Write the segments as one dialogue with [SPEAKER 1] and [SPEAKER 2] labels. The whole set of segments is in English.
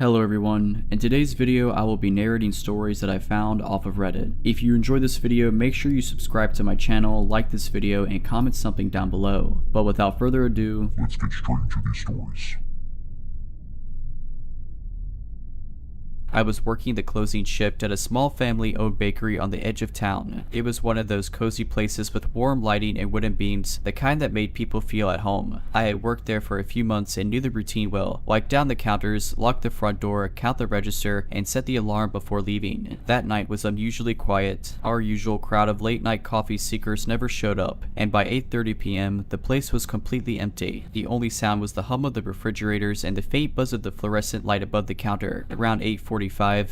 [SPEAKER 1] Hello everyone, in today's video I will be narrating stories that I found off of Reddit. If you enjoyed this video, make sure you subscribe to my channel, like this video, and comment something down below. But without further ado,
[SPEAKER 2] let's get straight into these stories.
[SPEAKER 1] I was working the closing shift at a small family-owned bakery on the edge of town. It was one of those cozy places with warm lighting and wooden beams, the kind that made people feel at home. I had worked there for a few months and knew the routine well. Wipe down the counters, lock the front door, count the register, and set the alarm before leaving. That night was unusually quiet. Our usual crowd of late-night coffee seekers never showed up, and by 8:30 p.m., the place was completely empty. The only sound was the hum of the refrigerators and the faint buzz of the fluorescent light above the counter. Around 8:45,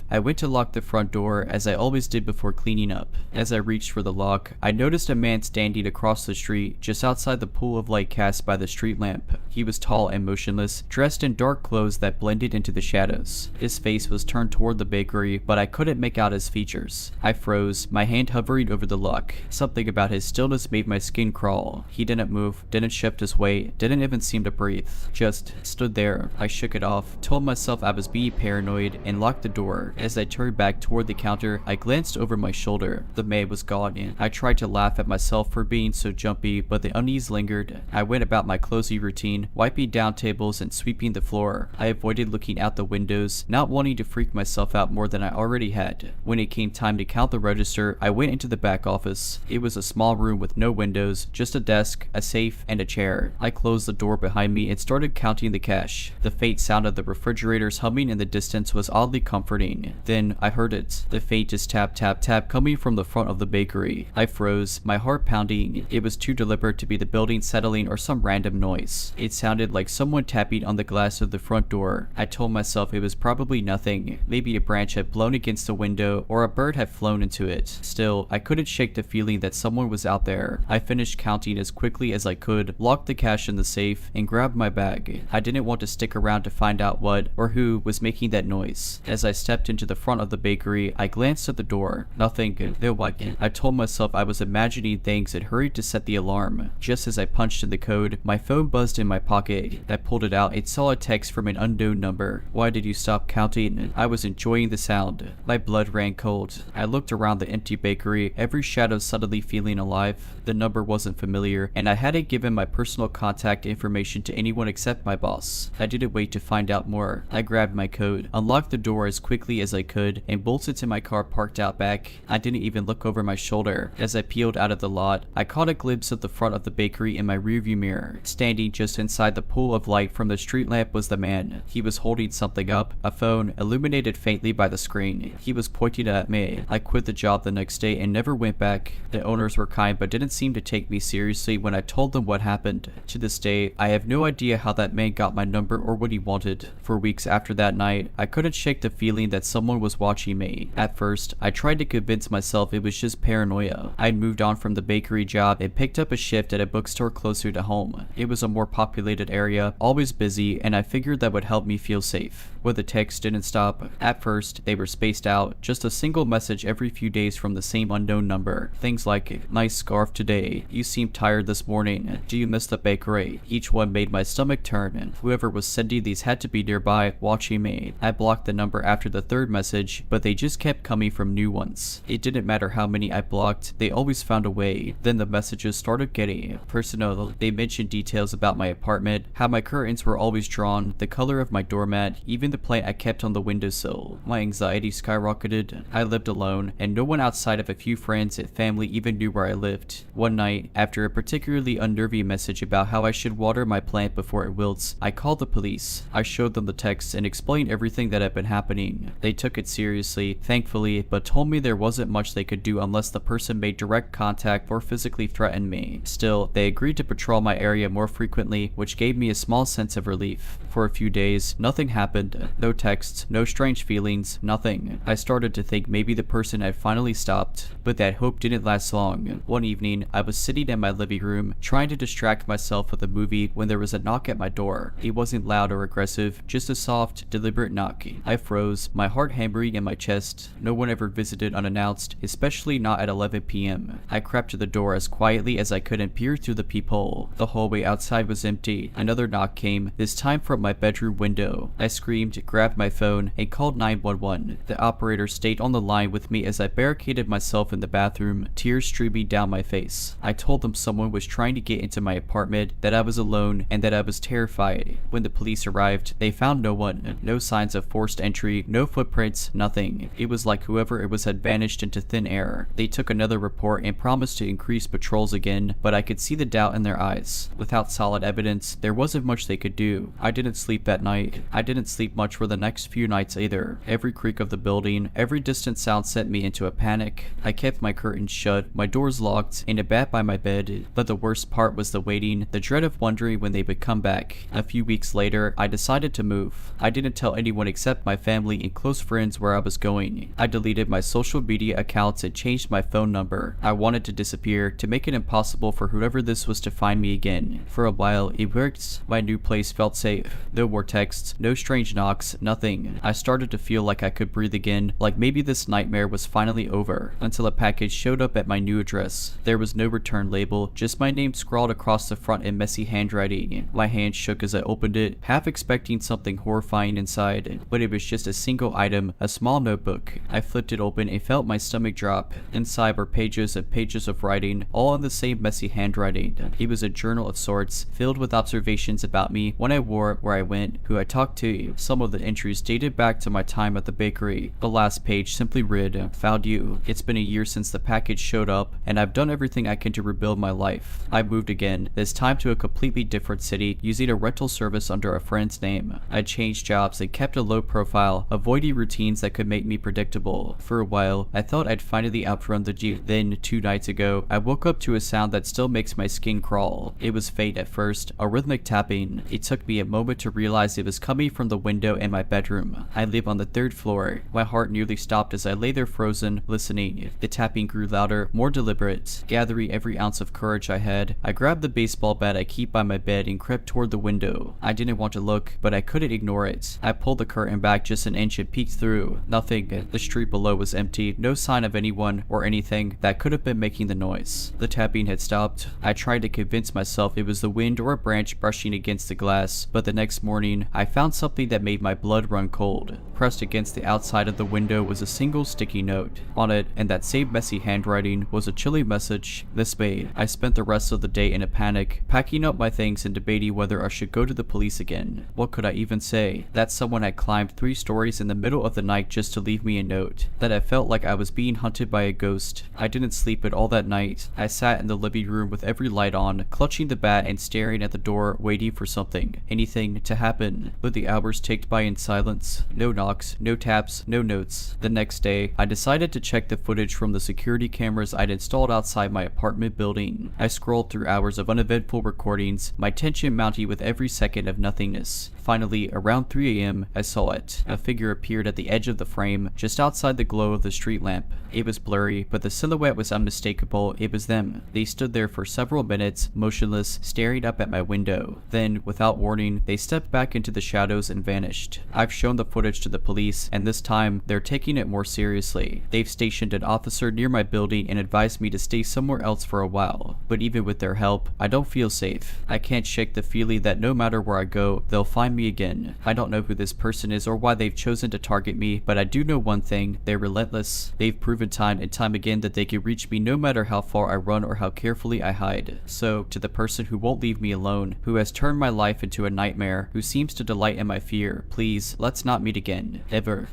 [SPEAKER 1] I went to lock the front door as I always did before cleaning up. As I reached for the lock, I noticed a man standing across the street just outside the pool of light cast by the street lamp. He was tall and motionless, dressed in dark clothes that blended into the shadows. His face was turned toward the bakery, but I couldn't make out his features. I froze, my hand hovering over the lock. Something about his stillness made my skin crawl. He didn't move, didn't shift his weight, didn't even seem to breathe. Just stood there. I shook it off, told myself I was being paranoid, and locked the door. As I turned back toward the counter, I glanced over my shoulder. The man was gone. I tried to laugh at myself for being so jumpy, but the unease lingered. I went about my closing routine, wiping down tables and sweeping the floor. I avoided looking out the windows, not wanting to freak myself out more than I already had. When it came time to count the register, I went into the back office. It was a small room with no windows, just a desk, a safe, and a chair. I closed the door behind me and started counting the cash. The faint sound of the refrigerators humming in the distance was oddly comforting. Then I heard it, the faintest tap tap tap coming from the front of the bakery. I froze, my heart pounding. It was too deliberate to be the building settling or some random noise. It sounded like someone tapping on the glass of the front door. I told myself it was probably nothing. Maybe a branch had blown against the window or a bird had flown into it. Still, I couldn't shake the feeling that someone was out there. I finished counting as quickly as I could, locked the cash in the safe, and grabbed my bag. I didn't want to stick around to find out what or who was making that noise. As I stepped into the front of the bakery, I glanced at the door. Nothing. There wasn't. I told myself I was imagining things and hurried to set the alarm. Just as I punched in the code, my phone buzzed in my pocket. I pulled it out and saw a text from an unknown number. Why did you stop counting? I was enjoying the sound. My blood ran cold. I looked around the empty bakery, every shadow suddenly feeling alive. The number wasn't familiar, and I hadn't given my personal contact information to anyone except my boss. I didn't wait to find out more. I grabbed my code, unlocked the door as quickly as I could, and bolted to my car parked out back. I didn't even look over my shoulder. As I peeled out of the lot, I caught a glimpse of the front of the bakery in my rearview mirror. Standing just inside the pool of light from the street lamp was the man. He was holding something up, a phone, illuminated faintly by the screen. He was pointing at me. I quit the job the next day and never went back. The owners were kind but didn't seem to take me seriously when I told them what happened. To this day, I have no idea how that man got my number or what he wanted. For weeks after that night, I couldn't shake the feeling that someone was watching me. At first, I tried to convince myself it was just paranoia. I'd moved on from the bakery job and picked up a shift at a bookstore closer to home. It was a more populated area, always busy, and I figured that would help me feel safe. But the texts didn't stop. At first, they were spaced out, just a single message every few days from the same unknown number. Things like, nice scarf today, you seem tired this morning, do you miss the bakery? Each one made my stomach turn, and whoever was sending these had to be nearby, watching me. I blocked the number after the third message, but they just kept coming from new ones. It didn't matter how many I blocked, they always found a way. Then the messages started getting personal. They mentioned details about my apartment, how my curtains were always drawn, the color of my doormat, even the plant I kept on the windowsill. My anxiety skyrocketed. I lived alone, and no one outside of a few friends and family even knew where I lived. One night, after a particularly unnerving message about how I should water my plant before it wilts, I called the police. I showed them the text and explained everything that had been happening. They took it seriously, thankfully, but told me there wasn't much they could do unless the person made direct contact or physically threatened me. Still, they agreed to patrol my area more frequently, which gave me a small sense of relief. For a few days, nothing happened. No texts, no strange feelings, nothing. I started to think maybe the person had finally stopped, but that hope didn't last long. One evening, I was sitting in my living room, trying to distract myself with a movie when there was a knock at my door. It wasn't loud or aggressive, just a soft, deliberate knock. I froze froze, my heart hammering in my chest. No one ever visited unannounced, especially not at 11 p.m. I crept to the door as quietly as I could and peered through the peephole. The hallway outside was empty. Another knock came, this time from my bedroom window. I screamed, grabbed my phone, and called 911. The operator stayed on the line with me as I barricaded myself in the bathroom, tears streaming down my face. I told them someone was trying to get into my apartment, that I was alone, and that I was terrified. When the police arrived, they found no one, no signs of forced entry, no footprints, nothing. It was like whoever it was had vanished into thin air. They took another report and promised to increase patrols again, but I could see the doubt in their eyes. Without solid evidence, there wasn't much they could do. I didn't sleep that night. I didn't sleep much for the next few nights either. Every creak of the building, every distant sound sent me into a panic. I kept my curtains shut, my doors locked, and a bat by my bed. But the worst part was the waiting, the dread of wondering when they would come back. A few weeks later, I decided to move. I didn't tell anyone except my family and close friends where I was going. I deleted my social media accounts and changed my phone number. I wanted to disappear, to make it impossible for whoever this was to find me again. For a while, it worked. My new place felt safe. No more texts, no strange knocks, nothing. I started to feel like I could breathe again, like maybe this nightmare was finally over, until a package showed up at my new address. There was no return label, just my name scrawled across the front in messy handwriting. My hand shook as I opened it, half expecting something horrifying inside, but it was just a single item, a small notebook. I flipped it open and felt my stomach drop. Inside were pages and pages of writing, all in the same messy handwriting. It was a journal of sorts, filled with observations about me, when I wore it, where I went, who I talked to. Some of the entries dated back to my time at the bakery. The last page simply read, "Found you. It's been a year since the package showed up, and I've done everything I can to rebuild my life. I moved again, this time to a completely different city, using a rental service under a friend's name. I changed jobs and kept a low profile, avoiding routines that could make me predictable. For a while, I thought I'd finally outrun the Jeep. Then, 2 nights ago, I woke up to a sound that still makes my skin crawl. It was faint at first, a rhythmic tapping. It took me a moment to realize it was coming from the window in my bedroom. I live on the 3rd floor. My heart nearly stopped as I lay there frozen, listening. The tapping grew louder, more deliberate. Gathering every ounce of courage I had, I grabbed the baseball bat I keep by my bed and crept toward the window. I didn't want to look, but I couldn't ignore it. I pulled the curtain back just an inch and peeked through. Nothing. The street below was empty, no sign of anyone or anything that could have been making the noise. The tapping had stopped. I tried to convince myself it was the wind or a branch brushing against the glass, but the next morning, I found something that made my blood run cold. Pressed against the outside of the window was a single sticky note. On it, in that same messy handwriting, was a chilly message this way. I spent the rest of the day in a panic, packing up my things and debating whether I should go to the police again. What could I even say? That someone had climbed 3 stories in the middle of the night just to leave me a note. That I felt like I was being hunted by a ghost. I didn't sleep at all that night. I sat in the living room with every light on, clutching the bat and staring at the door, waiting for something, anything, to happen. But the hours ticked by in silence. No knocks, no taps, no notes. The next day, I decided to check the footage from the security cameras I'd installed outside my apartment building. I scrolled through hours of uneventful recordings, my tension mounting with every second of nothingness. Finally, around 3 a.m., I saw it. A figure appeared at the edge of the frame, just outside the glow of the street lamp. It was blurry, but the silhouette was unmistakable. It was them. They stood there for several minutes, motionless, staring up at my window. Then, without warning, they stepped back into the shadows and vanished. I've shown the footage to the police, and this time, they're taking it more seriously. They've stationed an officer near my building and advised me to stay somewhere else for a while. But even with their help, I don't feel safe. I can't shake the feeling that no matter where I go, they'll find me again. I don't know who this person is or why they've chosen to target me, but I do know one thing: they're relentless. They've proven time and time again that they can reach me no matter how far I run or how carefully I hide. So, to the person who won't leave me alone, who has turned my life into a nightmare, who seems to delight in my fear, please, let's not meet again. Ever.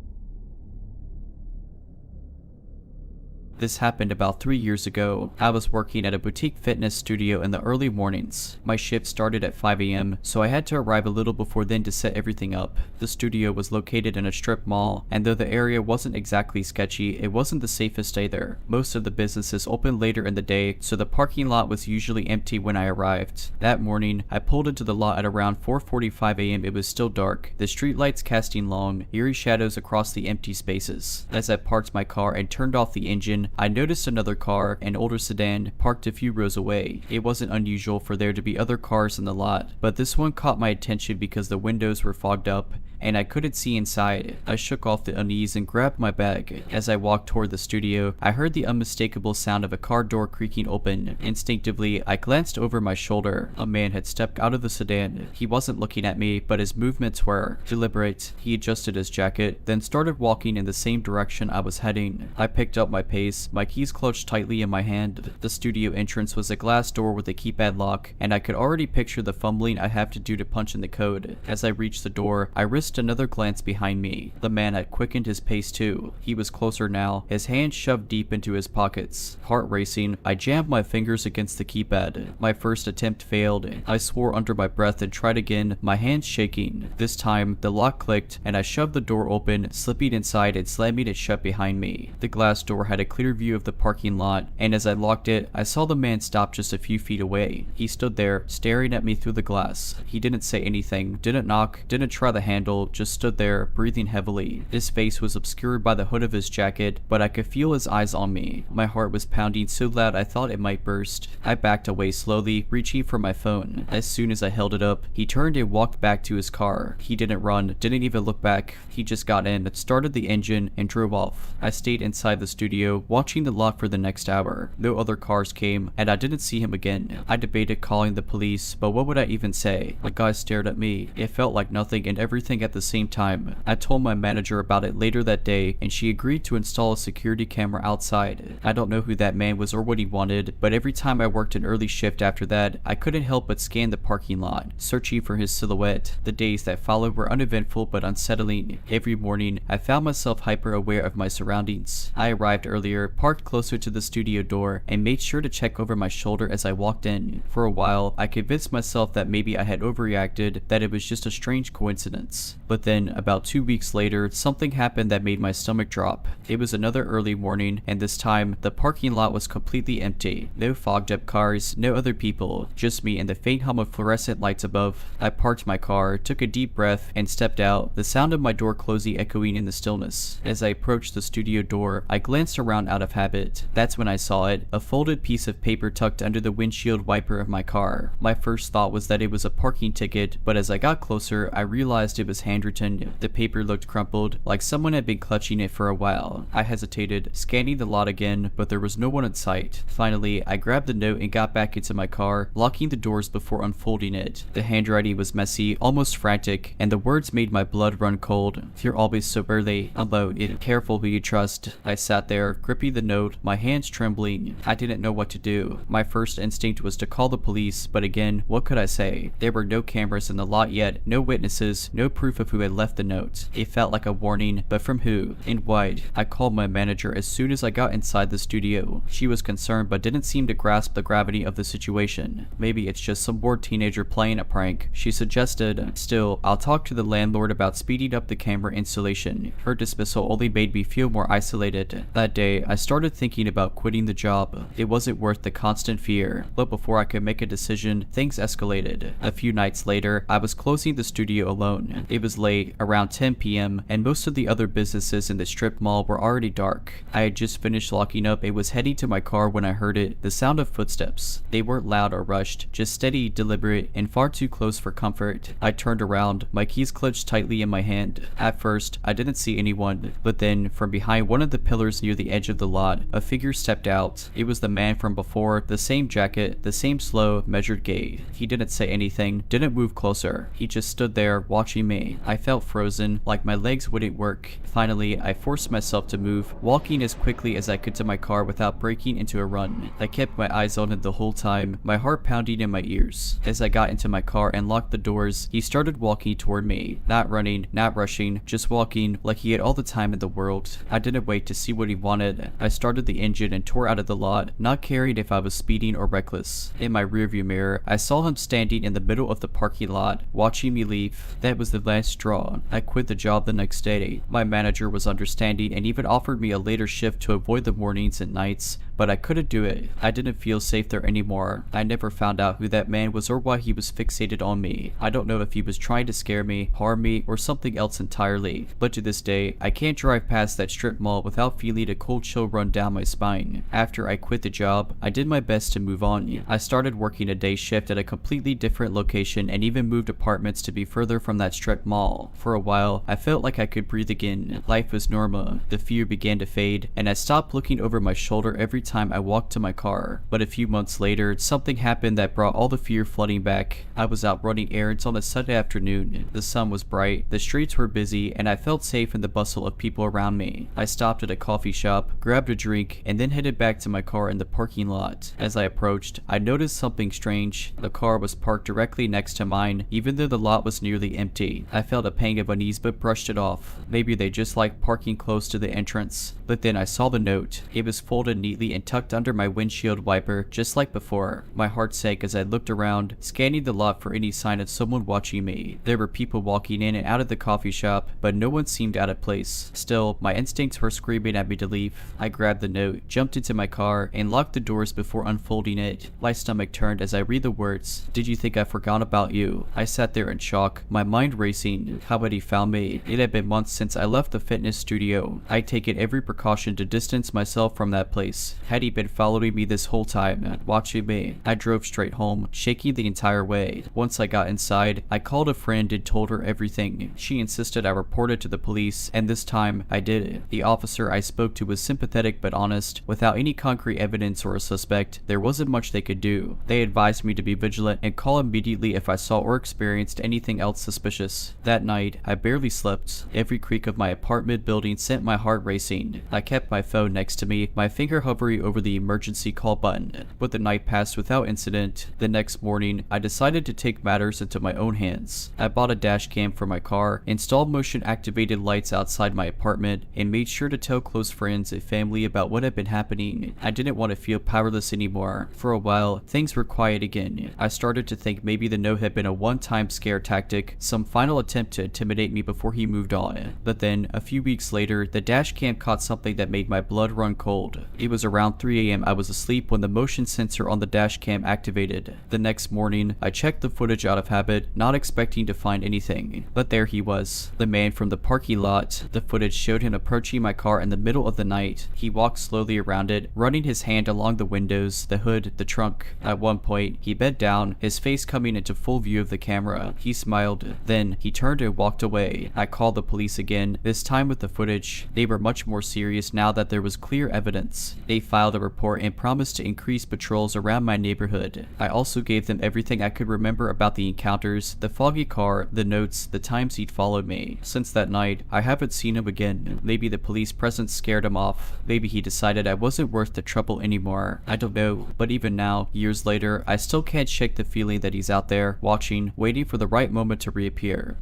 [SPEAKER 1] This happened about 3 years ago. I was working at a boutique fitness studio in the early mornings. My shift started at 5 a.m., so I had to arrive a little before then to set everything up. The studio was located in a strip mall, and though the area wasn't exactly sketchy, it wasn't the safest either. Most of the businesses opened later in the day, so the parking lot was usually empty when I arrived. That morning, I pulled into the lot at around 4:45 a.m. It was still dark, the streetlights casting long, eerie shadows across the empty spaces. As I parked my car and turned off the engine, I noticed another car, an older sedan, parked a few rows away. It wasn't unusual for there to be other cars in the lot, but this one caught my attention because the windows were fogged up. and I couldn't see inside. I shook off the unease and grabbed my bag. As I walked toward the studio, I heard the unmistakable sound of a car door creaking open. Instinctively, I glanced over my shoulder. A man had stepped out of the sedan. He wasn't looking at me, but his movements were deliberate. He adjusted his jacket, then started walking in the same direction I was heading. I picked up my pace, my keys clutched tightly in my hand. The studio entrance was a glass door with a keypad lock, and I could already picture the fumbling I'd have to do to punch in the code. As I reached the door, I risked another glance behind me. The man had quickened his pace too. He was closer now, his hands shoved deep into his pockets. Heart racing, I jammed my fingers against the keypad. My first attempt failed. I swore under my breath and tried again, my hands shaking. This time, the lock clicked, and I shoved the door open, slipping inside and slamming it shut behind me. The glass door had a clear view of the parking lot, and as I locked it, I saw the man stop just a few feet away. He stood there, staring at me through the glass. He didn't say anything, didn't knock, didn't try the handle, just stood there, breathing heavily. His face was obscured by the hood of his jacket, but I could feel his eyes on me. My heart was pounding so loud I thought it might burst. I backed away slowly, reaching for my phone. As soon as I held it up, he turned and walked back to his car. He didn't run, didn't even look back. He just got in, started the engine, and drove off. I stayed inside the studio, watching the lot for the next hour. No other cars came, and I didn't see him again. I debated calling the police, but what would I even say? The guy stared at me. It felt like nothing and everything at the same time. I told my manager about it later that day, and she agreed to install a security camera outside. I don't know who that man was or what he wanted, but every time I worked an early shift after that, I couldn't help but scan the parking lot, searching for his silhouette. The days that followed were uneventful but unsettling. Every morning, I found myself hyper aware of my surroundings. I arrived earlier, parked closer to the studio door, and made sure to check over my shoulder as I walked in. For a while, I convinced myself that maybe I had overreacted, that it was just a strange coincidence. But then, about 2 weeks later, something happened that made my stomach drop. It was another early morning, and this time, the parking lot was completely empty. No fogged up cars, no other people, just me and the faint hum of fluorescent lights above. I parked my car, took a deep breath, and stepped out, the sound of my door closing echoing in the stillness. As I approached the studio door, I glanced around out of habit. That's when I saw it, a folded piece of paper tucked under the windshield wiper of my car. My first thought was that it was a parking ticket, but as I got closer, I realized it was handwritten. The paper looked crumpled, like someone had been clutching it for a while. I hesitated, scanning the lot again, but there was no one in sight. Finally, I grabbed the note and got back into my car, locking the doors before unfolding it. The handwriting was messy, almost frantic, and the words made my blood run cold. "You're always so early, alone, careful who you trust." I sat there, gripping the note, my hands trembling. I didn't know what to do. My first instinct was to call the police, but again, what could I say? There were no cameras in the lot yet, no witnesses, no proof of who had left the note. It felt like a warning, but from who? And what? I called my manager as soon as I got inside the studio. She was concerned but didn't seem to grasp the gravity of the situation. "Maybe it's just some bored teenager playing a prank," she suggested. "Still, I'll talk to the landlord about speeding up the camera installation." Her dismissal only made me feel more isolated. That day, I started thinking about quitting the job. It wasn't worth the constant fear. But before I could make a decision, things escalated. A few nights later, I was closing the studio alone. It was late, around 10 p.m., and most of the other businesses in the strip mall were already dark. I had just finished locking up and was heading to my car when I heard it, the sound of footsteps. They weren't loud or rushed, just steady, deliberate, and far too close for comfort. I turned around, my keys clutched tightly in my hand. At first, I didn't see anyone, but then, from behind one of the pillars near the edge of the lot, a figure stepped out. It was the man from before, the same jacket, the same slow, measured gait. He didn't say anything, didn't move closer. He just stood there, watching me. I felt frozen, like my legs wouldn't work. Finally, I forced myself to move, walking as quickly as I could to my car without breaking into a run. I kept my eyes on him the whole time, my heart pounding in my ears. As I got into my car and locked the doors, he started walking toward me. Not running, not rushing, just walking, like he had all the time in the world. I didn't wait to see what he wanted. I started the engine and tore out of the lot, not caring if I was speeding or reckless. In my rearview mirror, I saw him standing in the middle of the parking lot, watching me leave. That was the last straw. I quit the job the next day. My manager was understanding and even offered me a later shift to avoid the mornings and nights, but I couldn't do it. I didn't feel safe there anymore. I never found out who that man was or why he was fixated on me. I don't know if he was trying to scare me, harm me, or something else entirely, but to this day, I can't drive past that strip mall without feeling a cold chill run down my spine. After I quit the job, I did my best to move on. I started working a day shift at a completely different location and even moved apartments to be further from that strip mall. For a while, I felt like I could breathe again. Life was normal. The fear began to fade, and I stopped looking over my shoulder every time I walked to my car. But a few months later, something happened that brought all the fear flooding back. I was out running errands on a Sunday afternoon. The sun was bright, the streets were busy, and I felt safe in the bustle of people around me. I stopped at a coffee shop, grabbed a drink, and then headed back to my car in the parking lot. As I approached, I noticed something strange. The car was parked directly next to mine, even though the lot was nearly empty. I felt a pang of unease but brushed it off. Maybe they just liked parking close to the entrance. But then I saw the note. It was folded neatly and tucked under my windshield wiper, just like before. My heart sank as I looked around, scanning the lot for any sign of someone watching me. There were people walking in and out of the coffee shop, but no one seemed out of place. Still, my instincts were screaming at me to leave. I grabbed the note, jumped into my car, and locked the doors before unfolding it. My stomach turned as I read the words. "Did you think I forgot about you?" I sat there in shock, my mind racing. How had he found me? It had been months since I left the fitness studio. I'd taken every precaution to distance myself from that place. Had he been following me this whole time, watching me? I drove straight home, shaking the entire way. Once I got inside, I called a friend and told her everything. She insisted I report it to the police, and this time, I did it. The officer I spoke to was sympathetic but honest. Without any concrete evidence or a suspect, there wasn't much they could do. They advised me to be vigilant and call immediately if I saw or experienced anything else suspicious. That night, I barely slept. Every creak of my apartment building sent my heart racing. I kept my phone next to me, my finger hovering over the emergency call button. But the night passed without incident. The next morning, I decided to take matters into my own hands. I bought a dash cam for my car, installed motion-activated lights outside my apartment, and made sure to tell close friends and family about what had been happening. I didn't want to feel powerless anymore. For a while, things were quiet again. I started to think maybe the note had been a one-time scare tactic, some final attempt to intimidate me before he moved on. But then, a few weeks later, the dash cam caught something that made my blood run cold. It was around 3 a.m. I was asleep when the motion sensor on the dash cam activated. The next morning, I checked the footage out of habit, not expecting to find anything. But there he was, the man from the parking lot. The footage showed him approaching my car in the middle of the night. He walked slowly around it, running his hand along the windows, the hood, the trunk. At one point, he bent down, his face coming into full view of the camera. He smiled. Then, he turned and walked away. I called the police again, this time with the footage. They were much more serious now that there was clear evidence. They filed a report and promised to increase patrols around my neighborhood. I also gave them everything I could remember about the encounters, the foggy car, the notes, the times he'd followed me. Since that night, I haven't seen him again. Maybe the police presence scared him off. Maybe he decided I wasn't worth the trouble anymore. I don't know. But even now, years later, I still can't shake the feeling that he's out there, watching, waiting for the right moment to reappear.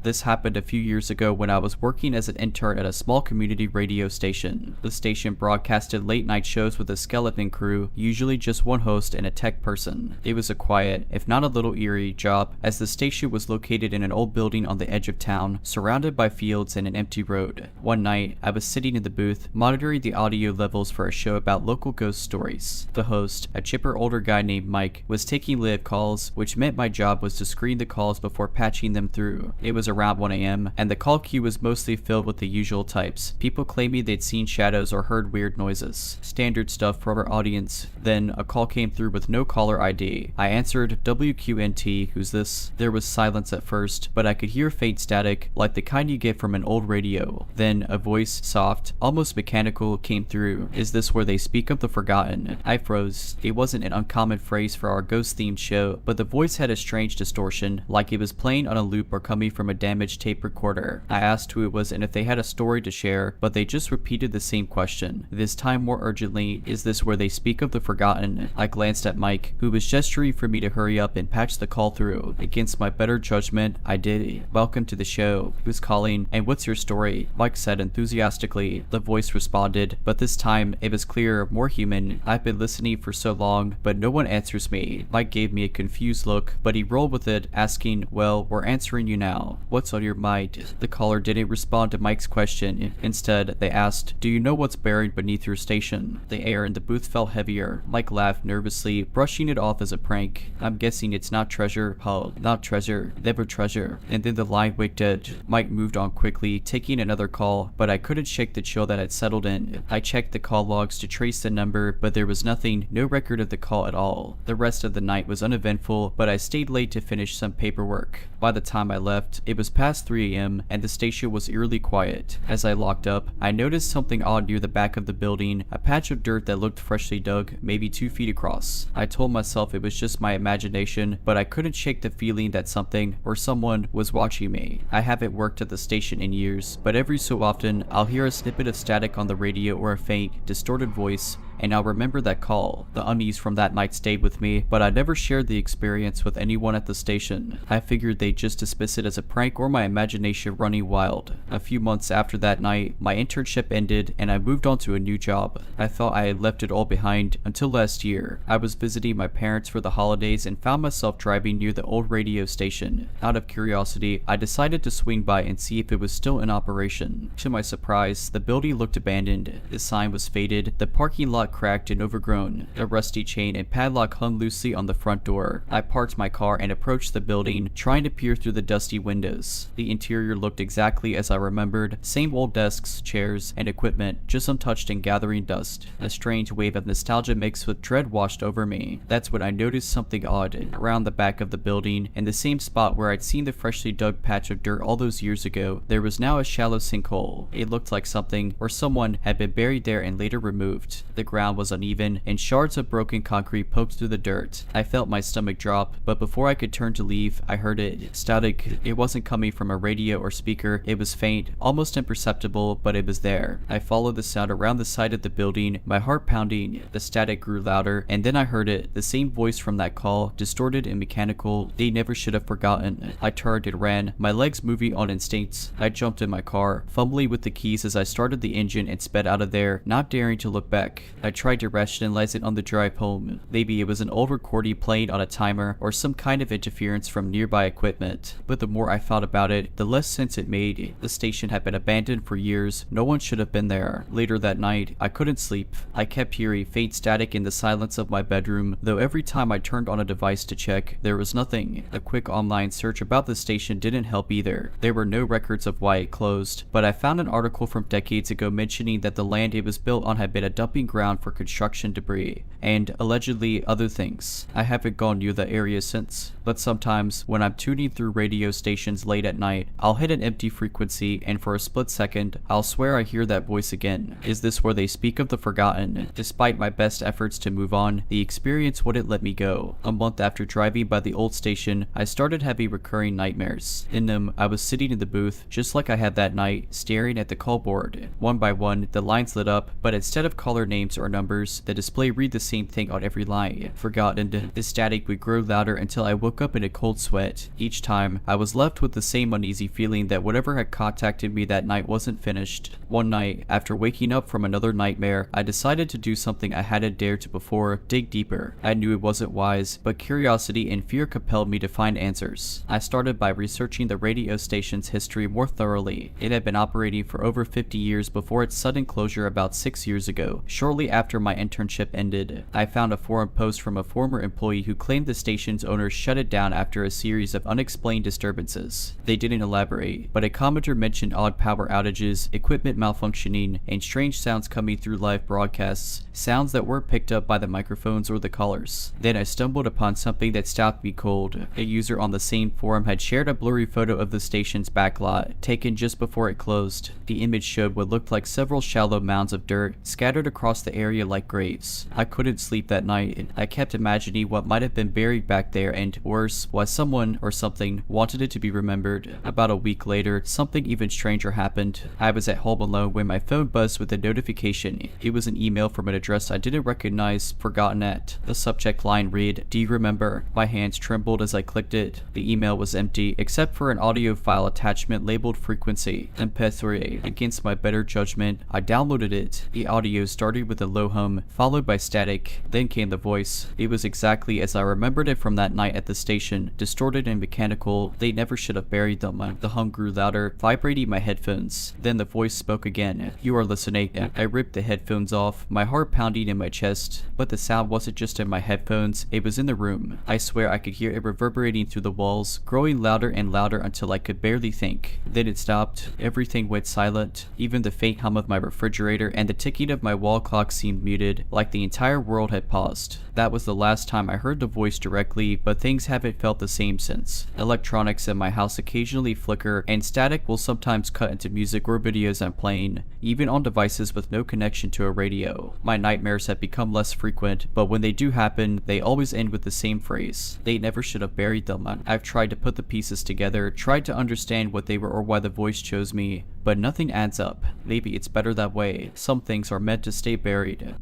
[SPEAKER 1] This happened a few years ago when I was working as an intern at a small community radio station. The station broadcasted late night shows with a skeleton crew, usually just one host and a tech person. It was a quiet, if not a little eerie, job, as the station was located in an old building on the edge of town, surrounded by fields and an empty road. One night, I was sitting in the booth, monitoring the audio levels for a show about local ghost stories. The host, a chipper older guy named Mike, was taking live calls, which meant my job was to screen the calls before patching them through. It was around 1 a.m., and the call queue was mostly filled with the usual types. People claiming they'd seen shadows or heard weird noises. Standard stuff for our audience. Then, a call came through with no caller ID. I answered, "WQNT, who's this?" There was silence at first, but I could hear faint static, like the kind you get from an old radio. Then, a voice, soft, almost mechanical, came through. "Is this where they speak of the forgotten?" I froze. It wasn't an uncommon phrase for our ghost-themed show, but the voice had a strange distortion, like it was playing on a loop or coming from a damaged tape recorder. I asked who it was and if they had a story to share, but they just repeated the same question, this time more urgently, "Is this where they speak of the forgotten?" I glanced at Mike, who was gesturing for me to hurry up and patch the call through. Against my better judgment, I did. "Welcome to the show. Who's calling, and what's your story?" Mike said enthusiastically. The voice responded, but this time it was clearer, more human. "I've been listening for so long, but no one answers me." Mike gave me a confused look, but he rolled with it, asking, "Well, we're answering you now." "What's on your mind?" The caller didn't respond to Mike's question. Instead, they asked, "Do you know what's buried beneath your station?" The air in the booth felt heavier. Mike laughed nervously, brushing it off as a prank. "I'm guessing it's not treasure, Paul. Not treasure. Never treasure." And then the line went dead. Mike moved on quickly, taking another call, but I couldn't shake the chill that had settled in. I checked the call logs to trace the number, but there was nothing, no record of the call at all. The rest of the night was uneventful, but I stayed late to finish some paperwork. By the time I left, it was past 3 a.m. and the station was eerily quiet. As I locked up, I noticed something odd near the back of the building, a patch of dirt that looked freshly dug, maybe 2 feet across. I told myself it was just my imagination, but I couldn't shake the feeling that something or someone was watching me. I haven't worked at the station in years, but every so often, I'll hear a snippet of static on the radio or a faint, distorted voice, and I'll remember that call. The unease from that night stayed with me, but I never shared the experience with anyone at the station. I figured they'd just dismiss it as a prank or my imagination running wild. A few months after that night, my internship ended and I moved on to a new job. I thought I had left it all behind until last year. I was visiting my parents for the holidays and found myself driving near the old radio station. Out of curiosity, I decided to swing by and see if it was still in operation. To my surprise, the building looked abandoned. The sign was faded, the parking lot cracked and overgrown. A rusty chain and padlock hung loosely on the front door. I parked my car and approached the building, trying to peer through the dusty windows. The interior looked exactly as I remembered. Same old desks, chairs, and equipment, just untouched and gathering dust. A strange wave of nostalgia mixed with dread washed over me. That's when I noticed something odd. Around the back of the building, in the same spot where I'd seen the freshly dug patch of dirt all those years ago, there was now a shallow sinkhole. It looked like something or someone had been buried there and later removed. The ground was uneven, and shards of broken concrete poked through the dirt. I felt my stomach drop, but before I could turn to leave, I heard it. Static. It wasn't coming from a radio or speaker. It was faint, almost imperceptible, but it was there. I followed the sound around the side of the building, my heart pounding. The static grew louder, and then I heard it, the same voice from that call, distorted and mechanical. They never should have forgotten. I turned and ran, my legs moving on instincts. I jumped in my car, fumbling with the keys as I started the engine and sped out of there, not daring to look back. I tried to rationalize it on the drive home. Maybe it was an old recording playing on a timer or some kind of interference from nearby equipment. But the more I thought about it, the less sense it made. The station had been abandoned for years. No one should have been there. Later that night, I couldn't sleep. I kept hearing faint static in the silence of my bedroom, though every time I turned on a device to check, there was nothing. A quick online search about the station didn't help either. There were no records of why it closed, but I found an article from decades ago mentioning that the land it was built on had been a dumping ground for construction debris, and allegedly other things. I haven't gone near the area since, but sometimes when I'm tuning through radio stations late at night, I'll hit an empty frequency and for a split second, I'll swear I hear that voice again. Is this where they speak of the forgotten? Despite my best efforts to move on, the experience wouldn't let me go. A month after driving by the old station, I started having recurring nightmares. In them, I was sitting in the booth, just like I had that night, staring at the call board. One by one, the lines lit up, but instead of caller names or numbers, the display read the same thing on every line. Forgotten. The static would grow louder until I woke up in a cold sweat. Each time, I was left with the same uneasy feeling that whatever had contacted me that night wasn't finished. One night, after waking up from another nightmare, I decided to do something I hadn't dared to before, dig deeper. I knew it wasn't wise, but curiosity and fear compelled me to find answers. I started by researching the radio station's history more thoroughly. It had been operating for over 50 years before its sudden closure about 6 years ago, shortly after my internship ended. I found a forum post from a former employee who claimed the station's owners shut it down after a series of unexplained disturbances. They didn't elaborate, but a commenter mentioned odd power outages, equipment malfunctioning, and strange sounds coming through live broadcasts, sounds that weren't picked up by the microphones or the callers. Then I stumbled upon something that stopped me cold. A user on the same forum had shared a blurry photo of the station's backlot, taken just before it closed. The image showed what looked like several shallow mounds of dirt scattered across the area like graves. I couldn't sleep that night. I kept imagining what might have been buried back there and, worse, why someone or something wanted it to be remembered. About a week later, something even stranger happened. I was at home alone when my phone buzzed with a notification. It was an email from an address I didn't recognize, forgotten at. The subject line read, "Do you remember?" My hands trembled as I clicked it. The email was empty, except for an audio file attachment labeled frequency. MP3. Against my better judgment, I downloaded it. The audio started with a low hum, followed by static. Then came the voice. It was exactly as I remembered it from that night at the station, distorted and mechanical. They never should have buried them. The hum grew louder, vibrating my headphones. Then the voice spoke again. "You are listening." I ripped the headphones off, my heart pounding in my chest. But the sound wasn't just in my headphones, it was in the room. I swear I could hear it reverberating through the walls, growing louder and louder until I could barely think. Then it stopped. Everything went silent. Even the faint hum of my refrigerator and the ticking of my wall clock seemed muted, like the entire world had paused. That was the last time I heard the voice directly, but things haven't felt the same since. Electronics in my house occasionally flicker, and static will sometimes cut into music or videos I'm playing, even on devices with no connection to a radio. My nightmares have become less frequent, but when they do happen, they always end with the same phrase. They never should have buried them. I've tried to put the pieces together, tried to understand what they were or why the voice chose me, but nothing adds up. Maybe it's better that way. Some things are meant to stay buried.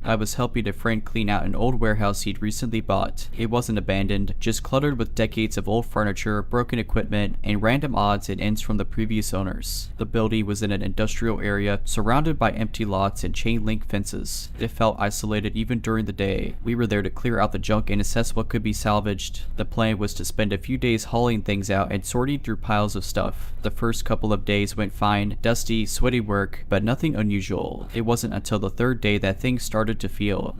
[SPEAKER 1] I was helping a friend clean out an old warehouse he'd recently bought. It wasn't abandoned, just cluttered with decades of old furniture, broken equipment, and random odds and ends from the previous owners. The building was in an industrial area, surrounded by empty lots and chain-link fences. It felt isolated even during the day. We were there to clear out the junk and assess what could be salvaged. The plan was to spend a few days hauling things out and sorting through piles of stuff. The first couple of days went fine, dusty, sweaty work, but nothing unusual. It wasn't until the third day that things started to feel.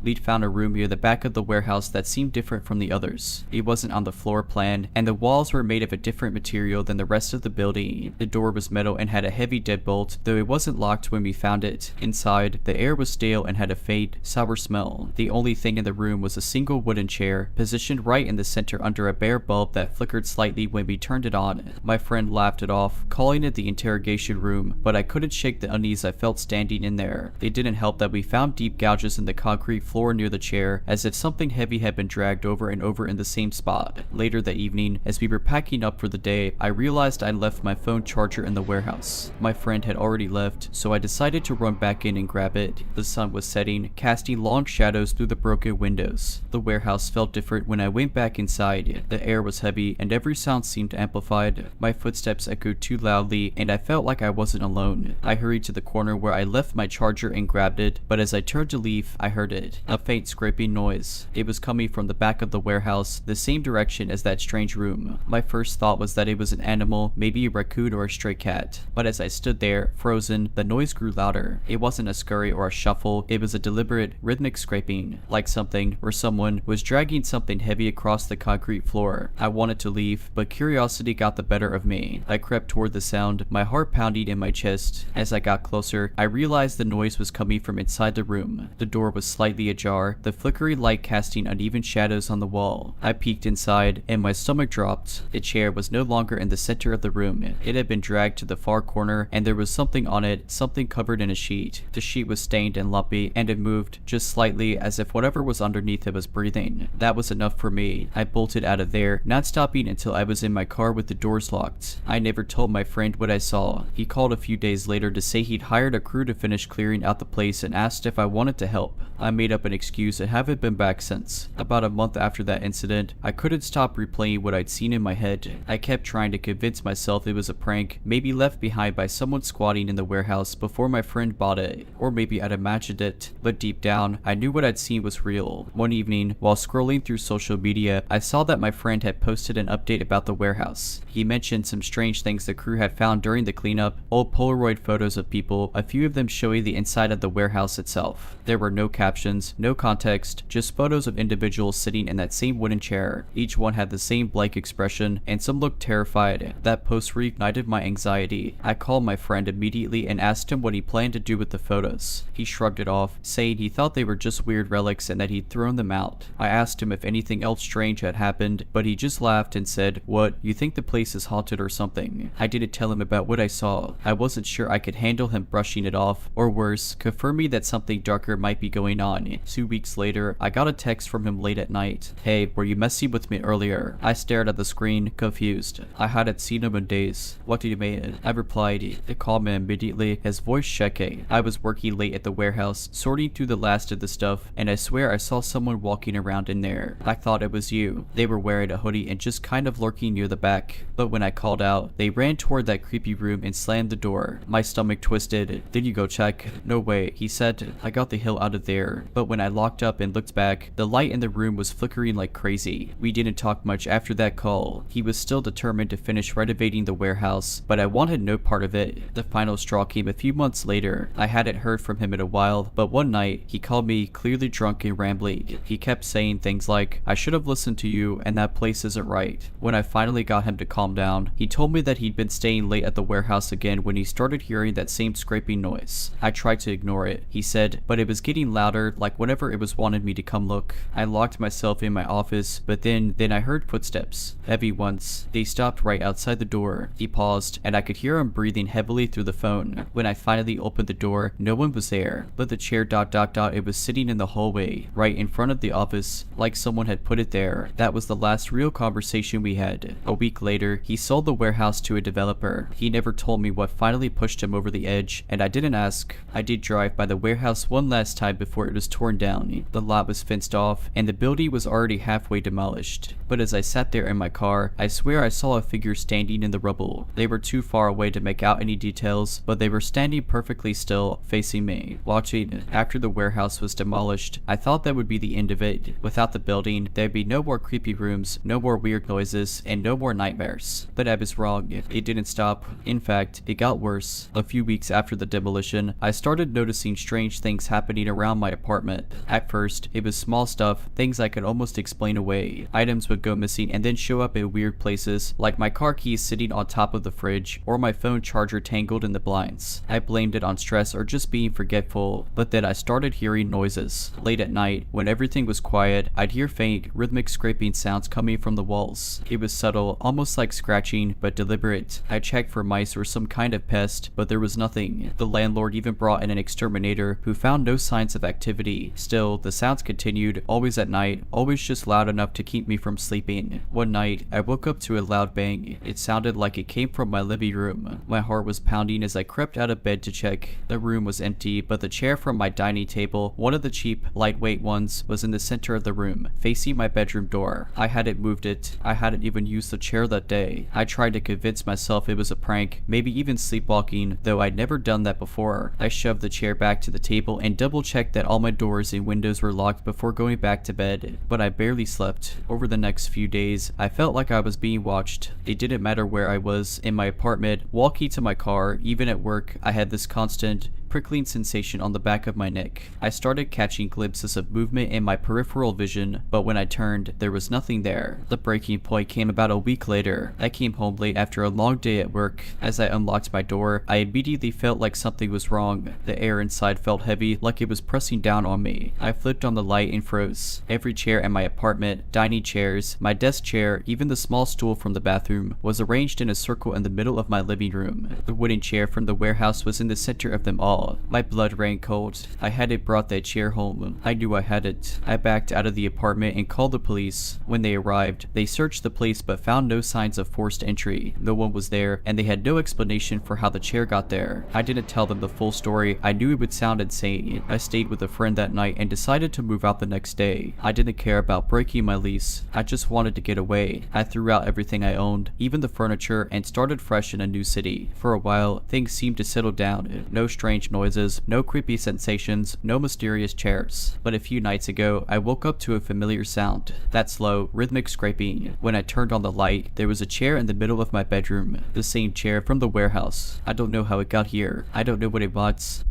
[SPEAKER 1] We'd found a room near the back of the warehouse that seemed different from the others. It wasn't on the floor plan, and the walls were made of a different material than the rest of the building. The door was metal and had a heavy deadbolt, though it wasn't locked when we found it. Inside, the air was stale and had a faint, sour smell. The only thing in the room was a single wooden chair, positioned right in the center under a bare bulb that flickered slightly when we turned it on. My friend laughed it off, calling it the interrogation room, but I couldn't shake the unease I felt standing in there. It didn't help that we found deep gouges in the concrete floor near the chair, as if something heavy had been dragged over and over in the same spot. Later that evening, as we were packing up for the day, I realized I'd left my phone charger in the warehouse. My friend had already left, so I decided to run back in and grab it. The sun was setting, casting long shadows through the broken windows. The warehouse felt different when I went back inside. The air was heavy, and every sound seemed amplified. My footsteps echoed too loudly, and I felt like I wasn't alone. I hurried to the corner where I left my charger and grabbed it, but as I turned to leave, I heard it. A faint scraping noise. It was coming from the back of the warehouse, the same direction as that strange room. My first thought was that it was an animal, maybe a raccoon or a stray cat. But as I stood there, frozen, the noise grew louder. It wasn't a scurry or a shuffle, it was a deliberate, rhythmic scraping, like something or someone was dragging something heavy across the concrete floor. I wanted to leave, but curiosity got the better of me. I crept toward the sound, my heart pounding in my chest. As I got closer, I realized the noise was coming from inside the room. The door was slightly ajar, the flickering light casting uneven shadows on the wall. I peeked inside, and my stomach dropped. The chair was no longer in the center of the room. It had been dragged to the far corner, and there was something on it, something covered in a sheet. The sheet was stained and lumpy, and it moved, just slightly, as if whatever was underneath it was breathing. That was enough for me. I bolted out of there, not stopping until I was in my car with the doors locked. I never told my friend what I saw. He called a few days later to say he'd hired a crew to finish clearing out the place and asked if I wanted to help. I made up an excuse and haven't been back since. About a month after that incident, I couldn't stop replaying what I'd seen in my head. I kept trying to convince myself it was a prank, maybe left behind by someone squatting in the warehouse before my friend bought it, or maybe I'd imagined it, but deep down, I knew what I'd seen was real. One evening, while scrolling through social media, I saw that my friend had posted an update about the warehouse. He mentioned some strange things the crew had found during the cleanup, old Polaroid photos of people, a few of them showing the inside of the warehouse itself. There were no captions, no context, just photos of individuals sitting in that same wooden chair. Each one had the same blank expression, and some looked terrified. That post reignited my anxiety. I called my friend immediately and asked him what he planned to do with the photos. He shrugged it off, saying he thought they were just weird relics and that he'd thrown them out. I asked him if anything else strange had happened, but he just laughed and said, "What, you think the place is haunted or something?" I didn't tell him about what I saw. I wasn't sure I could handle him brushing it off, or worse, confirming that something darker might be going on. 2 weeks later, I got a text from him late at night. "Hey, were you messing with me earlier?" I stared at the screen, confused. I hadn't seen him in days. "What did you mean?" I replied. He called me immediately, his voice shaking. I was working late at the warehouse, sorting through the last of the stuff, and I swear I saw someone walking around in there. I thought it was you. They were wearing a hoodie and just kind of lurking near the back. But when I called out, they ran toward that creepy room and slammed the door. My stomach twisted. "Did you go check?" "No way," he said. "I got the hell out of there." But when I locked up and looked back, the light in the room was flickering like crazy. We didn't talk much after that call. He was still determined to finish renovating the warehouse, but I wanted no part of it. The final straw came a few months later. I hadn't heard from him in a while, but one night, he called me clearly drunk and rambling. He kept saying things like, "I should have listened to you, and that place isn't right." When I finally got him to calm down, he told me that he'd been staying late at the warehouse again when he started hearing that same scraping noise. I tried to ignore it, he said, but it was getting louder, like whenever it was wanted me to come look. I locked myself in my office, but then I heard footsteps. Heavy ones. They stopped right outside the door. He paused, and I could hear him breathing heavily through the phone. When I finally opened the door, no one was there, but the chair ... it was sitting in the hallway, right in front of the office, like someone had put it there. That was the last real conversation we had. A week later, he sold the warehouse to a developer. He never told me what finally pushed him over the edge, and I didn't ask. I did drive by the warehouse one last time before it was torn down. The lot was fenced off, and the building was already halfway demolished. But as I sat there in my car, I swear I saw a figure standing in the rubble. They were too far away to make out any details, but they were standing perfectly still, facing me, watching. After the warehouse was demolished, I thought that would be the end of it. Without the building, there'd be no more creepy rooms, no more weird noises, and no more nightmares. But I was wrong. It didn't stop. In fact, it got worse. A few weeks after the demolition, I started noticing strange things happening around my apartment. At first, it was small stuff, things I could almost explain away. Items would go missing and then show up in weird places, like my car keys sitting on top of the fridge, or my phone charger tangled in the blinds. I blamed it on stress or just being forgetful, but then I started hearing noises. Late at night, when everything was quiet, I'd hear faint, rhythmic scraping sounds coming from the walls. It was subtle, almost like scratching, but deliberate. I checked for mice or some kind of pest, but there was nothing. The landlord even brought in an exterminator who found no signs of activity. Still, the sounds continued, always at night, always just loud enough to keep me from sleeping. One night, I woke up to a loud bang. It sounded like it came from my living room. My heart was pounding as I crept out of bed to check. The room was empty, but the chair from my dining table, one of the cheap, lightweight ones, was in the center of the room, facing my bedroom door. I hadn't moved it. I hadn't even used the chair that day. I tried to convince myself it was a prank, maybe even sleepwalking, though I'd never done that before. I shoved the chair back to the table and double-checked that all my doors and windows were locked before going back to bed, but I barely slept. Over the next few days, I felt like I was being watched. It didn't matter where I was, in my apartment, walking to my car, even at work, I had this constant, prickling sensation on the back of my neck. I started catching glimpses of movement in my peripheral vision, but when I turned, there was nothing there. The breaking point came about a week later. I came home late after a long day at work. As I unlocked my door, I immediately felt like something was wrong. The air inside felt heavy, like it was pressing down on me. I flipped on the light and froze. Every chair in my apartment, dining chairs, my desk chair, even the small stool from the bathroom, was arranged in a circle in the middle of my living room. The wooden chair from the warehouse was in the center of them all. My blood ran cold. I hadn't brought that chair home. I knew I had it. I backed out of the apartment and called the police. When they arrived, they searched the place but found no signs of forced entry. No one was there, and they had no explanation for how the chair got there. I didn't tell them the full story. I knew it would sound insane. I stayed with a friend that night and decided to move out the next day. I didn't care about breaking my lease. I just wanted to get away. I threw out everything I owned, even the furniture, and started fresh in a new city. For a while, things seemed to settle down. No strange noises, no creepy sensations, no mysterious chairs. But a few nights ago, I woke up to a familiar sound. That slow, rhythmic scraping. When I turned on the light, there was a chair in the middle of my bedroom. The same chair from the warehouse. I don't know how it got here. I don't know what it wants.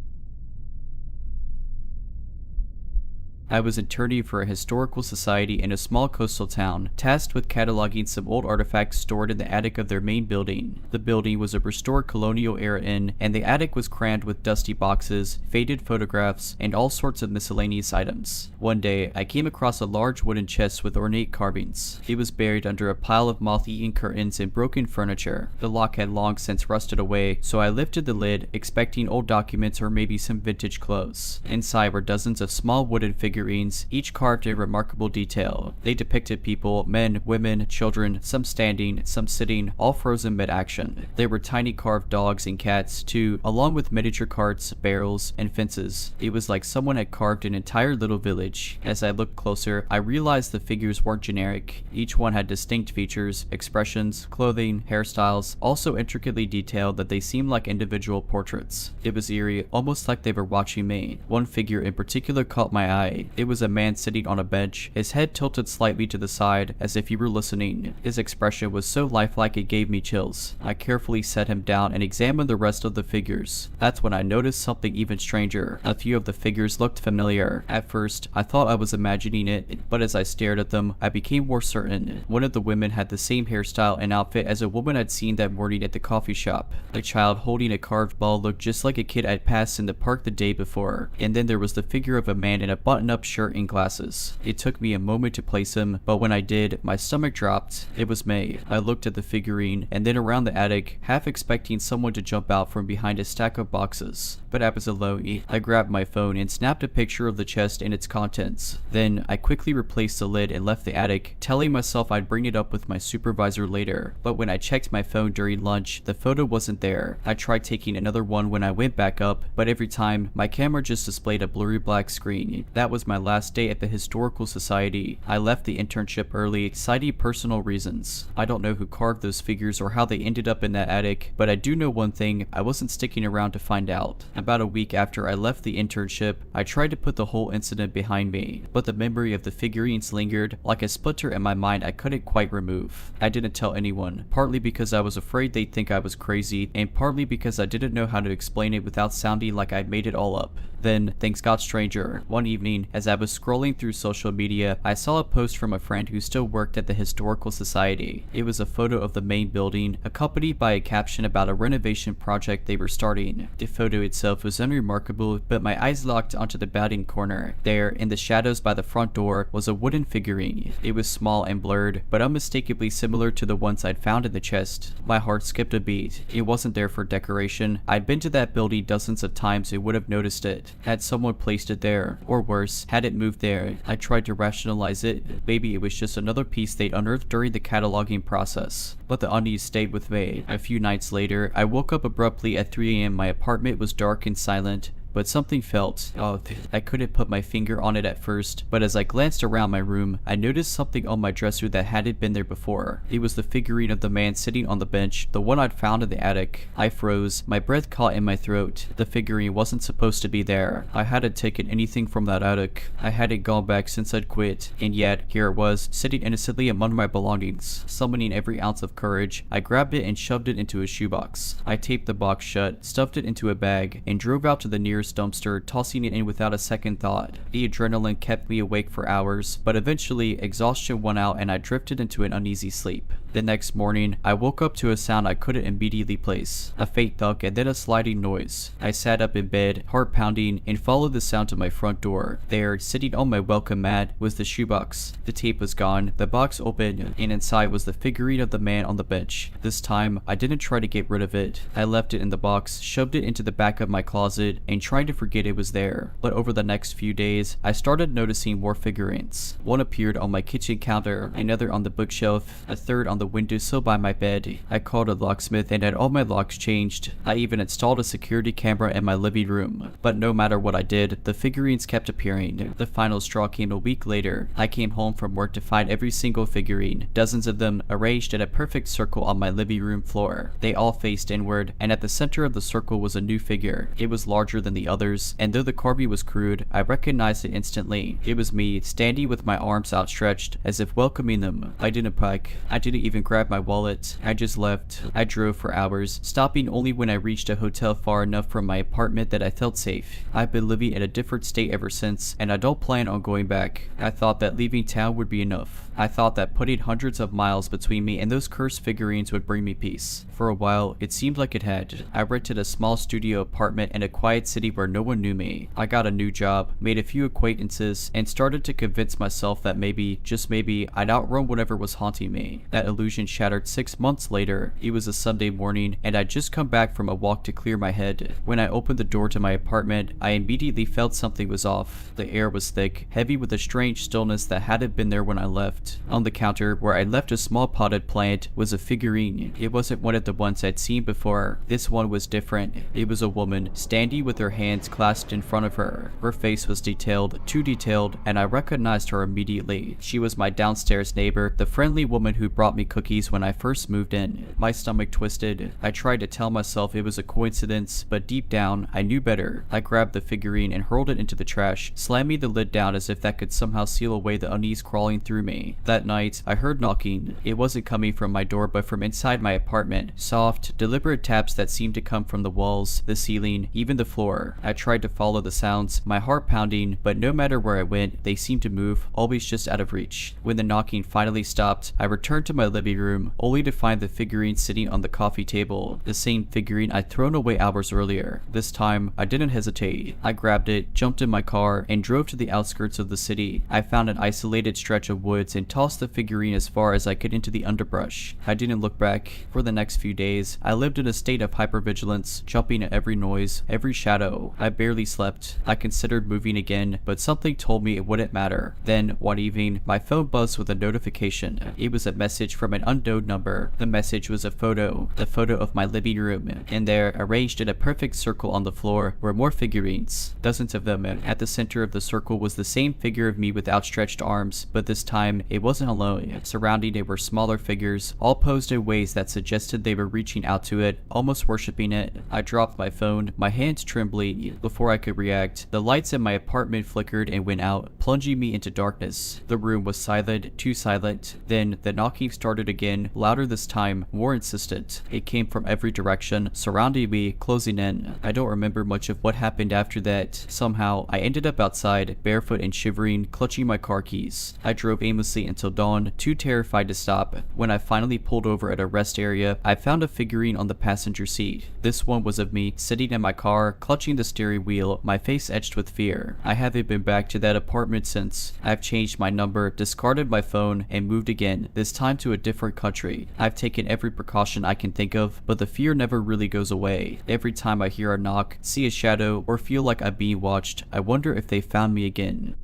[SPEAKER 1] I was interning for a historical society in a small coastal town, tasked with cataloging some old artifacts stored in the attic of their main building. The building was a restored colonial-era inn, and the attic was crammed with dusty boxes, faded photographs, and all sorts of miscellaneous items. One day, I came across a large wooden chest with ornate carvings. It was buried under a pile of moth-eaten curtains and broken furniture. The lock had long since rusted away, so I lifted the lid, expecting old documents or maybe some vintage clothes. Inside were dozens of small wooden figurines, each carved in remarkable detail. They depicted people, men, women, children, some standing, some sitting, all frozen mid-action. There were tiny carved dogs and cats, too, along with miniature carts, barrels, and fences. It was like someone had carved an entire little village. As I looked closer, I realized the figures weren't generic. Each one had distinct features, expressions, clothing, hairstyles, all so intricately detailed that they seemed like individual portraits. It was eerie, almost like they were watching me. One figure in particular caught my eye. It was a man sitting on a bench, his head tilted slightly to the side as if he were listening. His expression was so lifelike it gave me chills. I carefully set him down and examined the rest of the figures. That's when I noticed something even stranger. A few of the figures looked familiar. At first, I thought I was imagining it, but as I stared at them, I became more certain. One of the women had the same hairstyle and outfit as a woman I'd seen that morning at the coffee shop. A child holding a carved ball looked just like a kid I'd passed in the park the day before. And then there was the figure of a man in a button-up shirt and glasses. It took me a moment to place him, but when I did, my stomach dropped. It was May. I looked at the figurine, and then around the attic, half expecting someone to jump out from behind a stack of boxes. But absolutely, I grabbed my phone and snapped a picture of the chest and its contents. Then, I quickly replaced the lid and left the attic, telling myself I'd bring it up with my supervisor later. But when I checked my phone during lunch, the photo wasn't there. I tried taking another one when I went back up, but every time, my camera just displayed a blurry black screen. That was my last day at the Historical Society. I left the internship early, citing personal reasons. I don't know who carved those figures or how they ended up in that attic, but I do know one thing: I wasn't sticking around to find out. About a week after I left the internship, I tried to put the whole incident behind me, but the memory of the figurines lingered, like a splinter in my mind I couldn't quite remove. I didn't tell anyone, partly because I was afraid they'd think I was crazy, and partly because I didn't know how to explain it without sounding like I'd made it all up. Then, things got stranger. One evening, as I was scrolling through social media, I saw a post from a friend who still worked at the Historical Society. It was a photo of the main building, accompanied by a caption about a renovation project they were starting. The photo itself was unremarkable, but my eyes locked onto the batting corner. There, in the shadows by the front door, was a wooden figurine. It was small and blurred, but unmistakably similar to the ones I'd found in the chest. My heart skipped a beat. It wasn't there for decoration. I'd been to that building dozens of times and would have noticed it. Had someone placed it there, or worse, had it moved there. I tried to rationalize it. Maybe it was just another piece they'd unearthed during the cataloging process. But the unease stayed with me. A few nights later, I woke up abruptly at 3 a.m. My apartment was dark and silent. But something felt off. I couldn't put my finger on it at first, but as I glanced around my room, I noticed something on my dresser that hadn't been there before. It was the figurine of the man sitting on the bench, the one I'd found in the attic. I froze, my breath caught in my throat. The figurine wasn't supposed to be there. I hadn't taken anything from that attic. I hadn't gone back since I'd quit, and yet, here it was, sitting innocently among my belongings. Summoning every ounce of courage, I grabbed it and shoved it into a shoebox. I taped the box shut, stuffed it into a bag, and drove out to the nearest dumpster, tossing it in without a second thought. The adrenaline kept me awake for hours, but eventually exhaustion won out and I drifted into an uneasy sleep. The next morning, I woke up to a sound I couldn't immediately place. A faint thunk and then a sliding noise. I sat up in bed, heart pounding, and followed the sound to my front door. There, sitting on my welcome mat, was the shoebox. The tape was gone, the box open, and inside was the figurine of the man on the bench. This time, I didn't try to get rid of it. I left it in the box, shoved it into the back of my closet, and tried to forget it was there. But over the next few days, I started noticing more figurines. One appeared on my kitchen counter, another on the bookshelf, a third on the windowsill by my bed. I called a locksmith and had all my locks changed. I even installed a security camera in my living room. But no matter what I did, the figurines kept appearing. The final straw came a week later. I came home from work to find every single figurine, dozens of them arranged in a perfect circle on my living room floor. They all faced inward, and at the center of the circle was a new figure. It was larger than the others, and though the carving was crude, I recognized it instantly. It was me, standing with my arms outstretched, as if welcoming them. I didn't peck. I didn't even grab my wallet. I just left. I drove for hours, stopping only when I reached a hotel far enough from my apartment that I felt safe. I've been living in a different state ever since, and I don't plan on going back. I thought that leaving town would be enough. I thought that putting hundreds of miles between me and those cursed figurines would bring me peace. For a while, it seemed like it had. I rented a small studio apartment in a quiet city where no one knew me. I got a new job, made a few acquaintances, and started to convince myself that maybe, just maybe, I'd outrun whatever was haunting me. That illusion shattered 6 months later. It was a Sunday morning, and I'd just come back from a walk to clear my head. When I opened the door to my apartment, I immediately felt something was off. The air was thick, heavy with a strange stillness that hadn't been there when I left. On the counter, where I left a small potted plant, was a figurine. It wasn't one of the ones I'd seen before. This one was different. It was a woman, standing with her hands clasped in front of her. Her face was detailed, too detailed, and I recognized her immediately. She was my downstairs neighbor, the friendly woman who brought me cookies when I first moved in. My stomach twisted. I tried to tell myself it was a coincidence, but deep down, I knew better. I grabbed the figurine and hurled it into the trash, slamming the lid down as if that could somehow seal away the unease crawling through me. That night, I heard knocking. It wasn't coming from my door, but from inside my apartment. Soft, deliberate taps that seemed to come from the walls, the ceiling, even the floor. I tried to follow the sounds, my heart pounding, but no matter where I went, they seemed to move, always just out of reach. When the knocking finally stopped, I returned to my living room, only to find the figurine sitting on the coffee table, the same figurine I'd thrown away hours earlier. This time, I didn't hesitate. I grabbed it, jumped in my car, and drove to the outskirts of the city. I found an isolated stretch of woods and tossed the figurine as far as I could into the underbrush. I didn't look back. For the next few days, I lived in a state of hypervigilance, jumping at every noise, every shadow. I barely slept. I considered moving again, but something told me it wouldn't matter. Then, one evening, my phone buzzed with a notification. It was a message from an unknown number. The message was a photo, the photo of my living room. In there, arranged in a perfect circle on the floor, were more figurines. Dozens of them. At the center of the circle was the same figure of me with outstretched arms, but this time, it wasn't alone. Surrounding it were smaller figures, all posed in ways that suggested they were reaching out to it, almost worshipping it. I dropped my phone, my hands trembling. Before I could react, the lights in my apartment flickered and went out, plunging me into darkness. The room was silent, too silent. Then, the knocking started again, louder this time, more insistent. It came from every direction, surrounding me, closing in. I don't remember much of what happened after that. Somehow, I ended up outside, barefoot and shivering, clutching my car keys. I drove aimlessly until dawn, too terrified to stop. When I finally pulled over at a rest area, I found a figurine on the passenger seat. This one was of me, sitting in my car, clutching the steering wheel, my face etched with fear. I haven't been back to that apartment since. I've changed my number, discarded my phone, and moved again, this time to a different country. I've taken every precaution I can think of, but the fear never really goes away. Every time I hear a knock, see a shadow, or feel like I'm being watched, I wonder if they found me again.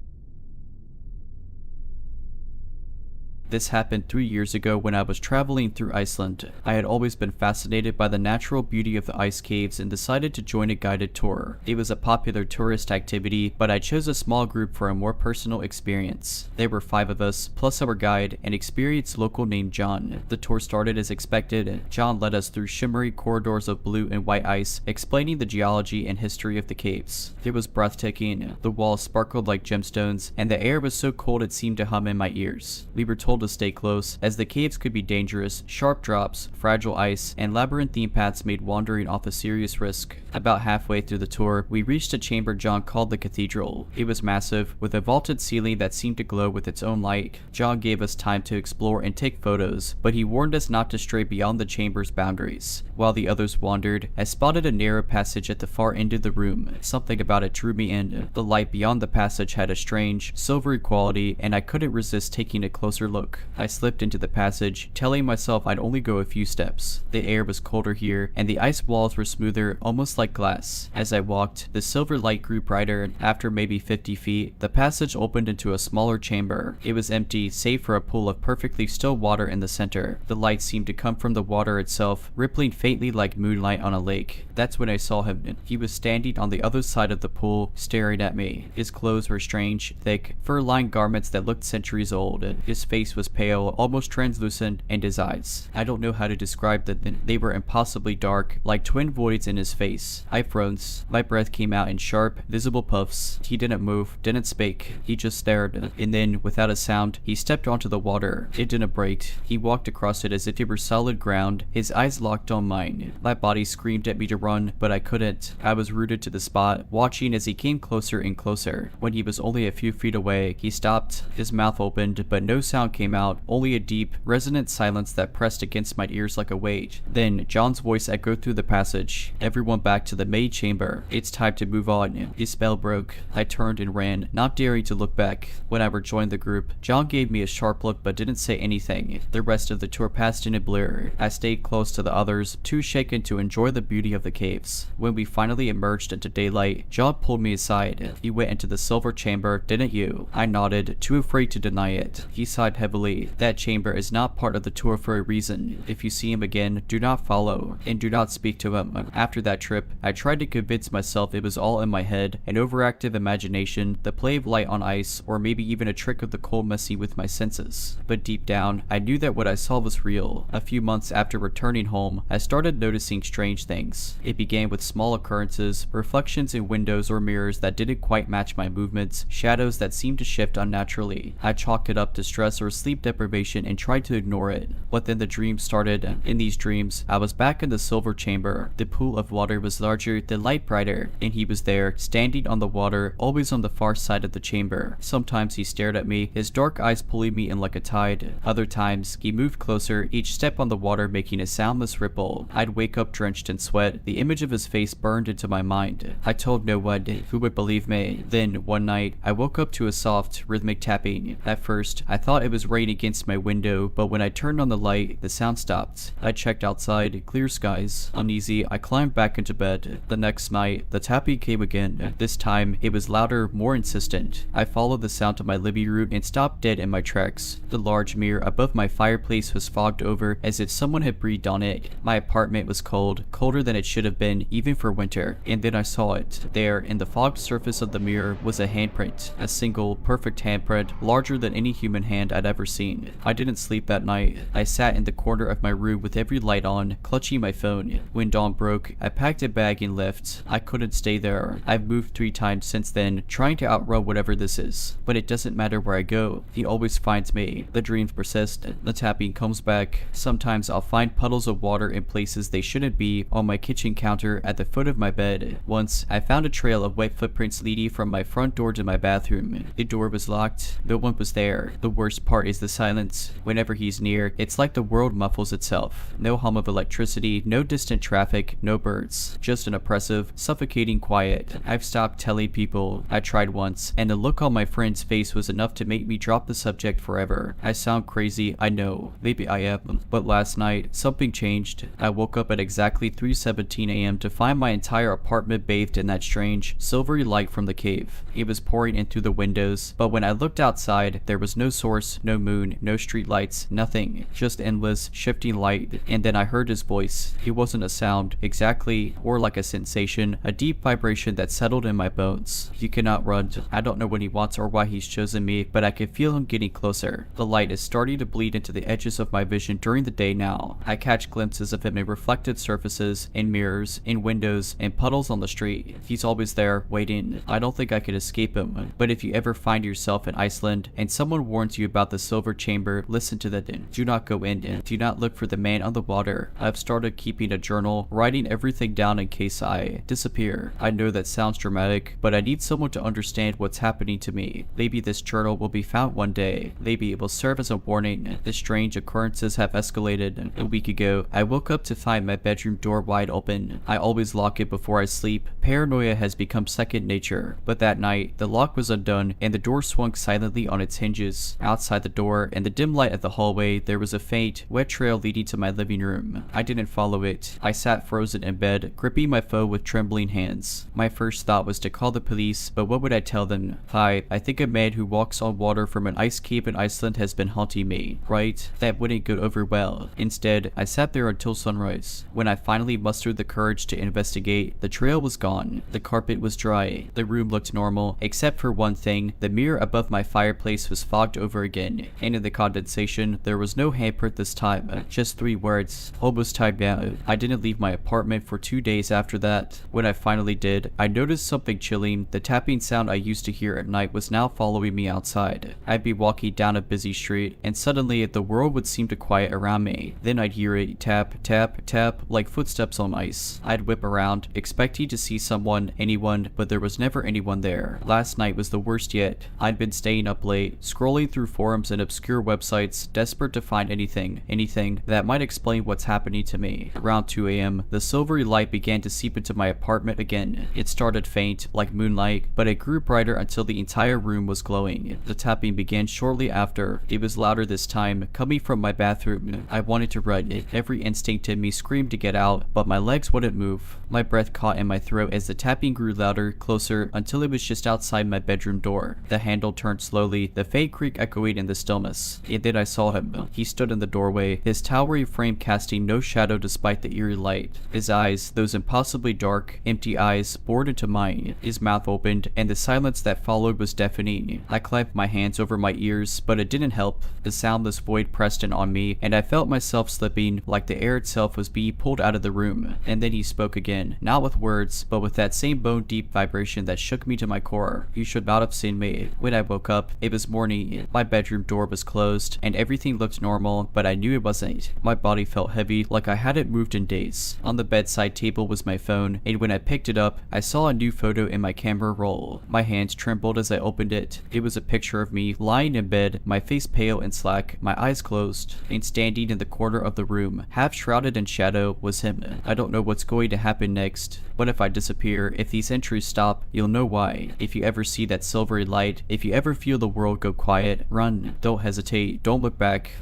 [SPEAKER 1] This happened 3 years ago when I was traveling through Iceland. I had always been fascinated by the natural beauty of the ice caves and decided to join a guided tour. It was a popular tourist activity, but I chose a small group for a more personal experience. There were 5 of us, plus our guide, an experienced local named John. The tour started as expected. John led us through shimmery corridors of blue and white ice, explaining the geology and history of the caves. It was breathtaking. The walls sparkled like gemstones, and the air was so cold it seemed to hum in my ears. We were told to stay close, as the caves could be dangerous. Sharp drops, fragile ice, and labyrinthine paths made wandering off a serious risk. About halfway through the tour, we reached a chamber John called the cathedral. It was massive, with a vaulted ceiling that seemed to glow with its own light. John gave us time to explore and take photos, but he warned us not to stray beyond the chamber's boundaries. While the others wandered, I spotted a narrow passage at the far end of the room. Something about it drew me in. The light beyond the passage had a strange, silvery quality, and I couldn't resist taking a closer look. I slipped into the passage, telling myself I'd only go a few steps. The air was colder here, and the ice walls were smoother, almost like glass. As I walked, the silver light grew brighter. After maybe 50 feet, the passage opened into a smaller chamber. It was empty, save for a pool of perfectly still water in the center. The light seemed to come from the water itself, rippling faintly like moonlight on a lake. That's when I saw him. He was standing on the other side of the pool, staring at me. His clothes were strange, thick, fur-lined garments that looked centuries old. His face was was pale, almost translucent, and his eyes. I don't know how to describe them. They were impossibly dark, like twin voids in his face. I froze. My breath came out in sharp, visible puffs. He didn't move, didn't speak. He just stared, and then, without a sound, he stepped onto the water. It didn't break. He walked across it as if it were solid ground, his eyes locked on mine. My body screamed at me to run, but I couldn't. I was rooted to the spot, watching as he came closer and closer. When he was only a few feet away, he stopped. His mouth opened, but no sound came out, only a deep, resonant silence that pressed against my ears like a weight. Then, John's voice echoed through the passage. Everyone back to the maid chamber. It's time to move on. His spell broke. I turned and ran, not daring to look back. When I rejoined the group, John gave me a sharp look but didn't say anything. The rest of the tour passed in a blur. I stayed close to the others, too shaken to enjoy the beauty of the caves. When we finally emerged into daylight, John pulled me aside. You went into the silver chamber, didn't you? I nodded, too afraid to deny it. He sighed heavily. That chamber is not part of the tour for a reason. If you see him again, do not follow, and do not speak to him. After that trip, I tried to convince myself it was all in my head, an overactive imagination, the play of light on ice, or maybe even a trick of the cold messing with my senses. But deep down, I knew that what I saw was real. A few months after returning home, I started noticing strange things. It began with small occurrences, reflections in windows or mirrors that didn't quite match my movements, shadows that seemed to shift unnaturally. I chalked it up to stress or sleep deprivation and tried to ignore it. But then the dreams started. In these dreams, I was back in the silver chamber. The pool of water was larger, the light brighter, and he was there, standing on the water, always on the far side of the chamber. Sometimes he stared at me, his dark eyes pulling me in like a tide. Other times, he moved closer, each step on the water making a soundless ripple. I'd wake up drenched in sweat. The image of his face burned into my mind. I told no one who would believe me. Then, one night, I woke up to a soft, rhythmic tapping. At first, I thought it was rain against my window, but when I turned on the light, the sound stopped. I checked outside, clear skies. Uneasy, I climbed back into bed. The next night, the tapping came again. This time, it was louder, more insistent. I followed the sound to my living room and stopped dead in my tracks. The large mirror above my fireplace was fogged over as if someone had breathed on it. My apartment was cold, colder than it should have been, even for winter. And then I saw it. There, in the fogged surface of the mirror, was a handprint. A single, perfect handprint, larger than any human hand I'd ever seen. I didn't sleep that night. I sat in the corner of my room with every light on, clutching my phone. When dawn broke, I packed a bag and left. I couldn't stay there. I've moved 3 times since then, trying to outrun whatever this is. But it doesn't matter where I go. He always finds me. The dreams persist. The tapping comes back. Sometimes I'll find puddles of water in places they shouldn't be, on my kitchen counter, at the foot of my bed. Once, I found a trail of wet footprints leading from my front door to my bathroom. The door was locked. No one was there. The worst part is the silence. Whenever he's near, it's like the world muffles itself. No hum of electricity, no distant traffic, no birds. Just an oppressive, suffocating quiet. I've stopped telling people. I tried once, and the look on my friend's face was enough to make me drop the subject forever. I sound crazy, I know. Maybe I am. But last night, something changed. I woke up at exactly 3:17 a.m. to find my entire apartment bathed in that strange, silvery light from the cave. It was pouring in through the windows, but when I looked outside, there was no source, no moon, no streetlights, nothing. Just endless, shifting light. And then I heard his voice. It wasn't a sound, exactly, or like a sensation, a deep vibration that settled in my bones. You cannot run. I don't know what he wants or why he's chosen me, but I can feel him getting closer. The light is starting to bleed into the edges of my vision during the day now. I catch glimpses of him in reflected surfaces, in mirrors, in windows, in puddles on the street. He's always there, waiting. I don't think I could escape him. But if you ever find yourself in Iceland and someone warns you about the silver chamber, listen to that. Do not go in. Do not look for the man on the water. I've started keeping a journal, writing everything down in case I disappear. I know that sounds dramatic, but I need someone to understand what's happening to me. Maybe this journal will be found one day. Maybe it will serve as a warning. The strange occurrences have escalated. A week ago, I woke up to find my bedroom door wide open. I always lock it before I sleep. Paranoia has become second nature. But that night, the lock was undone and the door swung silently on its hinges. Outside the door, in the dim light of the hallway, there was a faint, wet trail leading to my living room. I didn't follow it. I sat frozen in bed, gripping my phone with trembling hands. My first thought was to call the police, but what would I tell them? Hi, I think a man who walks on water from an ice cave in Iceland has been haunting me, right? That wouldn't go over well. Instead, I sat there until sunrise. When I finally mustered the courage to investigate, the trail was gone. The carpet was dry. The room looked normal, except for one thing. The mirror above my fireplace was fogged over again. clean, and in the condensation, there was no handprint this time, just 3 words, almost time down. I didn't leave my apartment for 2 days after that. When I finally did, I noticed something chilling. The tapping sound I used to hear at night was now following me outside. I'd be walking down a busy street, and suddenly the world would seem to quiet around me. Then I'd hear it tap, tap, tap, like footsteps on ice. I'd whip around, expecting to see someone, anyone, but there was never anyone there. Last night was the worst yet. I'd been staying up late, scrolling through forums and obscure websites, desperate to find anything that might explain what's happening to me. Around 2 a.m., the silvery light began to seep into my apartment again. It started faint, like moonlight, but it grew brighter until the entire room was glowing. The tapping began shortly after. It was louder this time, coming from my bathroom. I wanted to run. Every instinct in me screamed to get out, but my legs wouldn't move. My breath caught in my throat as the tapping grew louder, closer, until it was just outside my bedroom door. The handle turned slowly, the faint creak echoing in the stillness. And then I saw him. He stood in the doorway, his towering frame casting no shadow despite the eerie light. His eyes, those impossibly dark, empty eyes, bored into mine. His mouth opened, and the silence that followed was deafening. I clamped my hands over my ears, but it didn't help. The soundless void pressed in on me, and I felt myself slipping, like the air itself was being pulled out of the room. And then he spoke again, not with words, but with that same bone-deep vibration that shook me to my core. You should not have seen me. When I woke up, it was morning. My bedroom door was closed, and everything looked normal, but I knew it wasn't. My body felt heavy, like I hadn't moved in days. On the bedside table was my phone, and when I picked it up, I saw a new photo in my camera roll. My hands trembled as I opened it. It was a picture of me lying in bed, my face pale and slack, my eyes closed, and standing in the corner of the room, half shrouded in shadow, was him. I don't know what's going to happen next. What if I disappear? If these entries stop, you'll know why. If you ever see that silvery light, if you ever feel the world go quiet, run. Don't hesitate. Don't look back.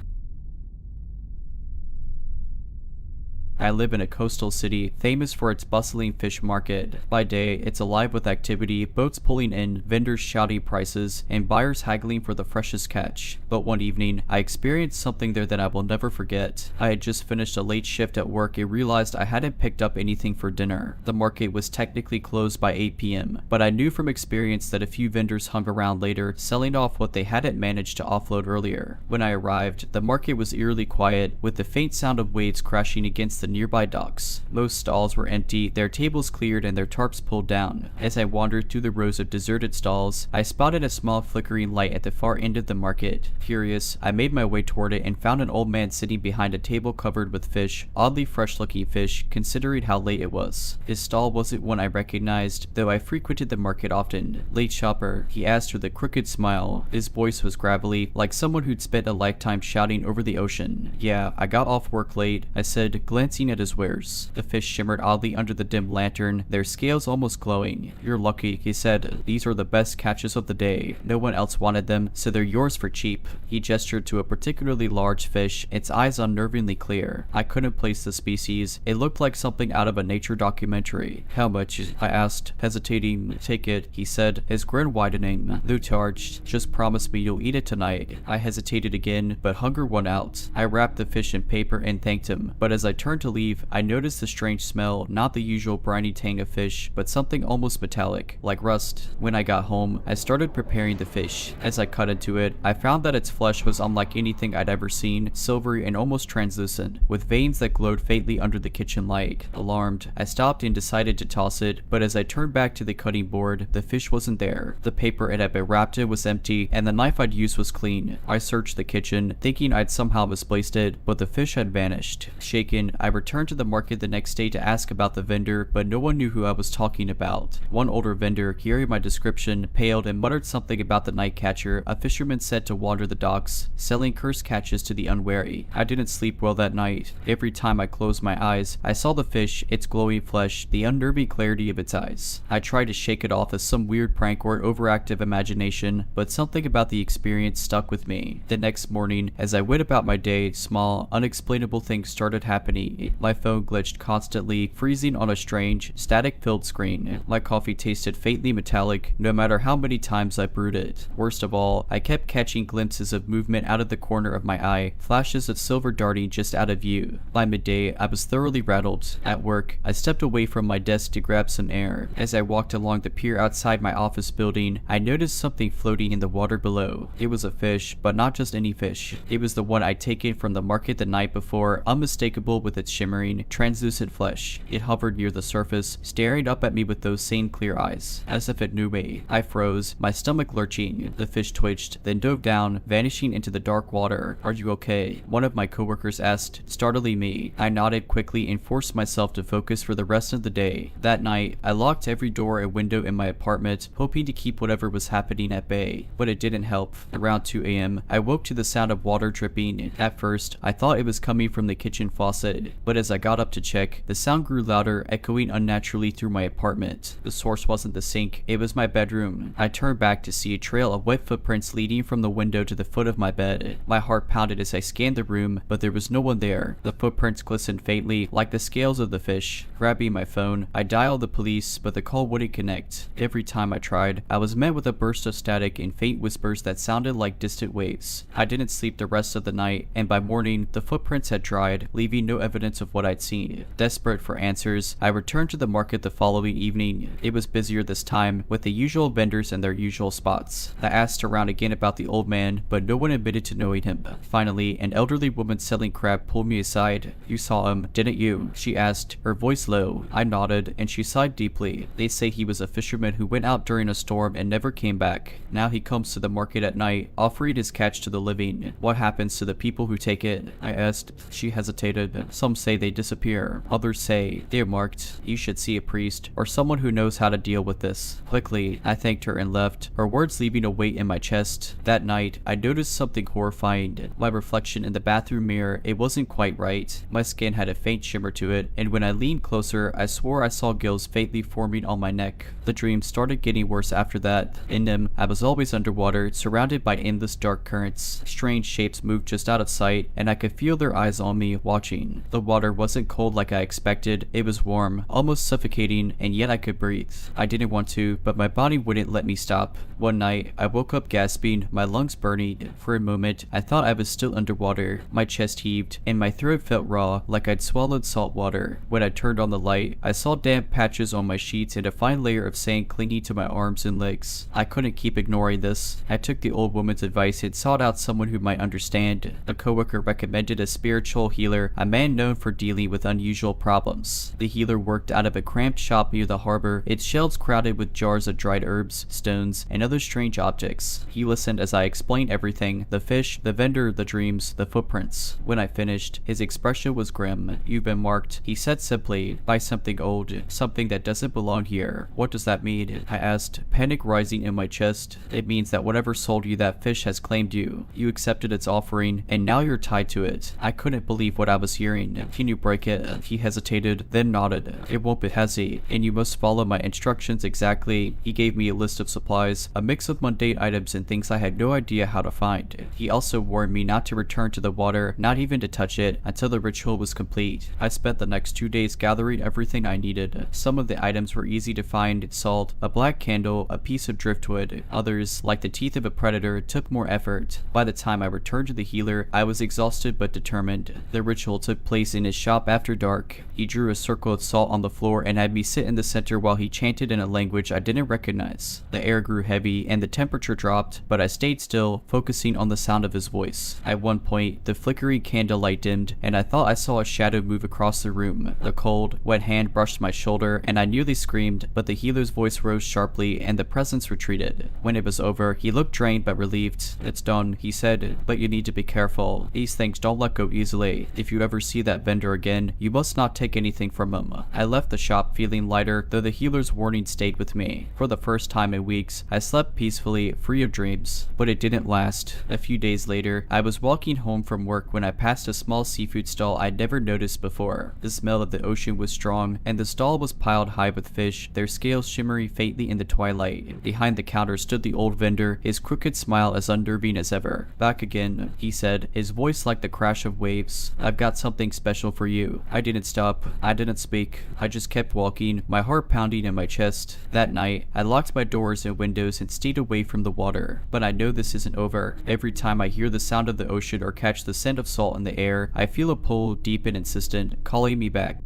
[SPEAKER 1] I live in a coastal city, famous for its bustling fish market. By day, it's alive with activity, boats pulling in, vendors shouting prices, and buyers haggling for the freshest catch. But one evening, I experienced something there that I will never forget. I had just finished a late shift at work and realized I hadn't picked up anything for dinner. The market was technically closed by 8 p.m., but I knew from experience that a few vendors hung around later, selling off what they hadn't managed to offload earlier. When I arrived, the market was eerily quiet, with the faint sound of waves crashing against the nearby docks. Most stalls were empty, their tables cleared and their tarps pulled down. As I wandered through the rows of deserted stalls, I spotted a small flickering light at the far end of the market. Curious, I made my way toward it and found an old man sitting behind a table covered with fish, oddly fresh-looking fish, considering how late it was. His stall wasn't one I recognized, though I frequented the market often. "Late shopper?" he asked with a crooked smile. His voice was gravelly, like someone who'd spent a lifetime shouting over the ocean. "Yeah, I got off work late," I said, glancing at his wares. The fish shimmered oddly under the dim lantern, their scales almost glowing. "You're lucky," he said. "These are the best catches of the day. No one else wanted them, so they're yours for cheap." He gestured to a particularly large fish, its eyes unnervingly clear. I couldn't place the species. It looked like something out of a nature documentary. "How much?" I asked, hesitating. "Take it," he said, his grin widening. "No charge. Just promise me you'll eat it tonight." I hesitated again, but hunger won out. I wrapped the fish in paper and thanked him, but as I turned to leave, I noticed the strange smell, not the usual briny tang of fish, but something almost metallic, like rust. When I got home, I started preparing the fish. As I cut into it, I found that its flesh was unlike anything I'd ever seen, silvery and almost translucent, with veins that glowed faintly under the kitchen light. Alarmed, I stopped and decided to toss it, but as I turned back to the cutting board, the fish wasn't there. The paper it had been wrapped in was empty, and the knife I'd used was clean. I searched the kitchen, thinking I'd somehow misplaced it, but the fish had vanished. Shaken, I returned to the market the next day to ask about the vendor, but no one knew who I was talking about. One older vendor, hearing my description, paled and muttered something about the night catcher, a fisherman said to wander the docks, selling cursed catches to the unwary. I didn't sleep well that night. Every time I closed my eyes, I saw the fish, its glowing flesh, the unnerving clarity of its eyes. I tried to shake it off as some weird prank or an overactive imagination, but something about the experience stuck with me. The next morning, as I went about my day, small, unexplainable things started happening. day. My phone glitched constantly, freezing on a strange, static-filled screen. My coffee tasted faintly metallic, no matter how many times I brewed it. Worst of all, I kept catching glimpses of movement out of the corner of my eye, flashes of silver darting just out of view. By midday, I was thoroughly rattled. At work, I stepped away from my desk to grab some air. As I walked along the pier outside my office building, I noticed something floating in the water below. It was a fish, but not just any fish. It was the one I'd taken from the market the night before, unmistakable with its shimmering, translucent flesh. It hovered near the surface, staring up at me with those same clear eyes, as if it knew me. I froze, my stomach lurching. The fish twitched, then dove down, vanishing into the dark water. "Are you okay?" one of my coworkers asked, startling me. I nodded quickly and forced myself to focus for the rest of the day. That night, I locked every door and window in my apartment, hoping to keep whatever was happening at bay. But it didn't help. Around 2 a.m., I woke to the sound of water dripping. At first, I thought it was coming from the kitchen faucet, but as I got up to check, the sound grew louder, echoing unnaturally through my apartment. The source wasn't the sink, it was my bedroom. I turned back to see a trail of wet footprints leading from the window to the foot of my bed. My heart pounded as I scanned the room, but there was no one there. The footprints glistened faintly, like the scales of the fish. Grabbing my phone, I dialed the police, but the call wouldn't connect. Every time I tried, I was met with a burst of static and faint whispers that sounded like distant waves. I didn't sleep the rest of the night, and by morning, the footprints had dried, leaving no evidence of what I'd seen. Desperate for answers, I returned to the market the following evening. It was busier this time, with the usual vendors in their usual spots. I asked around again about the old man, but no one admitted to knowing him. Finally, an elderly woman selling crab pulled me aside. "You saw him, didn't you?" she asked, her voice low. I nodded, and she sighed deeply. "They say he was a fisherman who went out during a storm and never came back. Now he comes to the market at night, offering his catch to the living. What happens to the people who take it?" I asked. She hesitated. "Some say they disappear. Others say they're marked. You should see a priest, or someone who knows how to deal with this." Quickly, I thanked her and left, her words leaving a weight in my chest. That night, I noticed something horrifying. My reflection in the bathroom mirror, it wasn't quite right. My skin had a faint shimmer to it, and when I leaned closer, I swore I saw gills faintly forming on my neck. The dream started getting worse after that. In them, I was always underwater, surrounded by endless dark currents. Strange shapes moved just out of sight, and I could feel their eyes on me, watching. The water wasn't cold like I expected. It was warm, almost suffocating, and yet I could breathe. I didn't want to, but my body wouldn't let me stop. One night, I woke up gasping, my lungs burning. For a moment, I thought I was still underwater. My chest heaved, and my throat felt raw, like I'd swallowed salt water. When I turned on the light, I saw damp patches on my sheets and a fine layer of sand clinging to my arms and legs. I couldn't keep ignoring this. I took the old woman's advice and sought out someone who might understand. A coworker recommended a spiritual healer, a man known for dealing with unusual problems. The healer worked out of a cramped shop near the harbor, its shelves crowded with jars of dried herbs, stones, and other strange objects. He listened as I explained everything: the fish, the vendor, the dreams, the footprints. When I finished, his expression was grim. "You've been marked," he said simply, "by something old, something that doesn't belong here." "What does that mean?" I asked, panic rising in my chest. "It means that whatever sold you that fish has claimed you. You accepted its offering, and now you're tied to it." I couldn't believe what I was hearing. "Can you break it?" He hesitated, then nodded. "It won't be heavy, and you must follow my instructions exactly." He gave me a list of supplies, a mix of mundane items and things I had no idea how to find. He also warned me not to return to the water, not even to touch it, until the ritual was complete. I spent the next 2 days gathering everything I needed. Some of the items were easy to find: salt, a black candle, a piece of driftwood. Others, like the teeth of a predator, took more effort. By the time I returned to the healer, I was exhausted but determined. The ritual took place in his shop after dark. He drew a circle of salt on the floor and had me sit in the center while he chanted in a language I didn't recognize. The air grew heavy and the temperature dropped, but I stayed still, focusing on the sound of his voice. At one point, the flickering candlelight dimmed, and I thought I saw a shadow move across the room. The cold, wet hand brushed my shoulder, and I nearly screamed, but the healer's voice rose sharply and the presence retreated. When it was over, he looked drained but relieved. "It's done," he said, "but you need to be careful. These things don't let go easily. If you ever see that vendor again, you must not take anything from him." I left the shop feeling lighter, though the healer's warning stayed with me. For the first time in weeks, I slept peacefully, free of dreams. But it didn't last. A few days later, I was walking home from work when I passed a small seafood stall I'd never noticed before. The smell of the ocean was strong, and the stall was piled high with fish, their scales shimmering faintly in the twilight. Behind the counter stood the old vendor, his crooked smile as unnerving as ever. "Back again," he said, his voice like the crash of waves. "I've got something special special for you. I didn't stop. I didn't speak. I just kept walking, my heart pounding in my chest. That night, I locked my doors and windows and stayed away from the water. But I know this isn't over. Every time I hear the sound of the ocean or catch the scent of salt in the air, I feel a pull, deep and insistent, calling me back.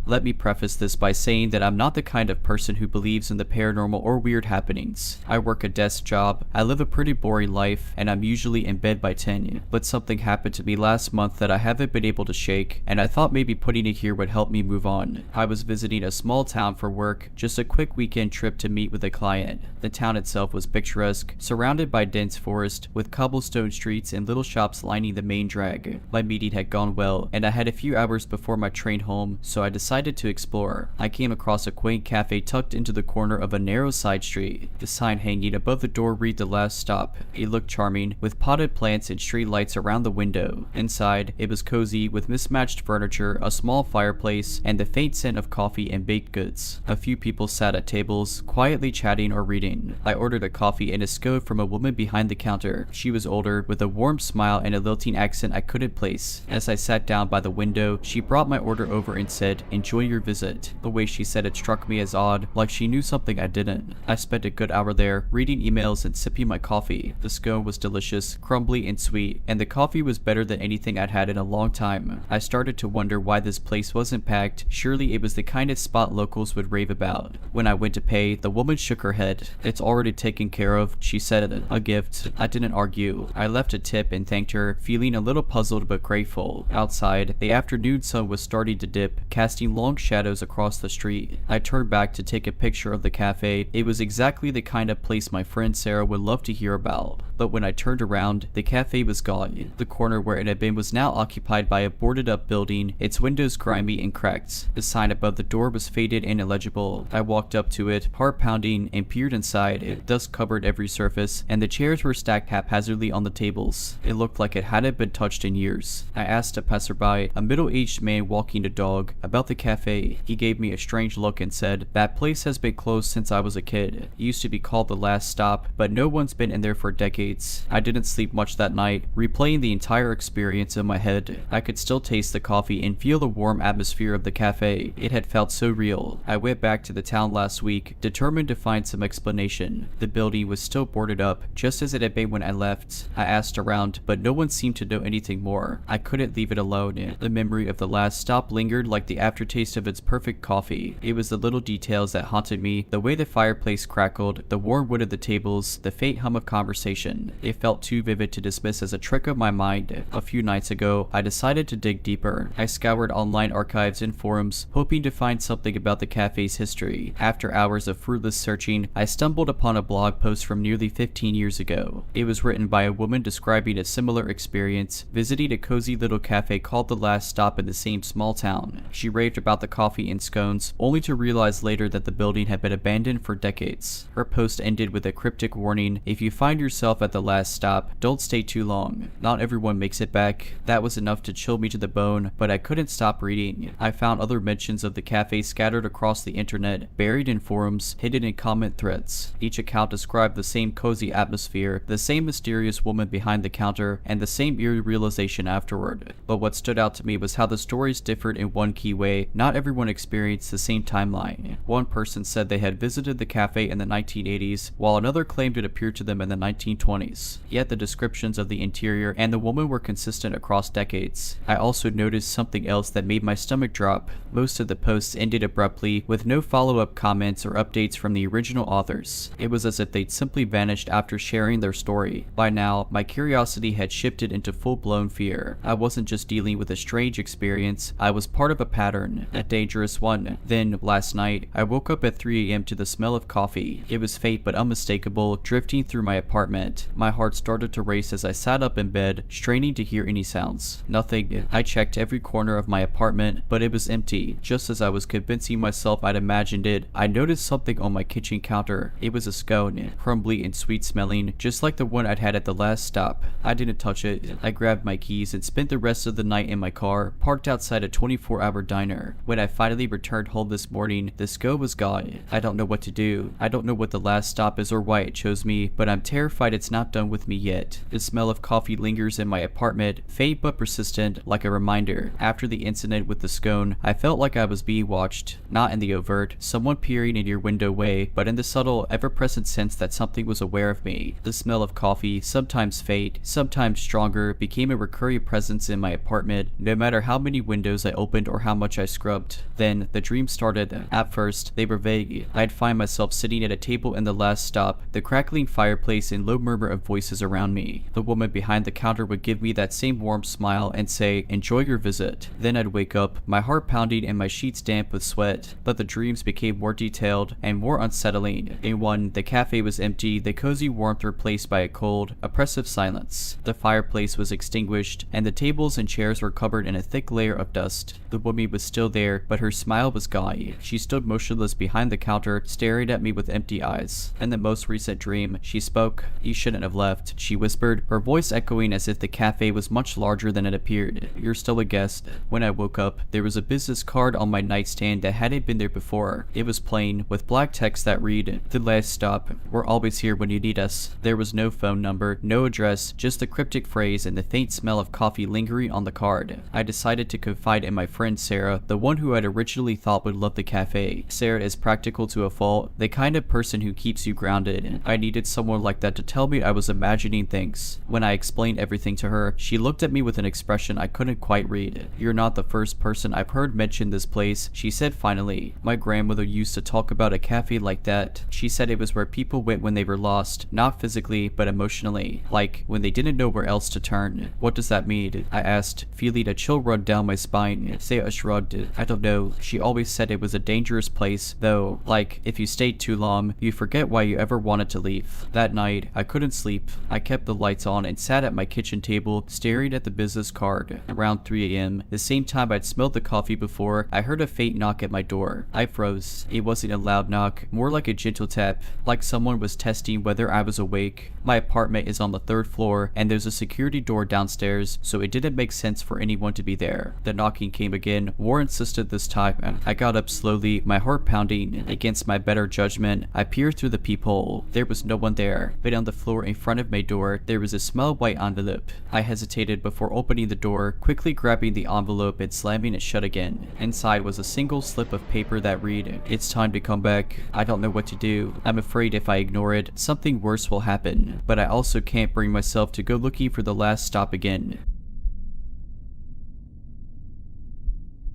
[SPEAKER 1] Let me preface this by saying that I'm not the kind of person who believes in the paranormal or weird happenings. I work a desk job, I live a pretty boring life, and I'm usually in bed by 10. But something happened to me last month that I haven't been able to shake, and I thought maybe putting it here would help me move on. I was visiting a small town for work, just a quick weekend trip to meet with a client. The town itself was picturesque, surrounded by dense forest, with cobblestone streets and little shops lining the main drag. My meeting had gone well, and I had a few hours before my train home, so I decided to explore. I came across a quaint cafe tucked into the corner of a narrow side street. The sign hanging above the door read "The Last Stop." It looked charming, with potted plants and street lights around the window. Inside, it was cozy, with mismatched furniture, a small fireplace, and the faint scent of coffee and baked goods. A few people sat at tables, quietly chatting or reading. I ordered a coffee and a scone from a woman behind the counter. She was older, with a warm smile and a lilting accent I couldn't place. As I sat down by the window, she brought my order over and said, "Enjoy your visit." The way she said it struck me as odd, like she knew something I didn't. I spent a good hour there, reading emails and sipping my coffee. The scone was delicious, crumbly and sweet, and the coffee was better than anything I'd had in a long time. I started to wonder why this place wasn't packed. Surely it was the kind of spot locals would rave about. When I went to pay, the woman shook her head. "It's already taken care of," she said. "A gift." I didn't argue. I left a tip and thanked her, feeling a little puzzled but grateful. Outside, the afternoon sun was starting to dip, casting long shadows across the street. I turned back to take a picture of the cafe. It was exactly the kind of place my friend Sarah would love to hear about. But when I turned around, the cafe was gone. The corner where it had been was now occupied by a boarded up building, its windows grimy and cracked. The sign above the door was faded and illegible. I walked up to it, heart pounding, and peered inside. Dust covered every surface, and the chairs were stacked haphazardly on the tables. It looked like it hadn't been touched in years. I asked a passerby, a middle-aged man walking a dog, about the cafe. He gave me a strange look and said, "That place has been closed since I was a kid. It used to be called The Last Stop, but no one's been in there for decades." I didn't sleep much that night, replaying the entire experience in my head. I could still taste the coffee and feel the warm atmosphere of the cafe. It had felt so real. I went back to the town last week, determined to find some explanation. The building was still boarded up, just as it had been when I left. I asked around, but no one seemed to know anything more. I couldn't leave it alone. The memory of The Last Stop lingered like the aftertaste of its perfect coffee. It was the little details that haunted me, the way the fireplace crackled, the warm wood of the tables, the faint hum of conversation. It felt too vivid to dismiss as a trick of my mind. A few nights ago, I decided to dig deeper. I scoured online archives and forums, hoping to find something about the cafe's history. After hours of fruitless searching, I stumbled upon a blog post from nearly 15 years ago. It was written by a woman describing a similar experience, visiting a cozy little cafe called The Last Stop in the same small town. She raved about the coffee and scones, only to realize later that the building had been abandoned for decades. Her post ended with a cryptic warning: "If you find yourself at the last stop, don't stay too long. Not everyone makes it back." That was enough to chill me to the bone, but I couldn't stop reading. I found other mentions of the cafe scattered across the internet, buried in forums, hidden in comment threads. Each account described the same cozy atmosphere, the same mysterious woman behind the counter, and the same eerie realization afterward. But what stood out to me was how the stories differed in one key way. Not everyone experienced the same timeline. One person said they had visited the cafe in the 1980s, while another claimed it appeared to them in the 1920s. Yet the descriptions of the interior and the woman were consistent across decades. I also noticed something else that made my stomach drop. Most of the posts ended abruptly, with no follow-up comments or updates from the original authors. It was as if they'd simply vanished after sharing their story. By now, my curiosity had shifted into full-blown fear. I wasn't just dealing with a strange experience, I was part of a pattern, a dangerous one. Then, last night, I woke up at 3 a.m. to the smell of coffee. It was faint but unmistakable, drifting through my apartment. My heart started to race as I sat up in bed, straining to hear any sounds. Nothing. I checked every corner of my apartment, but it was empty. Just as I was convincing myself I'd imagined it, I noticed something on my kitchen counter. It was a scone, crumbly and sweet smelling, just like the one I'd had at the last stop. I didn't touch it. I grabbed my keys and spent the rest of the night in my car, parked outside a 24-hour diner. anymore. When I finally returned home this morning, the SCO was gone. I don't know what to do. I don't know what the last stop is or why it chose me, but I'm terrified it's not done with me yet. The smell of coffee lingers in my apartment, faint but persistent, like a reminder. After the incident with the scone, I felt like I was being watched, not in the overt, someone peering in your window way, but in the subtle, ever-present sense that something was aware of me. The smell of coffee, sometimes faint, sometimes stronger, became a recurring presence in my apartment, no matter how many windows I opened or how much I scrubbed. Then, the dreams started. At first, they were vague. I'd find myself sitting at a table in the last stop, the crackling fireplace and low murmur of voices around me. The woman behind the counter would give me that same warm smile and say, "Enjoy your visit." Then I'd wake up, my heart pounding and my sheets damp with sweat. But the dreams became more detailed and more unsettling. In one, the cafe was empty, the cozy warmth replaced by a cold, oppressive silence. The fireplace was extinguished, and the tables and chairs were covered in a thick layer of dust. The woman was still there, but her smile was gone. She stood motionless behind the counter, staring at me with empty eyes. In the most recent dream, she spoke. "You shouldn't have left," she whispered, her voice echoing as if the cafe was much larger than it appeared. "You're still a guest." When I woke up, there was a business card on my nightstand that hadn't been there before. It was plain, with black text that read, "The last stop. We're always here when you need us." There was no phone number, no address, just the cryptic phrase and the faint smell of coffee lingering on the card. I decided to confide in my friend Sarah, the one who I'd originally thought would love the cafe. Sarah is practical to a fault, the kind of person who keeps you grounded. I needed someone like that to tell me I was imagining things. When I explained everything to her, she looked at me with an expression I couldn't quite read. "You're not the first person I've heard mention this place," she said finally. "My grandmother used to talk about a cafe like that. She said it was where people went when they were lost, not physically, but emotionally, like when they didn't know where else to turn." "What does that mean?" I asked, feeling a chill run down my spine. Sarah shrugged. "I don't know. She always said it was a dangerous place, though, like, if you stayed too long, you forget why you ever wanted to leave." That night, I couldn't sleep. I kept the lights on and sat at my kitchen table, staring at the business card. Around 3 a.m., the same time I'd smelled the coffee before, I heard a faint knock at my door. I froze. It wasn't a loud knock, more like a gentle tap, like someone was testing whether I was awake. My apartment is on the 3rd floor, and there's a security door downstairs, so it didn't make sense for anyone to be there. The knocking came again, more insistent this time. I got up slowly, my heart pounding. Against my better judgment, I peered through the peephole. There was no one there, but on the floor in front of my door, there was a small white envelope. I hesitated before opening the door, quickly grabbing the envelope and slamming it shut again. Inside was a single slip of paper that read, "It's time to come back. I don't know what to do. I'm afraid if I ignore it, something worse will happen. But I also can't bring myself to go looking for the last stop again."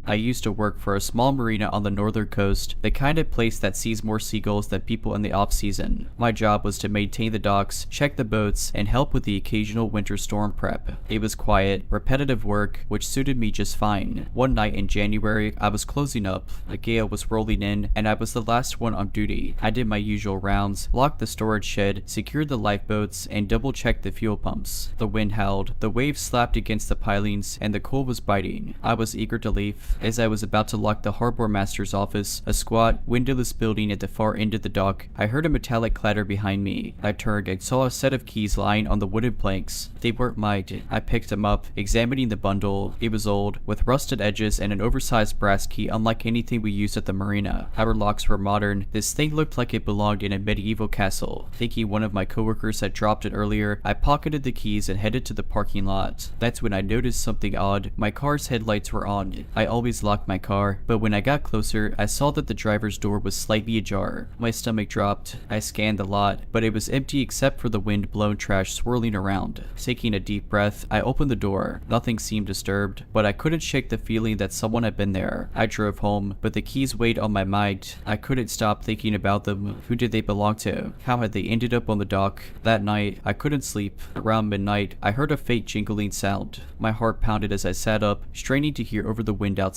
[SPEAKER 1] I used to work for a small marina on the northern coast, the kind of place that sees more seagulls than people in the off-season. My job was to maintain the docks, check the boats, and help with the occasional winter storm prep. It was quiet, repetitive work, which suited me just fine. One night in January, I was closing up. A gale was rolling in, and I was the last one on duty. I did my usual rounds, locked the storage shed, secured the lifeboats, and double-checked the fuel pumps. The wind howled, the waves slapped against the pilings, and the cold was biting. I was eager to leave. As I was about to lock the harbor master's office, a squat, windowless building at the far end of the dock, I heard a metallic clatter behind me. I turned and saw a set of keys lying on the wooden planks. They weren't mine. I picked them up, examining the bundle. It was old, with rusted edges and an oversized brass key unlike anything we used at the marina. Our locks were modern. This thing looked like it belonged in a medieval castle. Thinking one of my coworkers had dropped it earlier, I pocketed the keys and headed to the parking lot. That's when I noticed something odd. My car's headlights were on. I always locked my car, but when I got closer, I saw that the driver's door was slightly ajar. My stomach dropped. I scanned the lot, but it was empty except for the wind-blown trash swirling around. Taking a deep breath, I opened the door. Nothing seemed disturbed, but I couldn't shake the feeling that someone had been there. I drove home, but the keys weighed on my mind. I couldn't stop thinking about them. Who did they belong to? How had they ended up on the dock? That night, I couldn't sleep. Around midnight, I heard a faint jingling sound. My heart pounded as I sat up, straining to hear over the wind outside.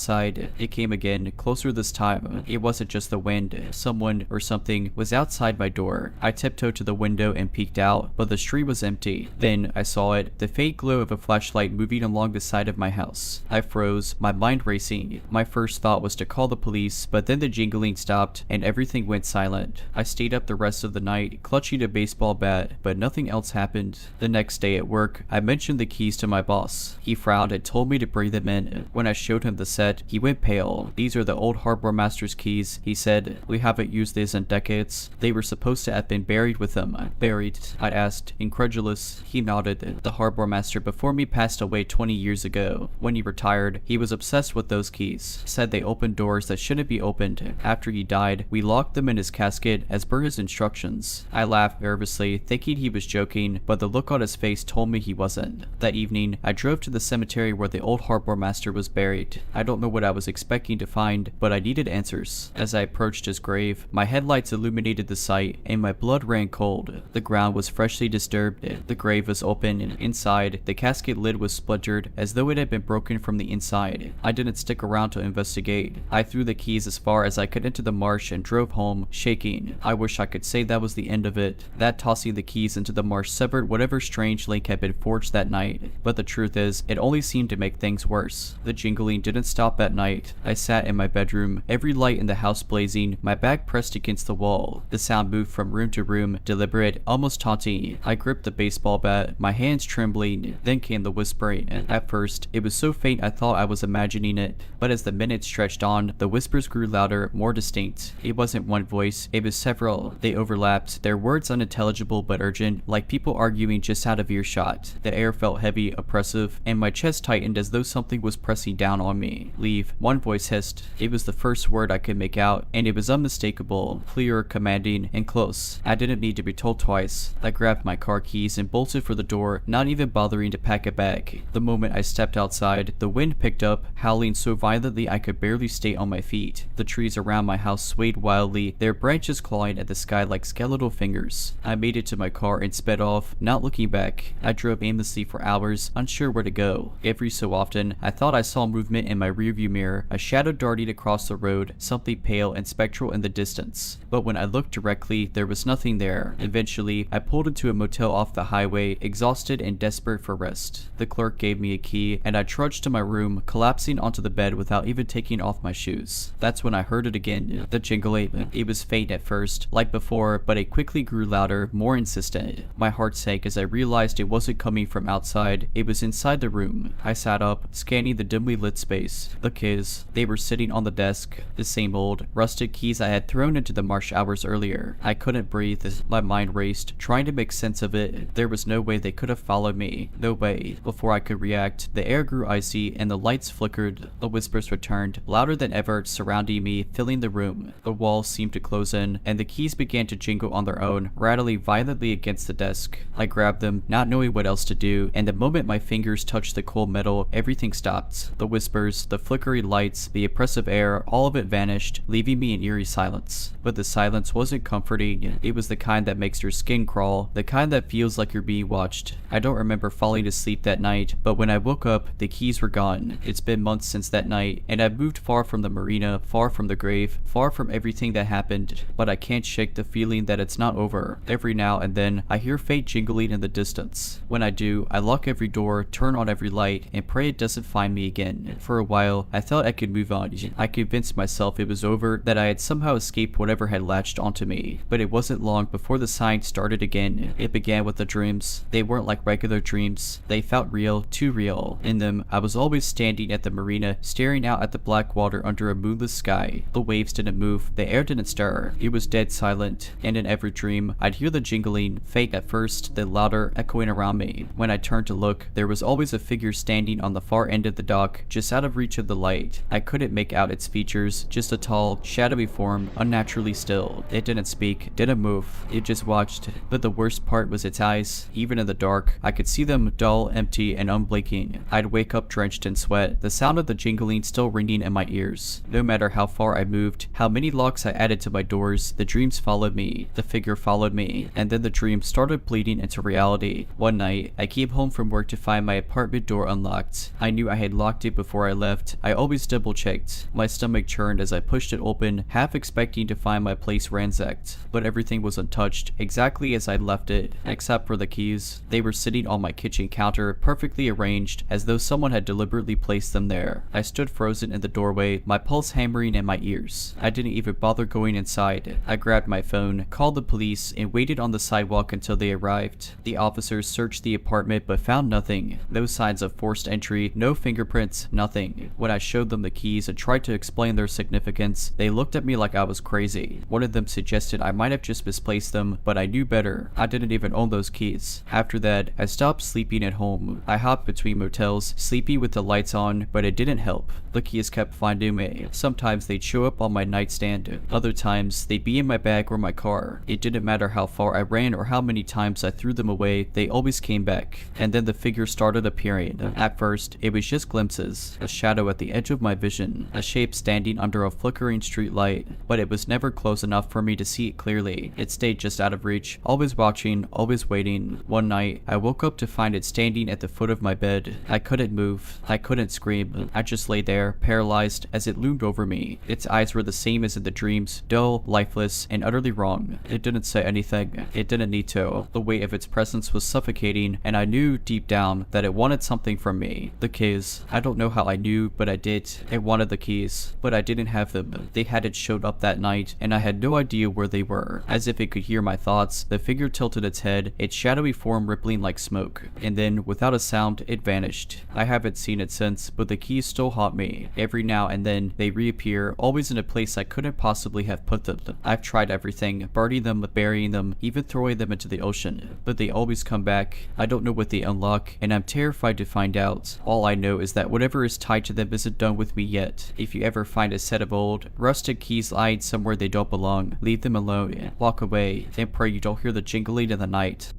[SPEAKER 1] It came again, closer this time. It wasn't just the wind. Someone or something was outside my door. I tiptoed to the window and peeked out, but the street was empty. Then I saw it, the faint glow of a flashlight moving along the side of my house. I froze, my mind racing. My first thought was to call the police, but then the jingling stopped and everything went silent. I stayed up the rest of the night, clutching a baseball bat, but nothing else happened. The next day at work, I mentioned the keys to my boss. He frowned and told me to bring them in. When I showed him the set, that, he went pale. "These are the old harbor master's keys," he said. "We haven't used these in decades. They were supposed to have been buried with them." "Buried?" I asked, incredulous. He nodded. "The harbor master before me passed away 20 years ago. When he retired, he was obsessed with those keys. Said they opened doors that shouldn't be opened. After he died, we locked them in his casket as per his instructions." I laughed nervously, thinking he was joking, but the look on his face told me he wasn't. That evening, I drove to the cemetery where the old harbor master was buried. I don't know what I was expecting to find, but I needed answers. As I approached his grave, my headlights illuminated the site, and my blood ran cold. The ground was freshly disturbed. The grave was open, and inside, the casket lid was splintered as though it had been broken from the inside. I didn't stick around to investigate. I threw the keys as far as I could into the marsh and drove home, shaking. I wish I could say that was the end of it. That tossing the keys into the marsh severed whatever strange link had been forged that night. But the truth is, it only seemed to make things worse. The jingling didn't stop at night. I sat in my bedroom, every light in the house blazing, my back pressed against the wall. The sound moved from room to room, deliberate, almost taunting. I gripped the baseball bat, my hands trembling. Then came the whispering. At first, it was so faint I thought I was imagining it. But as the minutes stretched on, the whispers grew louder, more distinct. It wasn't one voice, it was several. They overlapped, their words unintelligible but urgent, like people arguing just out of earshot. The air felt heavy, oppressive, and my chest tightened as though something was pressing down on me. "Leave," one voice hissed. It was the first word I could make out, and it was unmistakable, clear, commanding, and close. I didn't need to be told twice. I grabbed my car keys and bolted for the door, not even bothering to pack a bag. The moment I stepped outside, the wind picked up, howling so violently I could barely stay on my feet. The trees around my house swayed wildly, their branches clawing at the sky like skeletal fingers. I made it to my car and sped off, not looking back. I drove aimlessly for hours, unsure where to go. Every so often, I thought I saw movement in my rearview mirror, a shadow darting across the road, something pale and spectral in the distance. But when I looked directly, there was nothing there. Eventually, I pulled into a motel off the highway, exhausted and desperate for rest. The clerk gave me a key, and I trudged to my room, collapsing onto the bed without even taking off my shoes. That's when I heard it again, the jingling. It was faint at first, like before, but it quickly grew louder, more insistent. My heart sank as I realized it wasn't coming from outside, it was inside the room. I sat up, scanning the dimly lit space. The keys, they were sitting on the desk, the same old, rusted keys I had thrown into the marsh hours earlier. I couldn't breathe as my mind raced, trying to make sense of it. There was no way they could have followed me. No way. Before I could react, the air grew icy and the lights flickered. The whispers returned, louder than ever, surrounding me, filling the room. The walls seemed to close in, and the keys began to jingle on their own, rattling violently against the desk. I grabbed them, not knowing what else to do, and the moment my fingers touched the cold metal, everything stopped. The whispers, the flickering lights, the oppressive air, all of it vanished, leaving me in eerie silence. But the silence wasn't comforting. It was the kind that makes your skin crawl, the kind that feels like you're being watched. I don't remember falling asleep that night, but when I woke up, the keys were gone. It's been months since that night, and I've moved far from the marina, far from the grave, far from everything that happened, but I can't shake the feeling that it's not over. Every now and then, I hear faint jingling in the distance. When I do, I lock every door, turn on every light, and pray it doesn't find me again. For a while, I thought I could move on. I convinced myself it was over, that I had somehow escaped whatever had latched onto me. But it wasn't long before the signs started again. It began with the dreams. They weren't like regular dreams. They felt real, too real. In them, I was always standing at the marina, staring out at the black water under a moonless sky. The waves didn't move, the air didn't stir. It was dead silent, and in every dream, I'd hear the jingling, faint at first, then louder, echoing around me. When I turned to look, there was always a figure standing on the far end of the dock, just out of reach of the light. I couldn't make out its features, just a tall, shadowy form, unnaturally still. It didn't speak, didn't move, it just watched. But the worst part was its eyes. Even in the dark, I could see them dull, empty, and unblinking. I'd wake up drenched in sweat, the sound of the jingling still ringing in my ears. No matter how far I moved, how many locks I added to my doors, the dreams followed me, the figure followed me, and then the dream started bleeding into reality. One night, I came home from work to find my apartment door unlocked. I knew I had locked it before I left. I always double checked. My stomach churned as I pushed it open, half expecting to find my place ransacked. But everything was untouched, exactly as I'd left it, except for the keys. They were sitting on my kitchen counter, perfectly arranged, as though someone had deliberately placed them there. I stood frozen in the doorway, my pulse hammering in my ears. I didn't even bother going inside. I grabbed my phone, called the police, and waited on the sidewalk until they arrived. The officers searched the apartment but found nothing. No signs of forced entry, no fingerprints, nothing. When I showed them the keys and tried to explain their significance, they looked at me like I was crazy. One of them suggested I might have just misplaced them, but I knew better. I didn't even own those keys. After that, I stopped sleeping at home. I hopped between motels, sleepy with the lights on, but it didn't help. The keys kept finding me. Sometimes they'd show up on my nightstand. Other times, they'd be in my bag or my car. It didn't matter how far I ran or how many times I threw them away, they always came back. And then the figure started appearing. At first, it was just glimpses, a shadow at the edge of my vision, a shape standing under a flickering street light, but it was never close enough for me to see it clearly. It stayed just out of reach, always watching, always waiting. One night, I woke up to find it standing at the foot of my bed. I couldn't move. I couldn't scream. I just lay there, paralyzed, as it loomed over me. Its eyes were the same as in the dreams, dull, lifeless, and utterly wrong. It didn't say anything. It didn't need to. The weight of its presence was suffocating, and I knew deep down that it wanted something from me. The keys. I don't know how I knew, but I did. It wanted the keys, but I didn't have them. They hadn't showed up that night, and I had no idea where they were. As if it could hear my thoughts, the figure tilted its head, its shadowy form rippling like smoke, and then, without a sound, it vanished. I haven't seen it since, but the keys still haunt me. Every now and then, they reappear, always in a place I couldn't possibly have put them. I've tried everything, burning them, burying them, even throwing them into the ocean, but they always come back. I don't know what they unlock, and I'm terrified to find out. All I know is that whatever is tied to them isn't done with me yet. If you ever find a set of old, rusted keys lying somewhere they don't belong, leave them alone, walk away, and pray you don't hear the jingling in the night.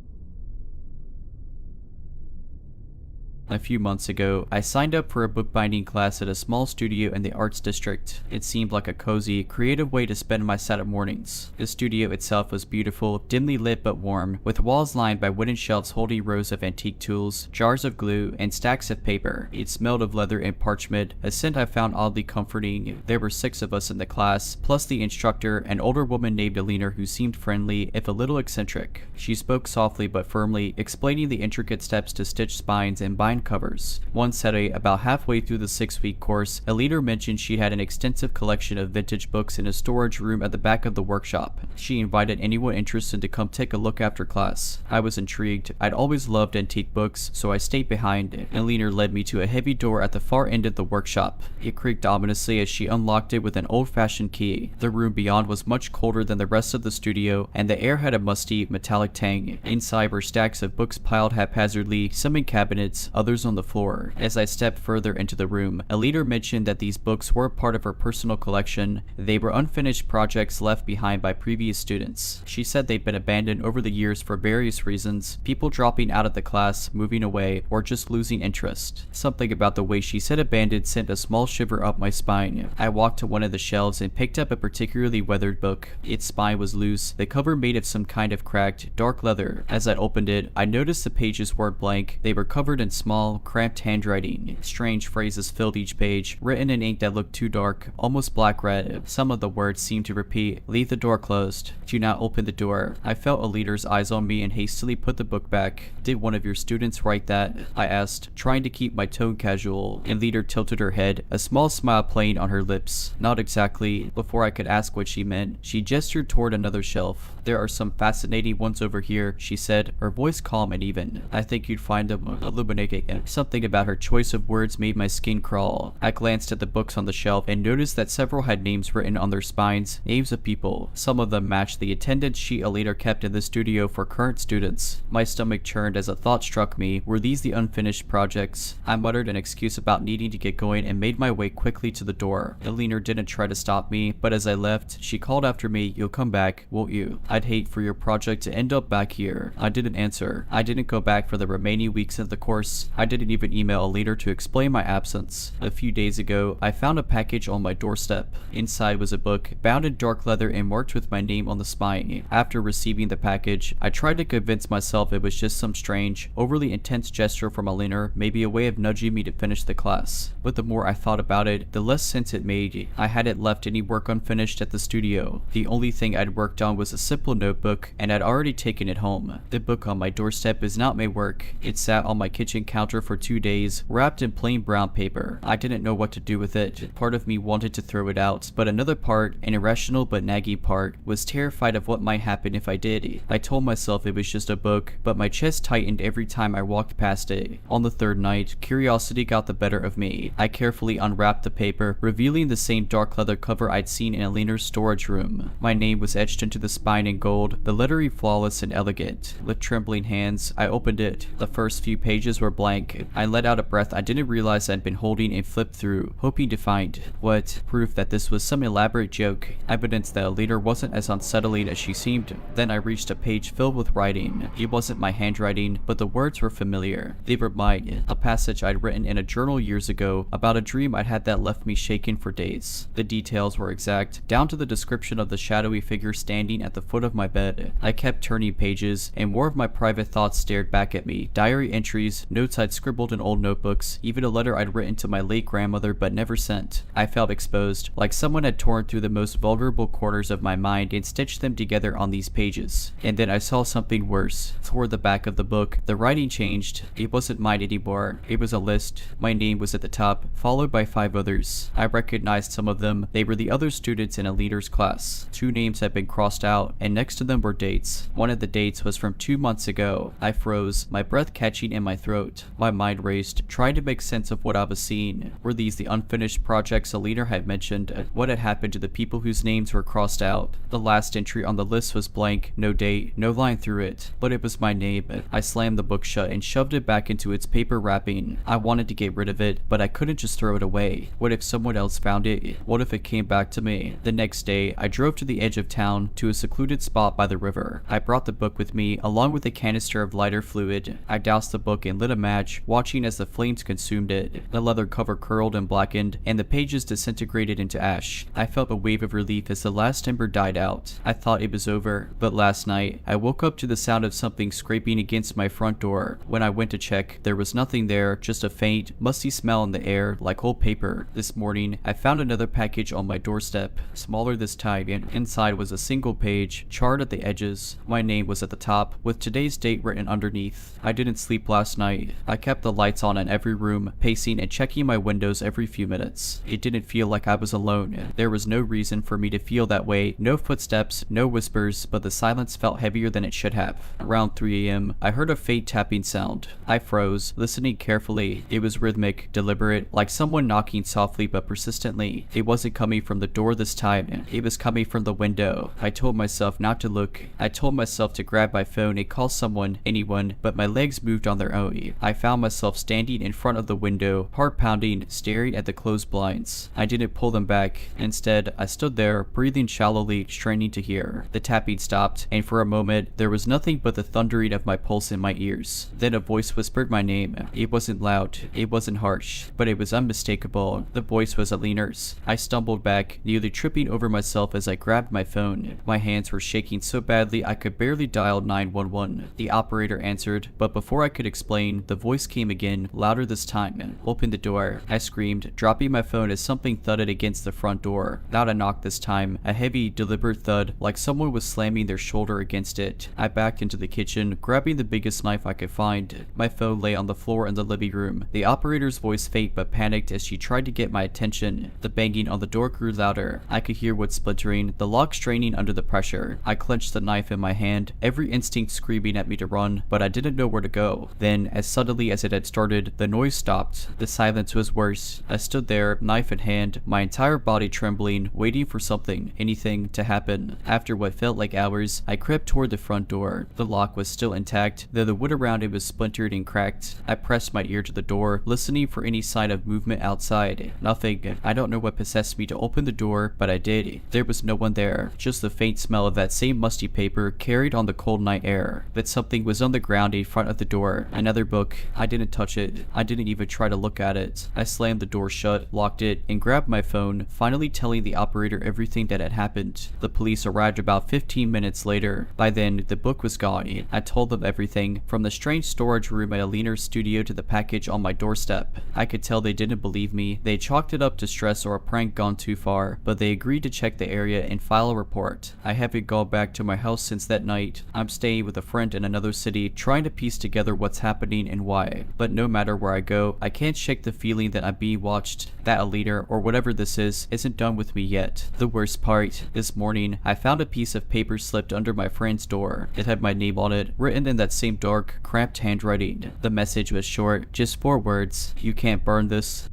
[SPEAKER 1] A few months ago, I signed up for a bookbinding class at a small studio in the arts district. It seemed like a cozy, creative way to spend my Saturday mornings. The studio itself was beautiful, dimly lit but warm, with walls lined by wooden shelves holding rows of antique tools, jars of glue, and stacks of paper. It smelled of leather and parchment, a scent I found oddly comforting. There were 6 of us in the class, plus the instructor, an older woman named Alina who seemed friendly, if a little eccentric. She spoke softly but firmly, explaining the intricate steps to stitch spines and bind covers. One Saturday, about halfway through the 6-week course, a leader mentioned she had an extensive collection of vintage books in a storage room at the back of the workshop. She invited anyone interested to come take a look after class. I was intrigued. I'd always loved antique books, so I stayed behind. A leader led me to a heavy door at the far end of the workshop. It creaked ominously as she unlocked it with an old-fashioned key. The room beyond was much colder than the rest of the studio, and the air had a musty, metallic tang. Inside were stacks of books piled haphazardly, some in cabinets, others on the floor. As I stepped further into the room, a leader mentioned that these books were part of her personal collection. They were unfinished projects left behind by previous students. She said they'd been abandoned over the years for various reasons, people dropping out of the class, moving away, or just losing interest. Something about the way she said abandoned sent a small shiver up my spine. I walked to one of the shelves and picked up a particularly weathered book. Its spine was loose, the cover made of some kind of cracked, dark leather. As I opened it, I noticed the pages weren't blank. They were covered in small, cramped handwriting. Strange phrases filled each page, written in ink that looked too dark, almost black red. Some of the words seemed to repeat, "Leave the door closed. Do not open the door." I felt a leader's eyes on me and hastily put the book back. "Did one of your students write that?" I asked, trying to keep my tone casual. And leader tilted her head, a small smile playing on her lips. "Not exactly." Before I could ask what she meant, she gestured toward another shelf. "There are some fascinating ones over here," she said, her voice calm and even. "I think you'd find them illuminating." Something about her choice of words made my skin crawl. I glanced at the books on the shelf and noticed that several had names written on their spines, names of people. Some of them matched the attendance sheet a leader kept in the studio for current students. My stomach churned as a thought struck me. Were these the unfinished projects? I muttered an excuse about needing to get going and made my way quickly to the door. The leader didn't try to stop me, but as I left, she called after me, "You'll come back, won't you? I'd hate for your project to end up back here." I didn't answer. I didn't go back for the remaining weeks of the course. I didn't even email a leader to explain my absence. A few days ago, I found a package on my doorstep. Inside was a book, bound in dark leather and marked with my name on the spine. After receiving the package, I tried to convince myself it was just some strange, overly intense gesture from a leader, maybe a way of nudging me to finish the class. But the more I thought about it, the less sense it made. I hadn't left any work unfinished at the studio. The only thing I'd worked on was a simple notebook, and I'd already taken it home. The book on my doorstep is not my work. It sat on my kitchen counter counter for 2 days, wrapped in plain brown paper. I didn't know what to do with it. Part of me wanted to throw it out, but another part, an irrational but nagging part, was terrified of what might happen if I did. I told myself it was just a book, but my chest tightened every time I walked past it. On the third night, curiosity got the better of me. I carefully unwrapped the paper, revealing the same dark leather cover I'd seen in Alina's storage room. My name was etched into the spine in gold, the lettering flawless and elegant. With trembling hands, I opened it. The first few pages were blank. I let out a breath I didn't realize I'd been holding and flipped through, hoping to find what? Proof that this was some elaborate joke, evidence that Alina wasn't as unsettling as she seemed. Then I reached a page filled with writing. It wasn't my handwriting, but the words were familiar. They were mine, a passage I'd written in a journal years ago about a dream I'd had that left me shaken for days. The details were exact, down to the description of the shadowy figure standing at the foot of my bed. I kept turning pages, and more of my private thoughts stared back at me. Diary entries, notes I'd scribbled in old notebooks, even a letter I'd written to my late grandmother but never sent. I felt exposed, like someone had torn through the most vulnerable corners of my mind and stitched them together on these pages. And then I saw something worse. Toward the back of the book, the writing changed. It wasn't mine anymore. It was a list. My name was at the top, followed by 5 others. I recognized some of them. They were the other students in a leader's class. 2 names had been crossed out, and next to them were dates. One of the dates was from 2 months ago. I froze, my breath catching in my throat. My mind raced, trying to make sense of what I was seeing. Were these the unfinished projects Alina had mentioned? What had happened to the people whose names were crossed out? The last entry on the list was blank, no date, no line through it, but it was my name. I slammed the book shut and shoved it back into its paper wrapping. I wanted to get rid of it, but I couldn't just throw it away. What if someone else found it? What if it came back to me? The next day, I drove to the edge of town to a secluded spot by the river. I brought the book with me, along with a canister of lighter fluid. I doused the book and lit a match, watching as the flames consumed it. The leather cover curled and blackened, and the pages disintegrated into ash. I felt a wave of relief as the last ember died out. I thought it was over, but last night, I woke up to the sound of something scraping against my front door. When I went to check, there was nothing there, just a faint, musty smell in the air, like old paper. This morning, I found another package on my doorstep, smaller this time, and inside was a single page, charred at the edges. My name was at the top, with today's date written underneath. I didn't sleep last night. I kept the lights on in every room, pacing and checking my windows every few minutes. It didn't feel like I was alone. There was no reason for me to feel that way, no footsteps, no whispers, but the silence felt heavier than it should have. Around 3 a.m., I heard a faint tapping sound. I froze, listening carefully. It was rhythmic, deliberate, like someone knocking softly but persistently. It wasn't coming from the door this time. It was coming from the window. I told myself not to look. I told myself to grab my phone and call someone, anyone, but my legs moved on their own. I found myself standing in front of the window, heart pounding, staring at the closed blinds. I didn't pull them back. Instead, I stood there, breathing shallowly, straining to hear. The tapping stopped, and for a moment, there was nothing but the thundering of my pulse in my ears. Then a voice whispered my name. It wasn't loud, it wasn't harsh, but it was unmistakable. The voice was Alina's. I stumbled back, nearly tripping over myself as I grabbed my phone. My hands were shaking so badly I could barely dial 911. The operator answered, but before I could explain, the voice came again, louder this time. Open the door, I screamed, dropping my phone as something thudded against the front door. Not a knock this time, a heavy, deliberate thud, like someone was slamming their shoulder against it. I backed into the kitchen, grabbing the biggest knife I could find. My phone lay on the floor in the living room. The operator's voice faint but panicked as she tried to get my attention. The banging on the door grew louder. I could hear wood splintering, the lock straining under the pressure. I clenched the knife in my hand, every instinct screaming at me to run, but I didn't know where to go. Then, as suddenly as it had started, the noise stopped. The silence was worse. I stood there, knife in hand, my entire body trembling, waiting for something, anything, to happen. After what felt like hours, I crept toward the front door. The lock was still intact, though the wood around it was splintered and cracked. I pressed my ear to the door, listening for any sign of movement outside. Nothing. I don't know what possessed me to open the door, but I did. There was no one there, just the faint smell of that same musty paper carried on the cold night air. But something was on the ground in front of the door. Another book. I didn't touch it. I didn't even try to look at it. I slammed the door shut, locked it, and grabbed my phone, finally telling the operator everything that had happened. The police arrived about 15 minutes later. By then, the book was gone. I told them everything, from the strange storage room at Alina's studio to the package on my doorstep. I could tell they didn't believe me. They chalked it up to stress or a prank gone too far, but they agreed to check the area and file a report. I haven't gone back to my house since that night. I'm staying with a friend in another city, trying to piece together what's happening and why. why, but no matter where I go, I can't shake the feeling that I'm being watched, that a leader, or whatever this is, isn't done with me yet. The worst part, this morning, I found a piece of paper slipped under my friend's door. It had my name on it, written in that same dark, cramped handwriting. The message was short, just 4 words: "You can't burn this."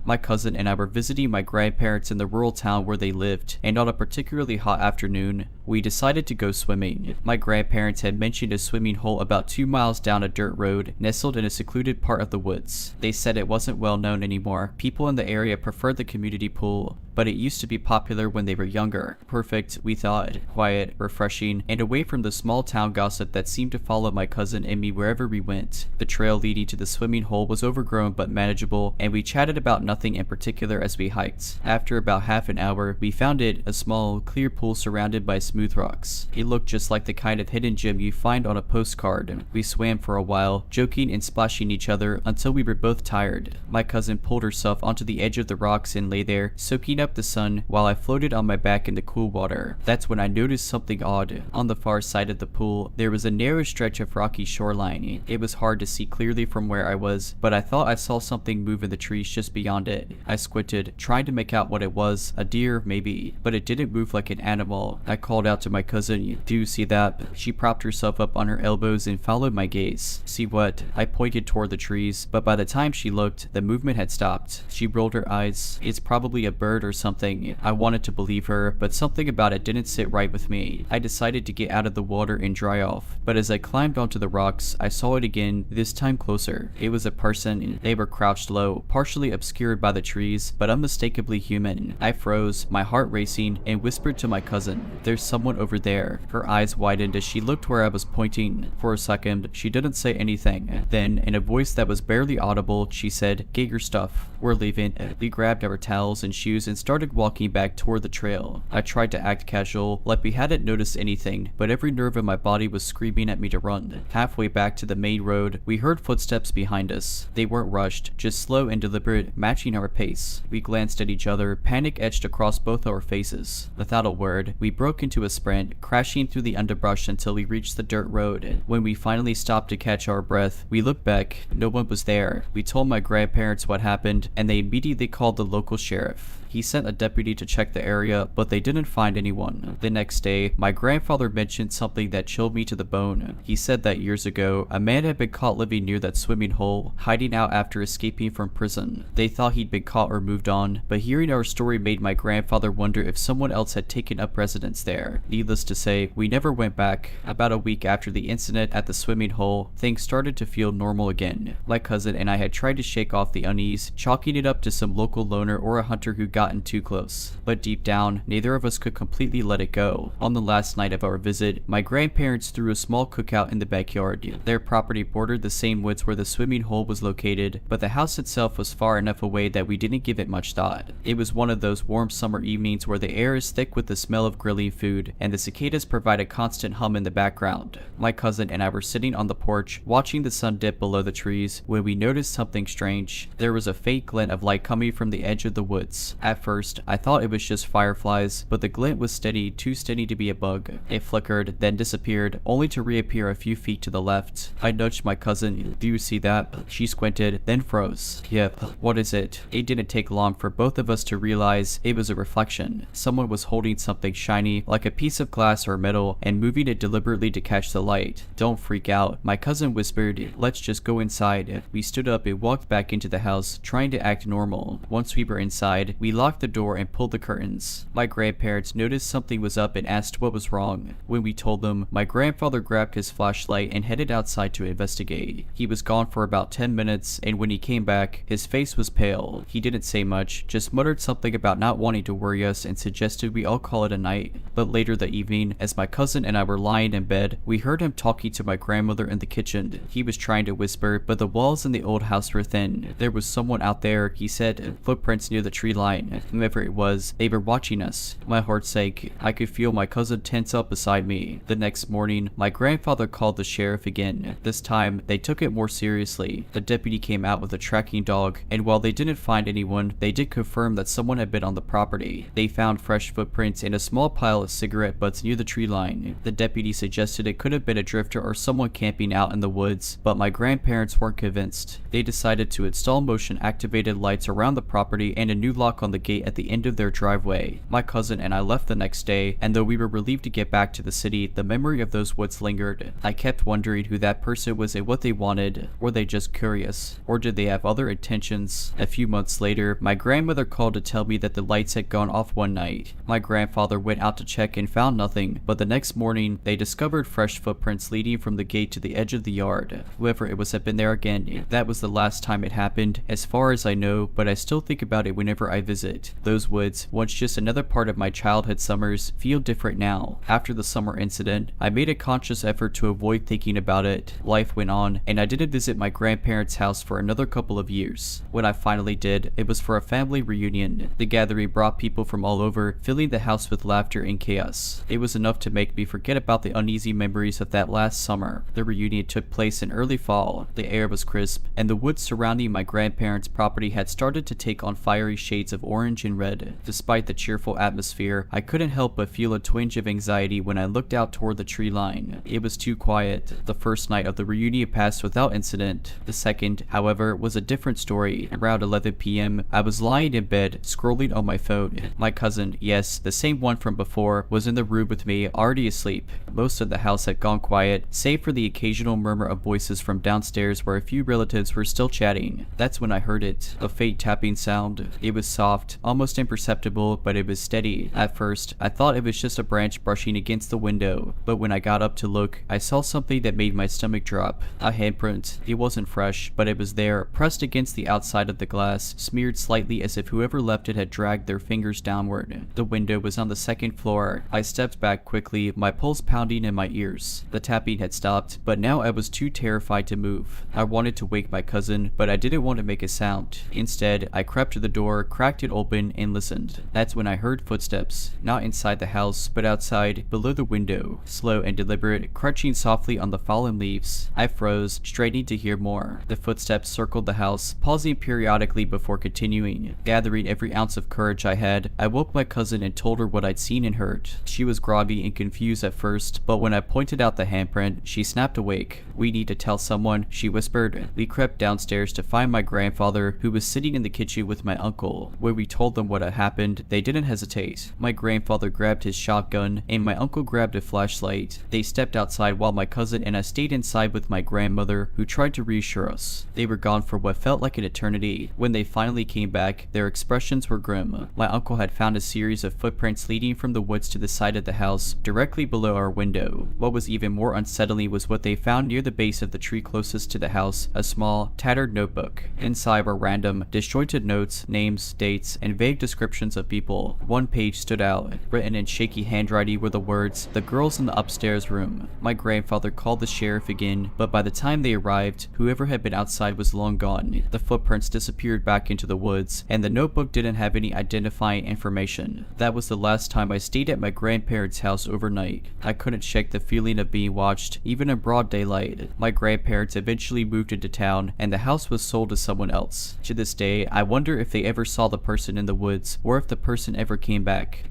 [SPEAKER 1] My cousin and I were visiting my grandparents in the rural town where they lived, and on a particularly hot afternoon, we decided to go swimming. My grandparents had mentioned a swimming hole about 2 miles down a dirt road, nestled in a secluded part of the woods. They said it wasn't well known anymore. People in the area preferred the community pool, but it used to be popular when they were younger. Perfect, we thought. Quiet, refreshing, and away from the small town gossip that seemed to follow my cousin and me wherever we went. The trail leading to the swimming hole was overgrown but manageable, and we chatted about nothing in particular as we hiked. After about half an hour, we found it, a small, clear pool surrounded by smooth rocks. It looked just like the kind of hidden gem you find on a postcard. We swam for a while, joking and splashing each other until we were both tired. My cousin pulled herself onto the edge of the rocks and lay there, soaking up the sun, while I floated on my back in the cool water. That's when I noticed something odd. On the far side of the pool, there was a narrow stretch of rocky shoreline. It was hard to see clearly from where I was, but I thought I saw something move in the trees just beyond it. I squinted, trying to make out what it was, a deer maybe, but it didn't move like an animal. I called out to my cousin, "Do you see that?" She propped herself up on her elbows and followed my gaze. "See what?" I pointed toward the trees, but by the time she looked, the movement had stopped. She rolled her eyes. "It's probably a bird or something." I wanted to believe her, but something about it didn't sit right with me. I decided to get out of the water and dry off, but as I climbed onto the rocks, I saw it again, this time closer. It was a person. They were crouched low, partially obscured by the trees, but unmistakably human. I froze, my heart racing, and whispered to my cousin, "There's someone over there." Her eyes widened as she looked where I was pointing. For a second, she didn't say anything. Then, in a voice that was barely audible, she said, "Get your stuff. We're leaving." We grabbed our towels and shoes and started walking back toward the trail. I tried to act casual, like we hadn't noticed anything, but every nerve in my body was screaming at me to run. Halfway back to the main road, we heard footsteps behind us. They weren't rushed, just slow and deliberate, matching our pace. We glanced at each other, panic etched across both our faces. Without a word, we broke into a sprint, crashing through the underbrush until we reached the dirt road. When we finally stopped to catch our breath, we looked back. No one was there. We told my grandparents what happened, and they immediately called the local sheriff. He sent a deputy to check the area, but they didn't find anyone. The next day, my grandfather mentioned something that chilled me to the bone. He said that years ago, a man had been caught living near that swimming hole, hiding out after escaping from prison. They thought he'd been caught or moved on, but hearing our story made my grandfather wonder if someone else had taken up residence there. Needless to say, we never went back. About a week after the incident at the swimming hole, things started to feel normal again. My cousin and I had tried to shake off the unease, chalking it up to some local loner or a hunter who gotten too close. But deep down, neither of us could completely let it go. On the last night of our visit, my grandparents threw a small cookout in the backyard. Their property bordered the same woods where the swimming hole was located, but the house itself was far enough away that we didn't give it much thought. It was one of those warm summer evenings where the air is thick with the smell of grilling food, and the cicadas provide a constant hum in the background. My cousin and I were sitting on the porch, watching the sun dip below the trees, when we noticed something strange. There was a faint glint of light coming from the edge of the woods. At first, I thought it was just fireflies, but the glint was steady, too steady to be a bug. It flickered, then disappeared, only to reappear a few feet to the left. I nudged my cousin. "Do you see that?" She squinted, then froze. "Yep." "What is it?" It didn't take long for both of us to realize it was a reflection. Someone was holding something shiny, like a piece of glass or metal, and moving it deliberately to catch the light. "Don't freak out," my cousin whispered. "Let's just go inside." We stood up and walked back into the house, trying to act normal. Once we were inside, we locked the door and pulled the curtains. My grandparents noticed something was up and asked what was wrong. When we told them, my grandfather grabbed his flashlight and headed outside to investigate. He was gone for about 10 minutes, and when he came back, his face was pale. He didn't say much, just muttered something about not wanting to worry us and suggested we all call it a night. But later that evening, as my cousin and I were lying in bed, we heard him talking to my grandmother in the kitchen. He was trying to whisper, but the walls in the old house were thin. There was someone out there, he said, footprints near the tree line. Whoever it was, they were watching us. My heart sank. I could feel my cousin tense up beside me. The next morning, my grandfather called the sheriff again. This time, they took it more seriously. The deputy came out with a tracking dog, and while they didn't didn't find anyone, they did confirm that someone had been on the property. They found fresh footprints in a small pile of cigarette butts near the tree line. The deputy suggested it could have been a drifter or someone camping out in the woods, but my grandparents weren't convinced. They decided to install motion-activated lights around the property and a new lock on the gate at the end of their driveway. My cousin and I left the next day, and though we were relieved to get back to the city, the memory of those woods lingered. I kept wondering who that person was and what they wanted. Were they just curious? Or did they have other intentions? A few months later, my grandmother called to tell me that the lights had gone off one night. My grandfather went out to check and found nothing, but the next morning, they discovered fresh footprints leading from the gate to the edge of the yard. Whoever it was had been there again. That was the last time it happened, as far as I know, but I still think about it whenever I visit. Those woods, once just another part of my childhood summers, feel different now. After the summer incident, I made a conscious effort to avoid thinking about it. Life went on, and I didn't visit my grandparents' house for another couple of years. When I finally did, it was for a family reunion. The gathering brought people from all over, filling the house with laughter and chaos. It was enough to make me forget about the uneasy memories of that last summer. The reunion took place in early fall. The air was crisp, and the woods surrounding my grandparents' property had started to take on fiery shades of orange and red. Despite the cheerful atmosphere, I couldn't help but feel a twinge of anxiety when I looked out toward the tree line. It was too quiet. The first night of the reunion passed without incident. The second, however, was a different story. Around 11 p.m., I was lying in bed, scrolling on my phone. My cousin, yes, the same one from before, was in the room with me, already asleep. Most of the house had gone quiet, save for the occasional murmur of voices from downstairs where a few relatives were still chatting. That's when I heard it, a faint tapping sound. It was soft, almost imperceptible, but it was steady. At first, I thought it was just a branch brushing against the window, but when I got up to look, I saw something that made my stomach drop. A handprint. It wasn't fresh, but it was there, pressed against the outside of the glass, smeared slightly as if whoever left it had dragged their fingers downward. The window was on the second floor. I stepped back quickly, my pulse pounding in my ears. The tapping had stopped, but now I was too terrified to move. I wanted to wake my cousin, but I didn't want to make a sound. Instead, I crept to the door, cracked it open, and listened. That's when I heard footsteps, not inside the house, but outside, below the window, slow and deliberate, crunching softly on the fallen leaves. I froze, straining to hear more. The footsteps circled the house, pausing periodically before continuing. Gathering every ounce of courage I had, I woke my cousin and told her what I'd seen and heard. She was groggy and confused at first, but when I pointed out the handprint, she snapped awake. "We need to tell someone," she whispered. We crept downstairs to find my grandfather, who was sitting in the kitchen with my uncle. When we told them what had happened, they didn't hesitate. My grandfather grabbed his shotgun, and my uncle grabbed a flashlight. They stepped outside while my cousin and I stayed inside with my grandmother, who tried to reassure us. They were gone for what felt like an eternity. When they finally came back, their expressions were grim. My uncle had found a series of footprints leading from the woods to the side of the house, directly below our window. What was even more unsettling was what they found near the base of the tree closest to the house, a small, tattered notebook. Inside were random, disjointed notes, names, dates, and vague descriptions of people. One page stood out. Written in shaky handwriting were the words, "The girls in the upstairs room." My grandfather called the sheriff again, but by the time they arrived, whoever had been outside was long gone. The footprints disappeared back into the woods, and the notebook didn't have any identifying information. That was the last time I stayed at my grandparents' house overnight. I couldn't shake the feeling of being watched, even in broad daylight. My grandparents eventually moved into town, and the house was sold to someone else. To this day, I wonder if they ever saw the person in the woods, or if the person ever came back.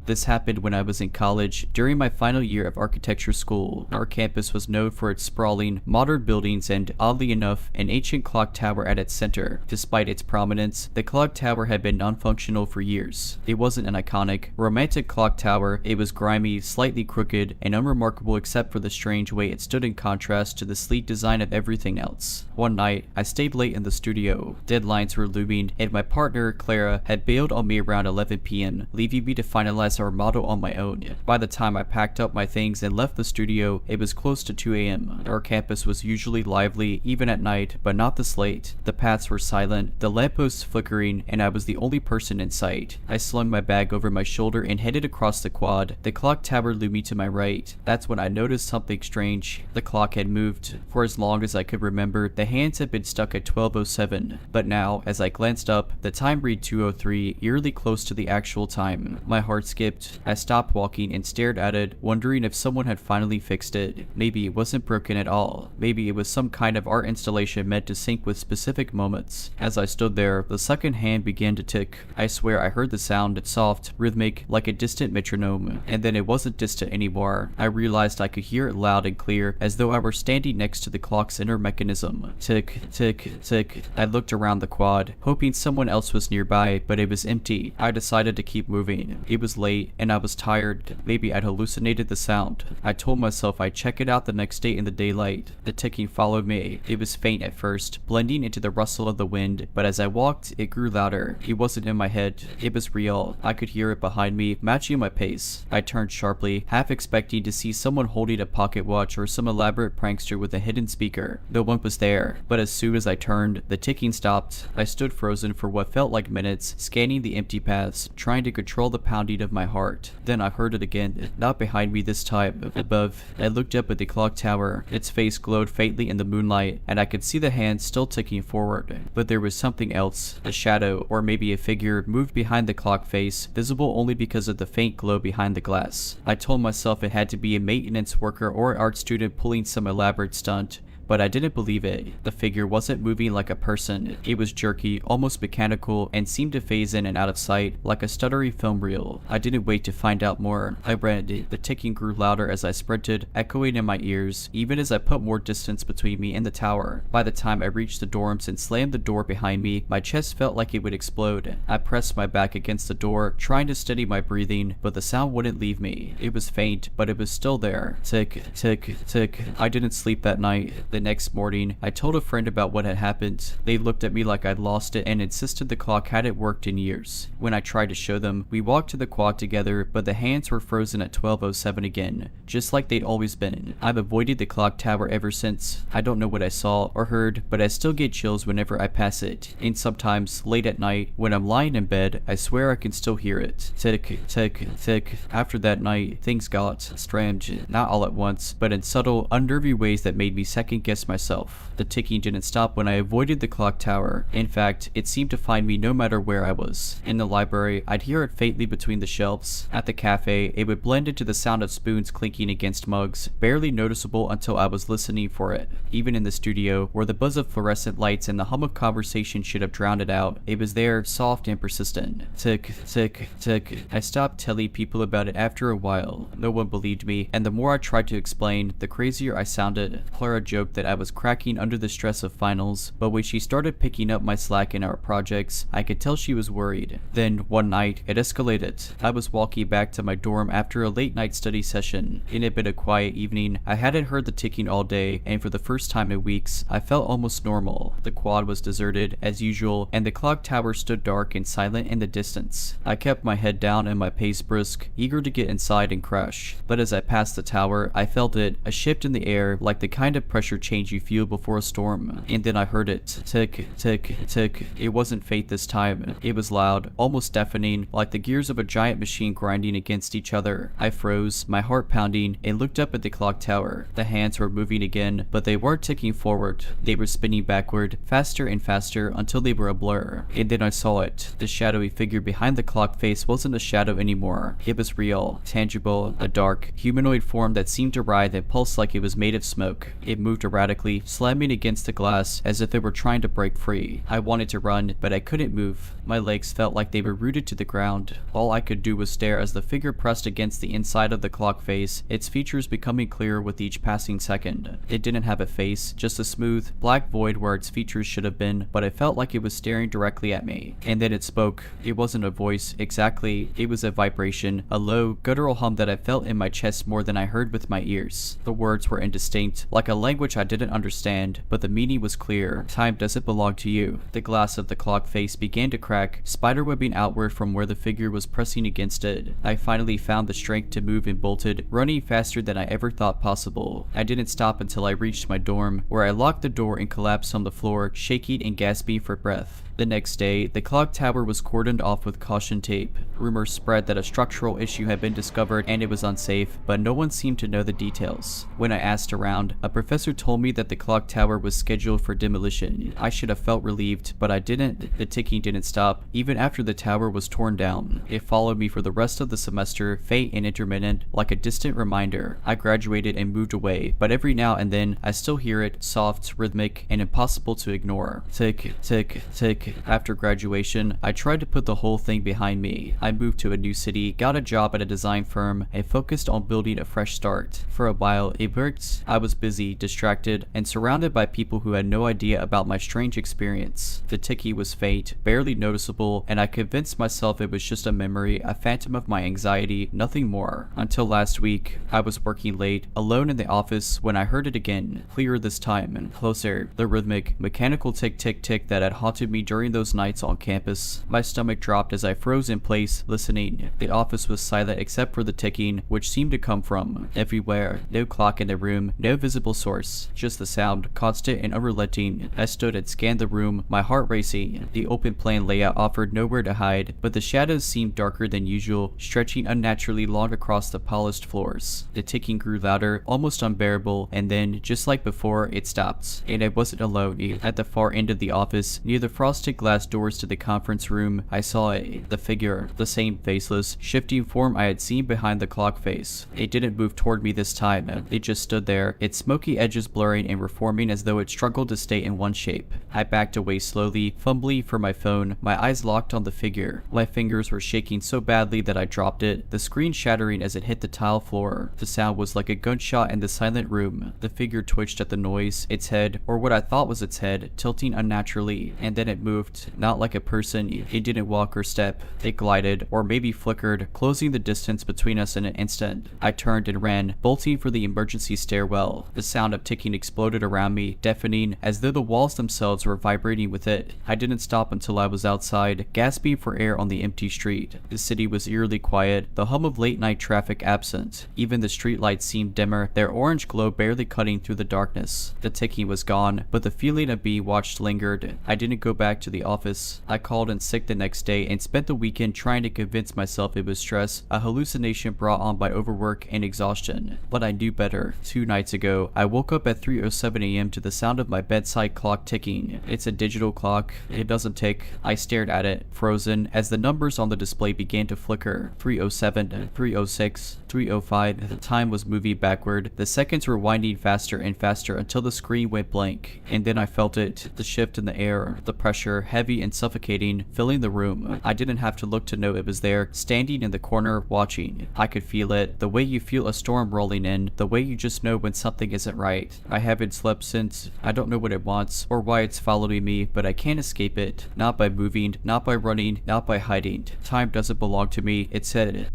[SPEAKER 1] This happened when I was in college, during my final year of architecture school. Our campus was known for its sprawling, modern buildings and, oddly enough, an ancient clock tower at its center. Despite its prominence, the clock tower had been non-functional for years. It wasn't an iconic, romantic clock tower. It was grimy, slightly crooked, and unremarkable except for the strange way it stood in contrast to the sleek design of everything else. One night, I stayed late in the studio. Deadlines were looming, and my partner, Clara, had bailed on me around 11 p.m., leaving me to finalize our model on my own. By the time I packed up my things and left the studio, it was close to 2 a.m. Our campus was usually lively, even at night, but not this late. The paths were silent, the lampposts flickering, and I was the only person in sight. I slung my bag over my shoulder and headed across the quad. The clock tower loomed to my right. That's when I noticed something strange. The clock had moved. For as long as I could remember, the hands had been stuck at 12:07. But now, as I glanced up, the time read 2:03, eerily close to the actual time. My heart skipped skipped. I stopped walking and stared at it, wondering if someone had finally fixed it. Maybe it wasn't broken at all. Maybe it was some kind of art installation meant to sync with specific moments. As I stood there, the second hand began to tick. I swear I heard the sound, soft, rhythmic, like a distant metronome. And then it wasn't distant anymore. I realized I could hear it loud and clear, as though I were standing next to the clock's inner mechanism. Tick, tick, tick. I looked around the quad, hoping someone else was nearby, but it was empty. I decided to keep moving. It was late, and I was tired. Maybe I'd hallucinated the sound. I told myself I'd check it out the next day in the daylight. The ticking followed me. It was faint at first, blending into the rustle of the wind, but as I walked, it grew louder. It wasn't in my head. It was real. I could hear it behind me, matching my pace. I turned sharply, half expecting to see someone holding a pocket watch or some elaborate prankster with a hidden speaker. No one was there, but as soon as I turned, the ticking stopped. I stood frozen for what felt like minutes, scanning the empty paths, trying to control the pounding of my heart. Then I heard it again, not behind me this time, above. I looked up at the clock tower. Its face glowed faintly in the moonlight, and I could see the hands still ticking forward. But there was something else. A shadow, or maybe a figure, moved behind the clock face, visible only because of the faint glow behind the glass. I told myself it had to be a maintenance worker or an art student pulling some elaborate stunt. But I didn't believe it. The figure wasn't moving like a person. It was jerky, almost mechanical, and seemed to phase in and out of sight, like a stuttery film reel. I didn't wait to find out more. I read. The ticking grew louder as I sprinted, echoing in my ears, even as I put more distance between me and the tower. By the time I reached the dorms and slammed the door behind me, my chest felt like it would explode. I pressed my back against the door, trying to steady my breathing, but the sound wouldn't leave me. It was faint, but it was still there. Tick, tick, tick. I didn't sleep that night. The next morning, I told a friend about what had happened. They looked at me like I'd lost it and insisted the clock hadn't worked in years. When I tried to show them, we walked to the quad together, but the hands were frozen at 12:07 again, just like they'd always been. I've avoided the clock tower ever since. I don't know what I saw or heard, but I still get chills whenever I pass it. And sometimes, late at night, when I'm lying in bed, I swear I can still hear it. Tick, tick, tick. After that night, things got strange, not all at once, but in subtle, unnerving ways that made me second guess myself. The ticking didn't stop when I avoided the clock tower. In fact, it seemed to find me no matter where I was. In the library, I'd hear it faintly between the shelves. At the cafe, it would blend into the sound of spoons clinking against mugs, barely noticeable until I was listening for it. Even in the studio, where the buzz of fluorescent lights and the hum of conversation should have drowned it out, it was there, soft and persistent. Tick, tick, tick. I stopped telling people about it after a while. No one believed me, and the more I tried to explain, the crazier I sounded. Clara joked that I was cracking under the stress of finals, but when she started picking up my slack in our projects, I could tell she was worried. Then, one night, it escalated. I was walking back to my dorm after a late night study session. It had been a quiet evening. I hadn't heard the ticking all day, and for the first time in weeks, I felt almost normal. The quad was deserted, as usual, and the clock tower stood dark and silent in the distance. I kept my head down and my pace brisk, eager to get inside and crash. But as I passed the tower, I felt it, a shift in the air, like the kind of pressure change you feel before a storm. And then I heard it. Tick, tick, tick. It wasn't faint this time. It was loud, almost deafening, like the gears of a giant machine grinding against each other. I froze, my heart pounding, and looked up at the clock tower. The hands were moving again, but they weren't ticking forward. They were spinning backward, faster and faster, until they were a blur. And then I saw it. The shadowy figure behind the clock face wasn't a shadow anymore. It was real, tangible, a dark, humanoid form that seemed to writhe and pulse like it was made of smoke. It moved erratically, slamming against the glass as if it were trying to break free. I wanted to run, but I couldn't move. My legs felt like they were rooted to the ground. All I could do was stare as the figure pressed against the inside of the clock face, its features becoming clearer with each passing second. It didn't have a face, just a smooth, black void where its features should have been, but I felt like it was staring directly at me. And then it spoke. It wasn't a voice, exactly. It was a vibration, a low, guttural hum that I felt in my chest more than I heard with my ears. The words were indistinct, like a language I didn't understand, but the meaning was clear. Time doesn't belong to you. The glass of the clock face began to crack, spiderwebbing outward from where the figure was pressing against it. I finally found the strength to move and bolted, running faster than I ever thought possible. I didn't stop until I reached my dorm, where I locked the door and collapsed on the floor, shaking and gasping for breath. The next day, the clock tower was cordoned off with caution tape. Rumors spread that a structural issue had been discovered and it was unsafe, but no one seemed to know the details. When I asked around, a professor told me that the clock tower was scheduled for demolition. I should have felt relieved, but I didn't. The ticking didn't stop, even after the tower was torn down. It followed me for the rest of the semester, faint and intermittent, like a distant reminder. I graduated and moved away, but every now and then, I still hear it, soft, rhythmic, and impossible to ignore. Tick, tick, tick. After graduation, I tried to put the whole thing behind me. I moved to a new city, got a job at a design firm, and focused on building a fresh start. For a while, it worked. I was busy, distracted, and surrounded by people who had no idea about my strange experience. The ticking was faint, barely noticeable, and I convinced myself it was just a memory, a phantom of my anxiety, nothing more. Until last week, I was working late, alone in the office, when I heard it again, clearer this time and closer. The rhythmic, mechanical tick-tick-tick that had haunted me during those nights on campus. My stomach dropped as I froze in place, listening. The office was silent except for the ticking, which seemed to come from everywhere. No clock in the room, no visible source, just the sound, constant and unrelenting. I stood and scanned the room, my heart racing. The open plan layout offered nowhere to hide, but the shadows seemed darker than usual, stretching unnaturally long across the polished floors. The ticking grew louder, almost unbearable, and then, just like before, it stopped. And I wasn't alone. At the far end of the office, near the frosted glass doors to the conference room, I saw the figure, the same faceless, shifting form I had seen behind the clock face. It didn't move toward me this time. It just stood there, its smoky edges blurring and reforming as though it struggled to stay in one shape. I backed away slowly, fumbling for my phone, my eyes locked on the figure. My fingers were shaking so badly that I dropped it, the screen shattering as it hit the tile floor. The sound was like a gunshot in the silent room. The figure twitched at the noise, its head, or what I thought was its head, tilting unnaturally, and then it moved, not like a person. It didn't walk or step. It glided, or maybe flickered, closing the distance between us in an instant. I turned and ran, bolting for the emergency stairwell. The sound of ticking exploded around me, deafening, as though the walls themselves were vibrating with it. I didn't stop until I was outside, gasping for air on the empty street. The city was eerily quiet, the hum of late-night traffic absent. Even the streetlights seemed dimmer, their orange glow barely cutting through the darkness. The ticking was gone, but the feeling of being watched lingered. I didn't go back to the office. I called in sick the next day and spent the weekend trying to convince myself it was stress, a hallucination brought on by overwork and exhaustion. But I knew better. 2 nights ago, I woke up at 3:07 a.m. to the sound of my bedside clock ticking. It's a digital clock. It doesn't tick. I stared at it, frozen, as the numbers on the display began to flicker. 3:07, 3:06, 3:05. The time was moving backward. The seconds were winding faster and faster until the screen went blank. And then I felt it, the shift in the air, the pressure, heavy and suffocating, filling the room. I didn't have to look to know it was there, standing in the corner, watching. I could feel it, the way you feel a storm rolling in, the way you just know when something isn't right. I haven't slept since. I don't know what it wants, or why it's following me, but I can't escape it. Not by moving, not by running, not by hiding. Time doesn't belong to me, it said.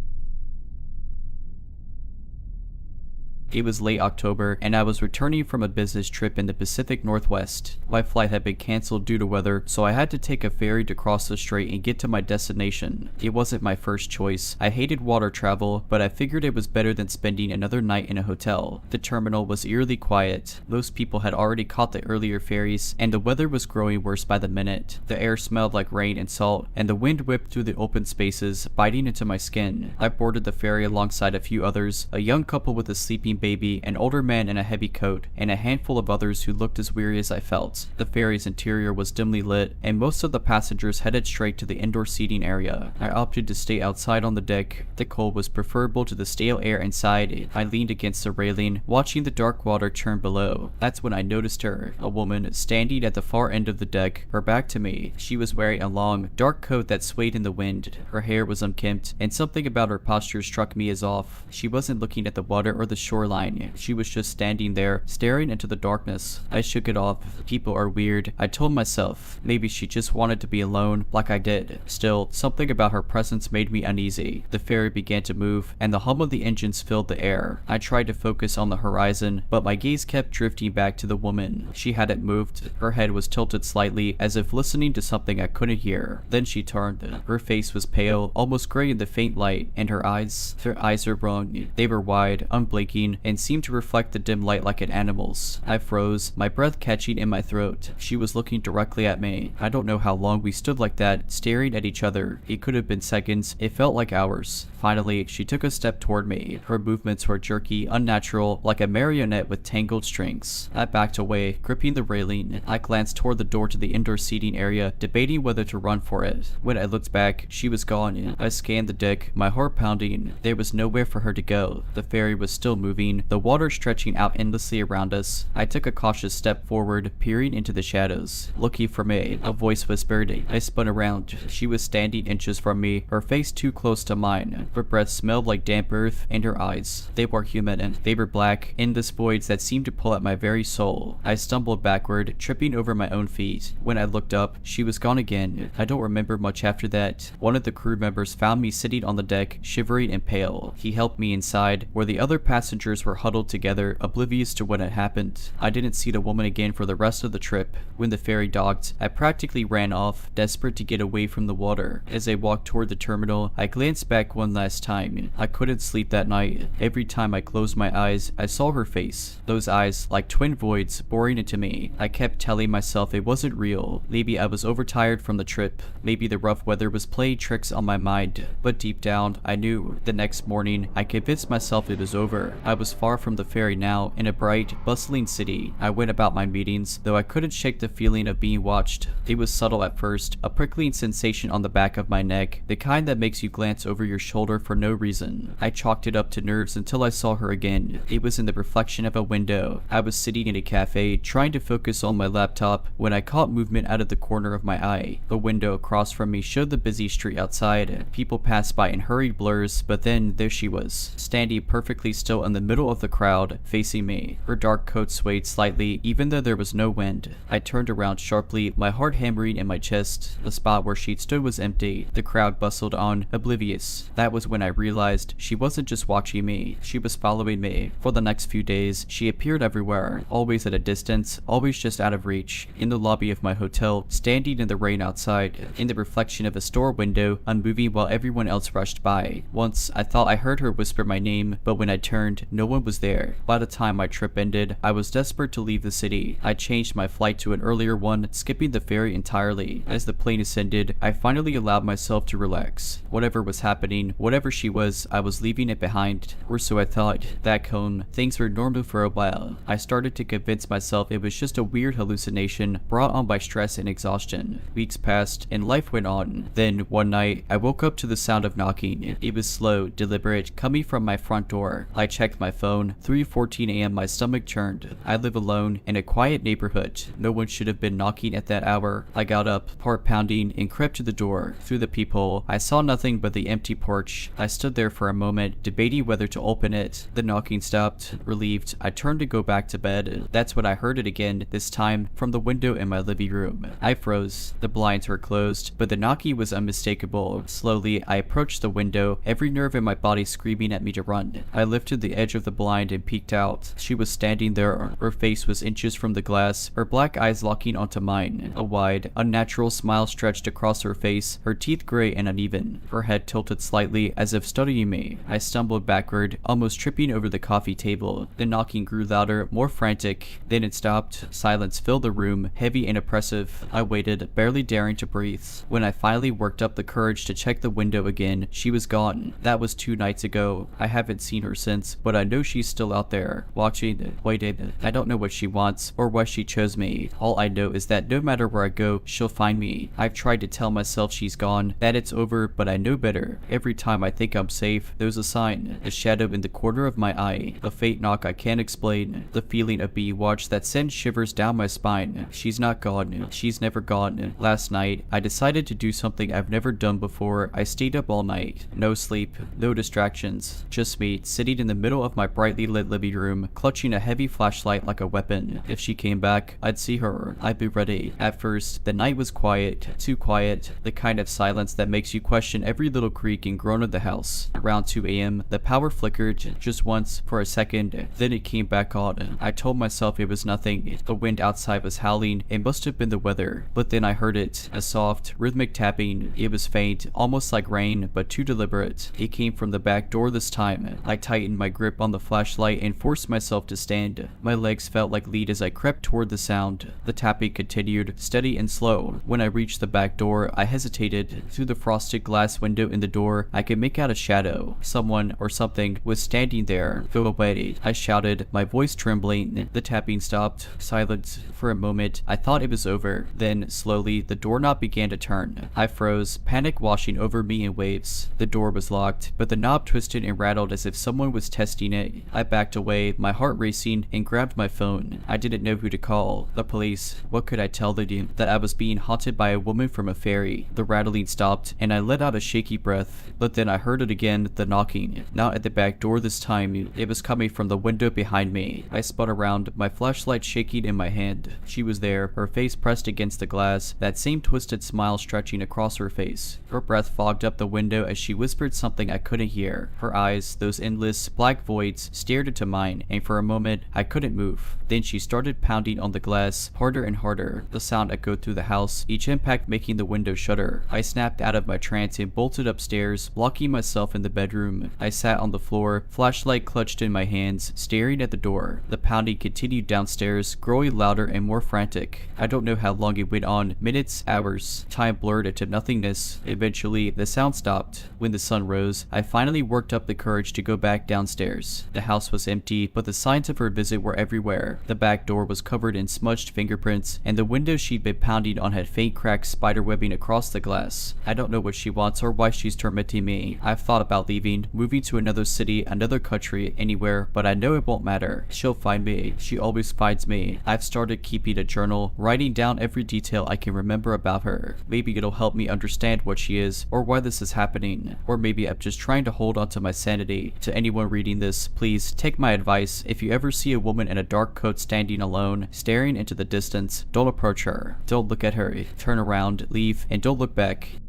[SPEAKER 1] It was late October, and I was returning from a business trip in the Pacific Northwest. My flight had been canceled due to weather, so I had to take a ferry to cross the strait and get to my destination. It wasn't my first choice. I hated water travel, but I figured it was better than spending another night in a hotel. The terminal was eerily quiet. Most people had already caught the earlier ferries, and the weather was growing worse by the minute. The air smelled like rain and salt, and the wind whipped through the open spaces, biting into my skin. I boarded the ferry alongside a few others, a young couple with a sleeping baby, an older man in a heavy coat, and a handful of others who looked as weary as I felt. The ferry's interior was dimly lit, and most of the passengers headed straight to the indoor seating area. I opted to stay outside on the deck. The cold was preferable to the stale air inside. I leaned against the railing, watching the dark water churn below. That's when I noticed her, a woman, standing at the far end of the deck, her back to me. She was wearing a long, dark coat that swayed in the wind. Her hair was unkempt, and something about her posture struck me as off. She wasn't looking at the water or the shoreline. She was just standing there, staring into the darkness. I shook it off. People are weird, I told myself. Maybe she just wanted to be alone, like I did. Still, something about her presence made me uneasy. The ferry began to move, and the hum of the engines filled the air. I tried to focus on the horizon, but my gaze kept drifting back to the woman. She hadn't moved. Her head was tilted slightly, as if listening to something I couldn't hear. Then she turned. Her face was pale, almost gray in the faint light, and her eyes were wrong. They were wide, unblinking, down and seemed to reflect the dim light like an animal's. I froze, my breath catching in my throat. She was looking directly at me. I don't know how long we stood like that, staring at each other. It could have been seconds. It felt like hours. Finally, she took a step toward me. Her movements were jerky, unnatural, like a marionette with tangled strings. I backed away, gripping the railing. I glanced toward the door to the indoor seating area, debating whether to run for it. When I looked back, she was gone. I scanned the deck, my heart pounding. There was nowhere for her to go. The ferry was still moving, the water stretching out endlessly around us. I took a cautious step forward, peering into the shadows. "Looking for me," a voice whispered. I spun around. She was standing inches from me, her face too close to mine. Her breath smelled like damp earth, and her eyes. They were human, and they were black, endless voids that seemed to pull at my very soul. I stumbled backward, tripping over my own feet. When I looked up, she was gone again. I don't remember much after that. One of the crew members found me sitting on the deck, shivering and pale. He helped me inside, where the other passengers were huddled together, oblivious to what had happened. I didn't see the woman again for the rest of the trip. When the ferry docked, I practically ran off, desperate to get away from the water. As I walked toward the terminal, I glanced back one last time. I couldn't sleep that night. Every time I closed my eyes, I saw her face. Those eyes, like twin voids, boring into me. I kept telling myself it wasn't real. Maybe I was overtired from the trip. Maybe the rough weather was playing tricks on my mind. But deep down, I knew. The next morning, I convinced myself it was over. I was far from the ferry now, in a bright, bustling city. I went about my meetings, though I couldn't shake the feeling of being watched. It was subtle at first, a prickling sensation on the back of my neck, the kind that makes you glance over your shoulder for no reason. I chalked it up to nerves until I saw her again. It was in the reflection of a window. I was sitting in a cafe, trying to focus on my laptop, when I caught movement out of the corner of my eye. The window across from me showed the busy street outside. People passed by in hurried blurs, but then there she was, standing perfectly still in the middle of the crowd, facing me. Her dark coat swayed slightly, even though there was no wind. I turned around sharply, my heart hammering in my chest. The spot where she'd stood was empty. The crowd bustled on, oblivious. That was when I realized she wasn't just watching me, she was following me. For the next few days, she appeared everywhere, always at a distance, always just out of reach. In the lobby of my hotel, standing in the rain outside, in the reflection of a store window, unmoving while everyone else rushed by. Once, I thought I heard her whisper my name, but when I turned, no one was there. By the time my trip ended, I was desperate to leave the city. I changed my flight to an earlier one, skipping the ferry entirely. As the plane ascended, I finally allowed myself to relax. Whatever was happening, whatever she was, I was leaving it behind. Or so I thought. Back home, things were normal for a while. I started to convince myself it was just a weird hallucination brought on by stress and exhaustion. Weeks passed, and life went on. Then, one night, I woke up to the sound of knocking. It was slow, deliberate, coming from my front door. I checked my phone. 3:14 a.m. my stomach churned. I live alone, in a quiet neighborhood. No one should have been knocking at that hour. I got up, heart pounding, and crept to the door. Through the peephole, I saw nothing but the empty porch. I stood there for a moment, debating whether to open it. The knocking stopped. Relieved, I turned to go back to bed. That's when I heard it again, this time from the window in my living room. I froze. The blinds were closed, but the knocking was unmistakable. Slowly, I approached the window, every nerve in my body screaming at me to run. I lifted the edge of the blind and peeked out. She was standing there. Her face was inches from the glass, her black eyes locking onto mine. A wide, unnatural smile stretched across her face, her teeth gray and uneven. Her head tilted slightly, as if studying me. I stumbled backward, almost tripping over the coffee table. The knocking grew louder, more frantic. Then it stopped. Silence filled the room, heavy and oppressive. I waited, barely daring to breathe. When I finally worked up the courage to check the window again, she was gone. That was 2 nights ago. I haven't seen her since, but I know she's still out there, watching, waiting. I don't know what she wants, or why she chose me. All I know is that no matter where I go, she'll find me. I've tried to tell myself she's gone, that it's over, but I know better. Every time I think I'm safe, there's a sign, a shadow in the corner of my eye, a faint knock I can't explain, the feeling of being watched that sends shivers down my spine. She's not gone. She's never gone. Last night, I decided to do something I've never done before. I stayed up all night. No sleep, no distractions. Just me, sitting in the middle of my brightly lit living room, clutching a heavy flashlight like a weapon. If she came back, I'd see her. I'd be ready. At first, the night was quiet. Too quiet. The kind of silence that makes you question every little creak and groan of the house. Around 2 a.m., the power flickered just once, for a second, then it came back on. I told myself it was nothing. The wind outside was howling. It must have been the weather. But then I heard it. A soft, rhythmic tapping. It was faint, almost like rain, but too deliberate. It came from the back door this time. I tightened my grip on on the flashlight and forced myself to stand. My legs felt like lead as I crept toward the sound. The tapping continued, steady and slow. When I reached the back door, I hesitated. Through the frosted glass window in the door, I could make out a shadow. Someone or something was standing there. "Go away," I shouted, my voice trembling. The tapping stopped. Silence. For a moment, I thought it was over. Then, slowly, the doorknob began to turn. I froze, panic washing over me in waves. The door was locked, but the knob twisted and rattled as if someone was testing it. I backed away, my heart racing, and grabbed my phone. I didn't know who to call. The police. What could I tell them? That I was being haunted by a woman from a ferry. The rattling stopped, and I let out a shaky breath. But then I heard it again, the knocking. Not at the back door this time. It was coming from the window behind me. I spun around, my flashlight shaking in my hand. She was there, her face pressed against the glass, that same twisted smile stretching across her face. Her breath fogged up the window as she whispered something I couldn't hear. Her eyes, those endless, black voids, stared into mine, and for a moment, I couldn't move. Then she started pounding on the glass, harder and harder. The sound echoed through the house, each impact making the window shudder. I snapped out of my trance and bolted upstairs, locking myself in the bedroom. I sat on the floor, flashlight clutched in my hands, staring at the door. The pounding continued downstairs, growing louder and more frantic. I don't know how long it went on, minutes, hours. Time blurred into nothingness. Eventually, the sound stopped. When the sun rose, I finally worked up the courage to go back downstairs. The house was empty, but the signs of her visit were everywhere. The back door was covered in smudged fingerprints, and the window she'd been pounding on had faint cracks spiderwebbing across the glass. I don't know what she wants or why she's tormenting me. I've thought about leaving, moving to another city, another country, anywhere, but I know it won't matter. She'll find me. She always finds me. I've started keeping a journal, writing down every detail I can remember about her. Maybe it'll help me understand what she is, or why this is happening. Or maybe I'm just trying to hold on to my sanity. To anyone reading this, please take my advice. If you ever see a woman in a dark coat standing alone, staring into the distance, don't approach her. Don't look at her. Turn around, leave, and don't look back.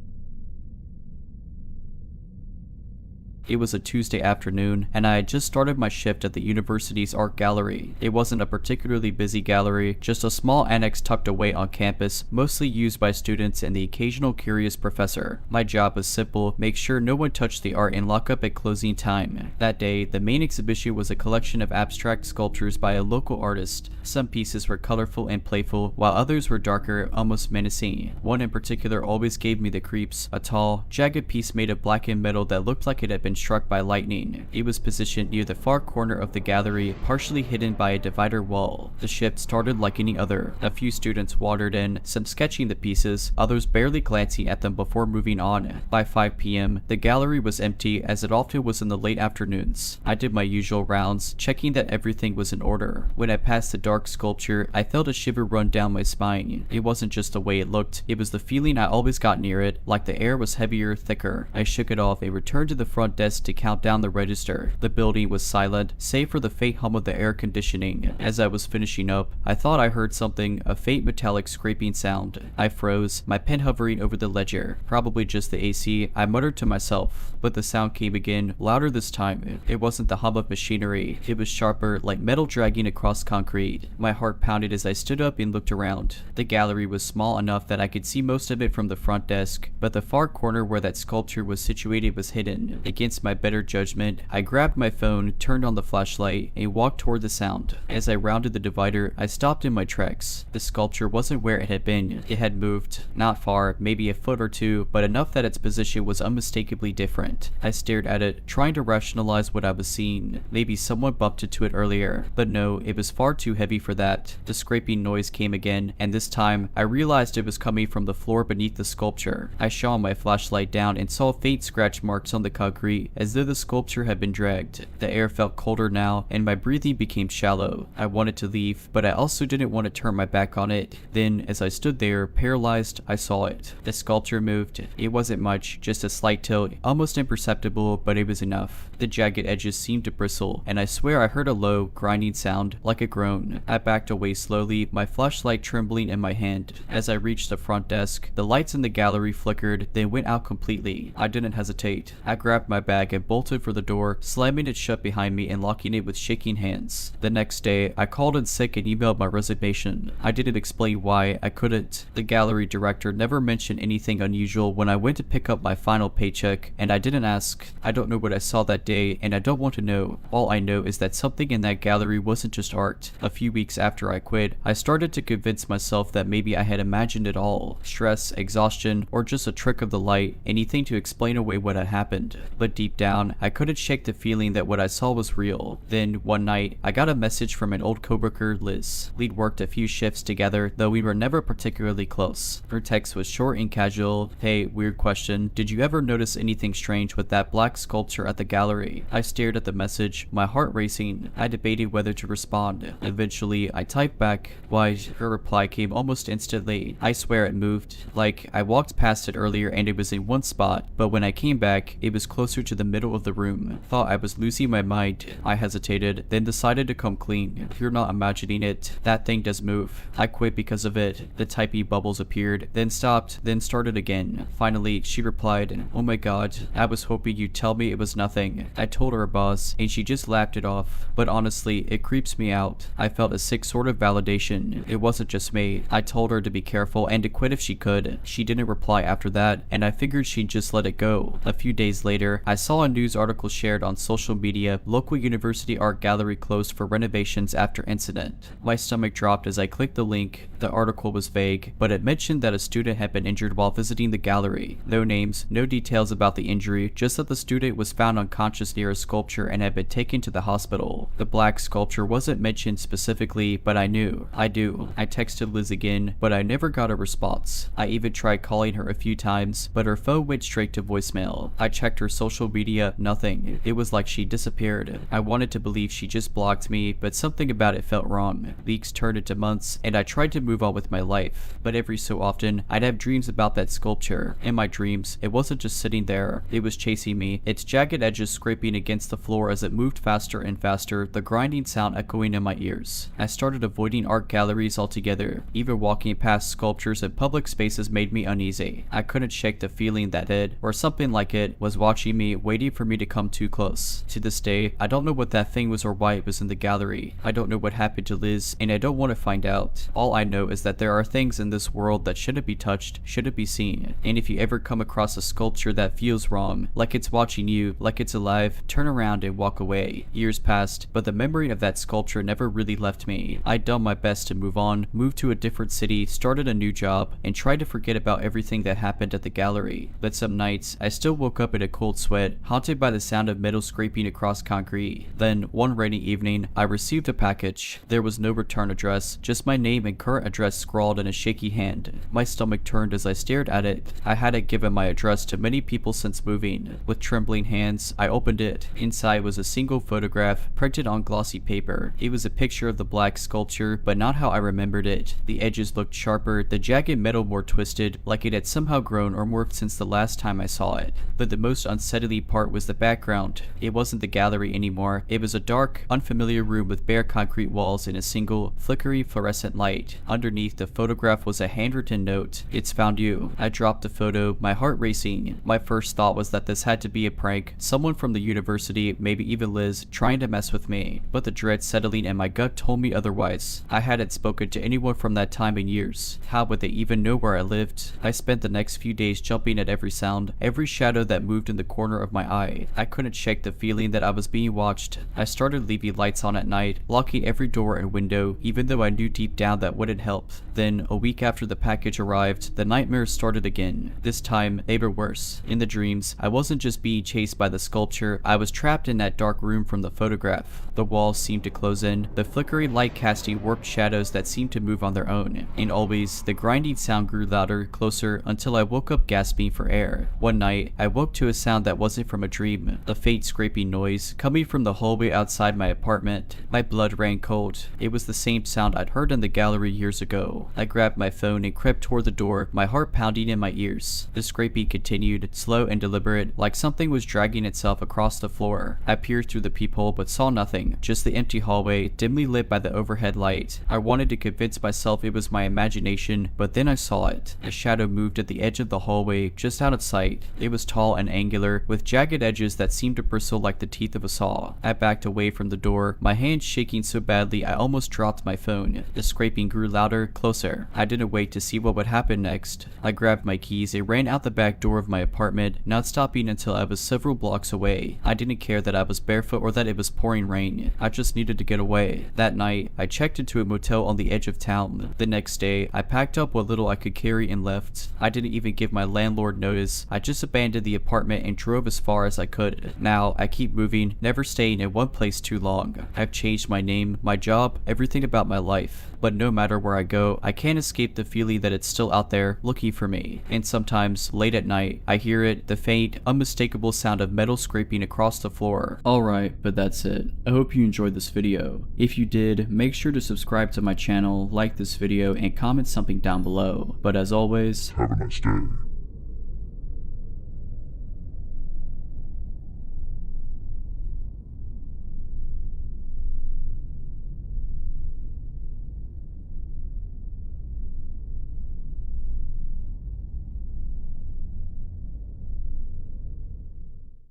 [SPEAKER 1] It was a Tuesday afternoon, and I had just started my shift at the university's art gallery. It wasn't a particularly busy gallery, just a small annex tucked away on campus, mostly used by students and the occasional curious professor. My job was simple: make sure no one touched the art and lock up at closing time. That day, the main exhibition was a collection of abstract sculptures by a local artist. Some pieces were colorful and playful, while others were darker, almost menacing. One in particular always gave me the creeps, a tall, jagged piece made of blackened metal that looked like it had been struck by lightning. It was positioned near the far corner of the gallery, partially hidden by a divider wall. The shift started like any other. A few students wandered in, some sketching the pieces, others barely glancing at them before moving on. By 5 p.m., the gallery was empty, as it often was in the late afternoons. I did my usual rounds, checking that everything was in order. When I passed the dark sculpture, I felt a shiver run down my spine. It wasn't just the way it looked, it was the feeling I always got near it, like the air was heavier, thicker. I shook it off and returned to the front desk to count down the register. The building was silent, save for the faint hum of the air conditioning. As I was finishing up, I thought I heard something, a faint metallic scraping sound. I froze, my pen hovering over the ledger. Probably just the AC, I muttered to myself. But the sound came again, louder this time. It wasn't the hum of machinery. It was sharper, like metal dragging across concrete. My heart pounded as I stood up and looked around. The gallery was small enough that I could see most of it from the front desk, but the far corner where that sculpture was situated was hidden. Against my better judgment, I grabbed my phone, turned on the flashlight, and walked toward the sound. As I rounded the divider, I stopped in my tracks. The sculpture wasn't where it had been. It had moved. Not far, maybe a foot or two, but enough that its position was unmistakably different. I stared at it, trying to rationalize what I was seeing. Maybe someone bumped into it earlier, but no, it was far too heavy for that. The scraping noise came again, and this time, I realized it was coming from the floor beneath the sculpture. I shone my flashlight down and saw faint scratch marks on the concrete, as though the sculpture had been dragged. The air felt colder now, and my breathing became shallow. I wanted to leave, but I also didn't want to turn my back on it. Then, as I stood there, paralyzed, I saw it. The sculpture moved. It wasn't much, just a slight tilt, almost imperceptible, but it was enough. The jagged edges seemed to bristle, and I swear I heard a low, grinding sound, like a groan. I backed away slowly, my flashlight trembling in my hand. As I reached the front desk, the lights in the gallery flickered, then went out completely. I didn't hesitate. I grabbed my bag and bolted for the door, slamming it shut behind me and locking it with shaking hands. The next day, I called in sick and emailed my resignation. I didn't explain why I couldn't. The gallery director never mentioned anything unusual when I went to pick up my final paycheck, and I didn't ask. I don't know what I saw that day, and I don't want to know. All I know is that something in that gallery wasn't just art. A few weeks after I quit, I started to convince myself that maybe I had imagined it all. Stress, exhaustion, or just a trick of the light, anything to explain away what had happened. But deep down, I couldn't shake the feeling that what I saw was real. Then, one night, I got a message from an old coworker, Liz. We'd worked a few shifts together, though we were never particularly close. Her text was short and casual. "Hey, weird question. Did you ever notice anything strange with that black sculpture at the gallery?" I stared at the message, my heart racing. I debated whether to respond. Eventually, I typed back, "Why?" Her reply came almost instantly. I swear it moved. Like, I walked past it earlier and it was in one spot, but when I came back, it was closer to the middle of the room. Thought I was losing my mind. I hesitated, then decided to come clean. You're not imagining it. That thing does move. I quit because of it. The typey bubbles appeared, then stopped, then started again. Finally, she replied, "Oh my god, I was hoping you'd tell me it was nothing." I told her boss, and she just laughed it off. But honestly, it creeps me out. I felt a sick sort of validation. It wasn't just me. I told her to be careful and to quit if she could. She didn't reply after that, and I figured she'd just let it go. A few days later, I saw a news article shared on social media, "Local university art gallery closed for renovations after incident." My stomach dropped as I clicked the link. The article was vague, but it mentioned that a student had been injured while visiting the gallery. No names, no details about the injury, just that the student was found unconscious near a sculpture and had been taken to the hospital. The black sculpture wasn't mentioned specifically, but I knew. I texted Liz again, but I never got a response. I even tried calling her a few times, but her phone went straight to voicemail. I checked her social media, nothing. It was like she disappeared. I wanted to believe she just blocked me, but something about it felt wrong. Weeks turned into months, and I tried to move on with my life. But every so often, I'd have dreams about that sculpture. In my dreams, it wasn't just sitting there. It was chasing me, its jagged edges scraping against the floor as it moved faster and faster, the grinding sound echoing in my ears. I started avoiding art galleries altogether. Even walking past sculptures in public spaces made me uneasy. I couldn't shake the feeling that it, or something like it, was watching me, waiting for me to come too close. To this day, I don't know what that thing was or why it was in the gallery. I don't know what happened to Liz, and I don't want to find out. All I know is that there are things in this world that shouldn't be touched, shouldn't be seen. And if you ever come across a sculpture that feels wrong, like it's watching you, like it's alive, turn around and walk away. Years passed, but the memory of that sculpture never really left me. I'd done my best to move on, moved to a different city, started a new job, and tried to forget about everything that happened at the gallery. But some nights, I still woke up in a cold sweat, haunted by the sound of metal scraping across concrete. Then, one rainy evening, I received a package. There was no return address, just my name and current address scrawled in a shaky hand. My stomach turned as I stared at it. I hadn't given my address to many people since moving. With trembling hands, I opened it. Inside was a single photograph, printed on glossy paper. It was a picture of the black sculpture, but not how I remembered it. The edges looked sharper, the jagged metal more twisted, like it had somehow grown or morphed since the last time I saw it. But the most unsettling part was the background. It wasn't the gallery anymore. It was a dark, unfamiliar room with bare concrete walls and a single, flickery fluorescent light. Underneath the photograph was a handwritten note. "It's found you." I dropped the photo, my heart racing. My first thought was that this had to be a prank. Someone from the university, maybe even Liz, trying to mess with me. But the dread settling in my gut told me otherwise. I hadn't spoken to anyone from that time in years. How would they even know where I lived? I spent the next few days jumping at every sound, every shadow that moved in the corner of my eye. I couldn't shake the feeling that I was being watched. I started leaving lights on at night, locking every door and window, even though I knew deep down that wouldn't help. Then, a week after the package arrived, the nightmares started again. This time, they were worse. In the dreams, I wasn't just being chased by the sculpture, I was trapped in that dark room from the photograph. The walls seemed to close in, the flickering light casting warped shadows that seemed to move on their own. And always, the grinding sound grew louder, closer, until I woke up gasping for air. One night, I woke to a sound that wasn't from a dream, a faint scraping noise, coming from the hallway outside my apartment. My blood ran cold. It was the same sound I'd heard in the gallery years ago. I grabbed my phone and crept toward the door, my heart pounding in my ears. The scraping continued, slow and deliberate, like something was dragging itself across the floor. I peered through the peephole but saw nothing, just the empty hallway, dimly lit by the overhead light. I wanted to convince myself it was my imagination, but then I saw it. A shadow moved at the edge of the hallway, just out of sight. It was tall and angular, with with jagged edges that seemed to bristle like the teeth of a saw. I backed away from the door, my hands shaking so badly I almost dropped my phone. The scraping grew louder, closer. I didn't wait to see what would happen next. I grabbed my keys and ran out the back door of my apartment, not stopping until I was several blocks away. I didn't care that I was barefoot or that it was pouring rain. I just needed to get away. That night, I checked into a motel on the edge of town. The next day, I packed up what little I could carry and left. I didn't even give my landlord notice. I just abandoned the apartment and drove as far as I could. Now, I keep moving, never staying in one place too long. I've changed my name, my job, everything about my life. But no matter where I go, I can't escape the feeling that it's still out there, looking for me. And sometimes, late at night, I hear it, the faint, unmistakable sound of metal scraping across the floor. Alright, but that's it. I hope you enjoyed this video. If you did, make sure to subscribe to my channel, like this video, and comment something down below. But as always,
[SPEAKER 2] Have a nice day.